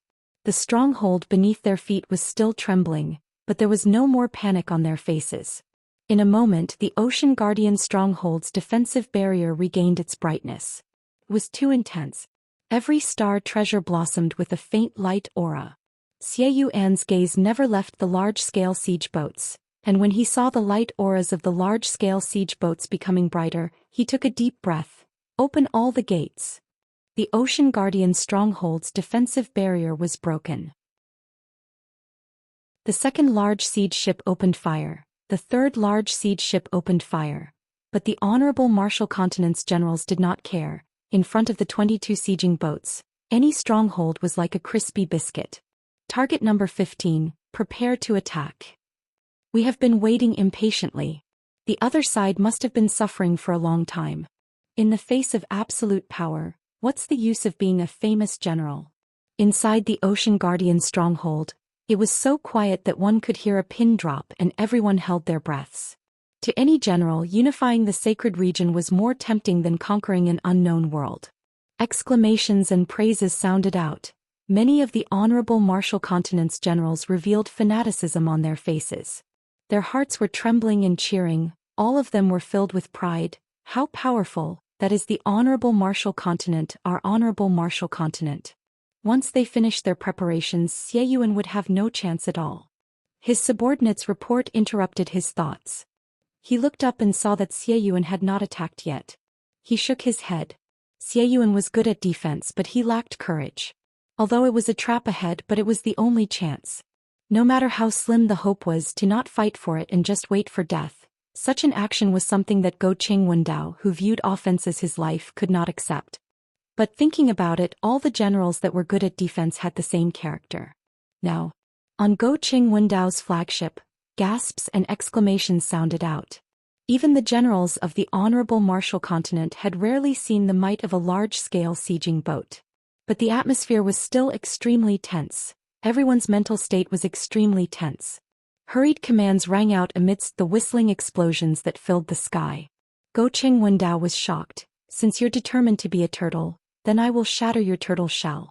The stronghold beneath their feet was still trembling, but there was no more panic on their faces. In a moment, the Ocean Guardian stronghold's defensive barrier regained its brightness. It was too intense. Every star treasure blossomed with a faint light aura. Xie Yuan's gaze never left the large-scale siege boats, and when he saw the light auras of the large-scale siege boats becoming brighter, he took a deep breath. Open all the gates. The Ocean Guardian stronghold's defensive barrier was broken. The second large siege ship opened fire. The third large siege ship opened fire. But the Honorable Martial Continent's generals did not care. In front of the 22 sieging boats, any stronghold was like a crispy biscuit. Target number 15, prepare to attack. We have been waiting impatiently. The other side must have been suffering for a long time. In the face of absolute power, what's the use of being a famous general? Inside the Ocean Guardian stronghold, it was so quiet that one could hear a pin drop and everyone held their breaths. To any general, unifying the sacred region was more tempting than conquering an unknown world. Exclamations and praises sounded out. Many of the Honorable Martial Continent's generals revealed fanaticism on their faces. Their hearts were trembling and cheering, all of them were filled with pride. How powerful, that is the Honorable Martial Continent, our Honorable Martial Continent. Once they finished their preparations, Xie Yuan would have no chance at all. His subordinate's report interrupted his thoughts. He looked up and saw that Xie Yuan had not attacked yet. He shook his head. Xie Yuan was good at defense, but he lacked courage. Although it was a trap ahead, but it was the only chance. No matter how slim the hope was to not fight for it and just wait for death, such an action was something that Go Qingwendao, who viewed offense as his life, could not accept. But thinking about it, all the generals that were good at defense had the same character. Now, on Go Qingwendao's flagship, gasps and exclamations sounded out. Even the generals of the Honorable Martial Continent had rarely seen the might of a large-scale sieging boat. But the atmosphere was still extremely tense. Everyone's mental state was extremely tense. Hurried commands rang out amidst the whistling explosions that filled the sky. Go Qingwendao was shocked. Since you're determined to be a turtle, then I will shatter your turtle shell.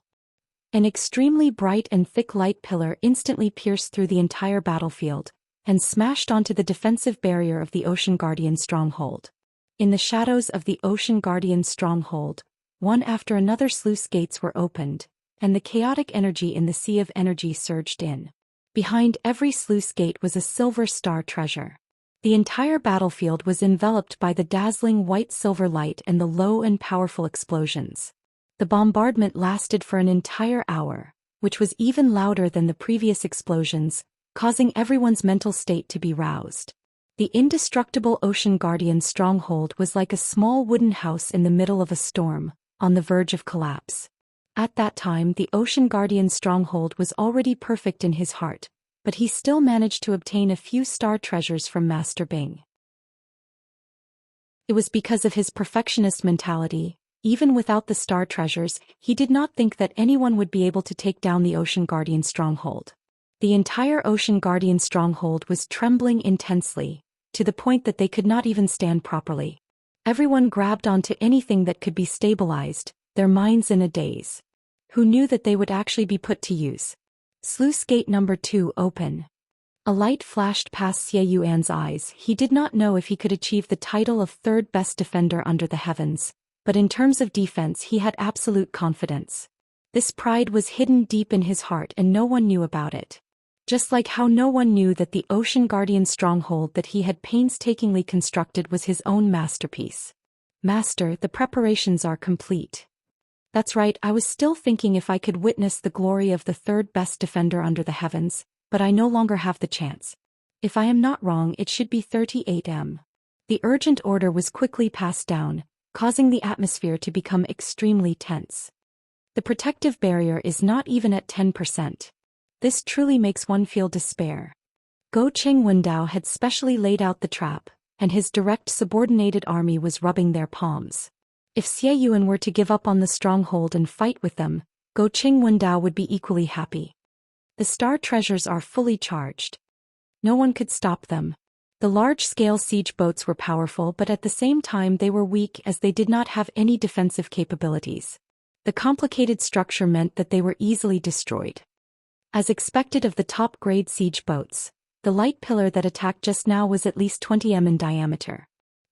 An extremely bright and thick light pillar instantly pierced through the entire battlefield, and smashed onto the defensive barrier of the Ocean Guardian stronghold. In the shadows of the Ocean Guardian stronghold, one after another sluice gates were opened, and the chaotic energy in the sea of energy surged in. Behind every sluice gate was a silver star treasure. The entire battlefield was enveloped by the dazzling white-silver light and the low and powerful explosions. The bombardment lasted for an entire hour, which was even louder than the previous explosions, causing everyone's mental state to be roused. The indestructible Ocean Guardian stronghold was like a small wooden house in the middle of a storm, on the verge of collapse. At that time, the Ocean Guardian stronghold was already perfect in his heart, but he still managed to obtain a few star treasures from Master Bing. It was because of his perfectionist mentality. Even without the star treasures, he did not think that anyone would be able to take down the Ocean Guardian stronghold. The entire Ocean Guardian stronghold was trembling intensely, to the point that they could not even stand properly. Everyone grabbed onto anything that could be stabilized, their minds in a daze. Who knew that they would actually be put to use? Sluice gate number 2 open. A light flashed past Xie Yuan's eyes. He did not know if he could achieve the title of third best defender under the heavens, but in terms of defense he had absolute confidence. This pride was hidden deep in his heart and no one knew about it. Just like how no one knew that the Ocean Guardian stronghold that he had painstakingly constructed was his own masterpiece. Master, the preparations are complete. That's right, I was still thinking if I could witness the glory of the third best defender under the heavens, but I no longer have the chance. If I am not wrong, it should be 38M. The urgent order was quickly passed down, causing the atmosphere to become extremely tense. The protective barrier is not even at 10%. This truly makes one feel despair. Go Cheng Wendao had specially laid out the trap, and his direct subordinated army was rubbing their palms. If Xie Yuan were to give up on the stronghold and fight with them, Go Cheng Wendao would be equally happy. The star treasures are fully charged. No one could stop them. The large-scale siege boats were powerful, but at the same time they were weak as they did not have any defensive capabilities. The complicated structure meant that they were easily destroyed. As expected of the top-grade siege boats, the light pillar that attacked just now was at least 20 m in diameter.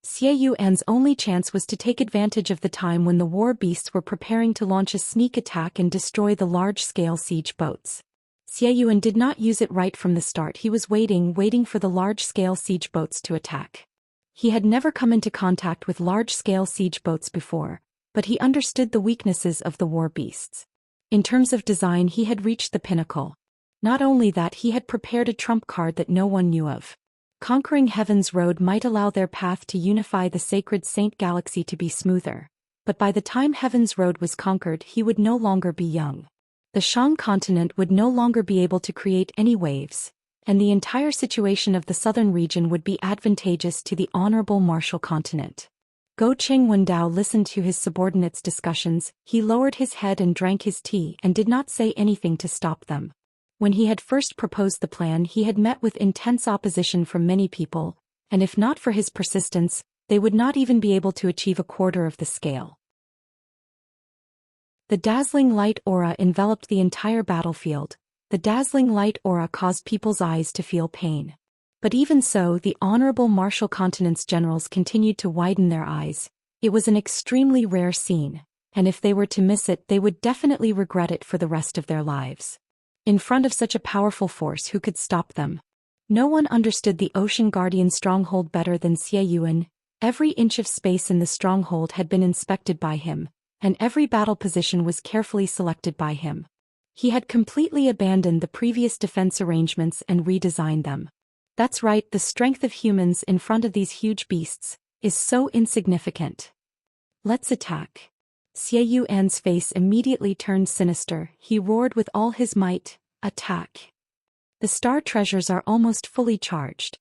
Xie Yuan's only chance was to take advantage of the time when the war beasts were preparing to launch a sneak attack and destroy the large-scale siege boats. Xie Yuan did not use it right from the start. He was waiting for the large-scale siege boats to attack. He had never come into contact with large-scale siege boats before, but he understood the weaknesses of the war beasts. In terms of design, he had reached the pinnacle. Not only that, he had prepared a trump card that no one knew of. Conquering Heaven's Road might allow their path to unify the sacred Saint Galaxy to be smoother, but by the time Heaven's Road was conquered, he would no longer be young. The Shang continent would no longer be able to create any waves, and the entire situation of the southern region would be advantageous to the honorable Marshall continent. Go Cheng Wendao listened to his subordinates' discussions. He lowered his head and drank his tea and did not say anything to stop them. When he had first proposed the plan, he had met with intense opposition from many people, and if not for his persistence, they would not even be able to achieve a quarter of the scale. The dazzling light aura enveloped the entire battlefield. The dazzling light aura caused people's eyes to feel pain. But even so, the honorable Marshall continent's generals continued to widen their eyes. It was an extremely rare scene, and if they were to miss it, they would definitely regret it for the rest of their lives. In front of such a powerful force, who could stop them? No one understood the Ocean Guardian stronghold better than Xie Yuan. Every inch of space in the stronghold had been inspected by him, and every battle position was carefully selected by him. He had completely abandoned the previous defense arrangements and redesigned them. That's right, the strength of humans in front of these huge beasts is so insignificant. Let's attack. Xie Yuan's face immediately turned sinister. He roared with all his might, attack. The star treasures are almost fully charged.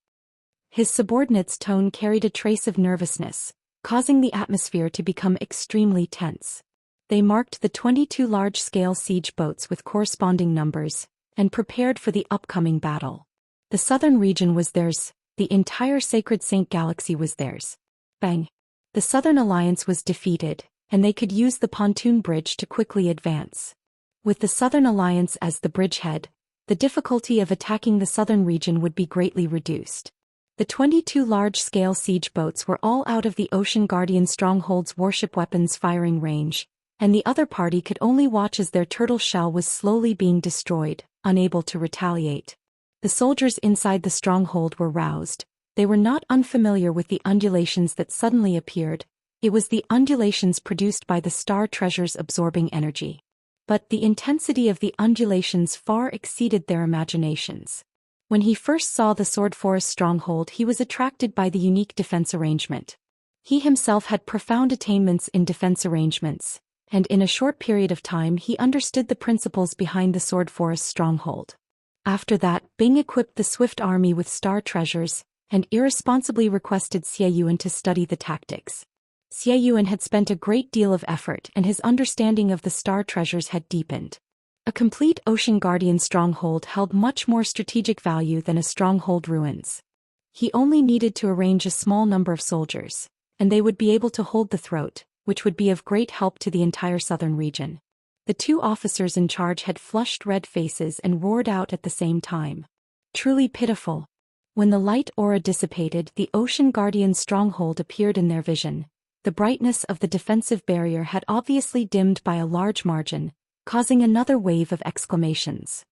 His subordinate's tone carried a trace of nervousness, causing the atmosphere to become extremely tense. They marked the 22 large-scale siege boats with corresponding numbers, and prepared for the upcoming battle. The southern region was theirs, the entire sacred Saint Galaxy was theirs. Bang! The Southern Alliance was defeated, and they could use the pontoon bridge to quickly advance. With the Southern Alliance as the bridgehead, the difficulty of attacking the southern region would be greatly reduced. The 22 large-scale siege boats were all out of the Ocean Guardian stronghold's warship weapons firing range, and the other party could only watch as their turtle shell was slowly being destroyed, unable to retaliate. The soldiers inside the stronghold were roused. They were not unfamiliar with the undulations that suddenly appeared. It was the undulations produced by the star treasures absorbing energy. But the intensity of the undulations far exceeded their imaginations. When he first saw the Sword Forest stronghold, he was attracted by the unique defense arrangement. He himself had profound attainments in defense arrangements, and in a short period of time he understood the principles behind the Sword Forest stronghold. After that, Bing equipped the Swift army with star treasures, and irresponsibly requested Xie Yuan to study the tactics. Xie Yuan had spent a great deal of effort and his understanding of the star treasures had deepened. A complete Ocean Guardian stronghold held much more strategic value than a stronghold ruins. He only needed to arrange a small number of soldiers, and they would be able to hold the throat, which would be of great help to the entire southern region. The two officers in charge had flushed red faces and roared out at the same time. Truly pitiful. When the light aura dissipated, the Ocean Guardian's stronghold appeared in their vision. The brightness of the defensive barrier had obviously dimmed by a large margin, causing another wave of exclamations.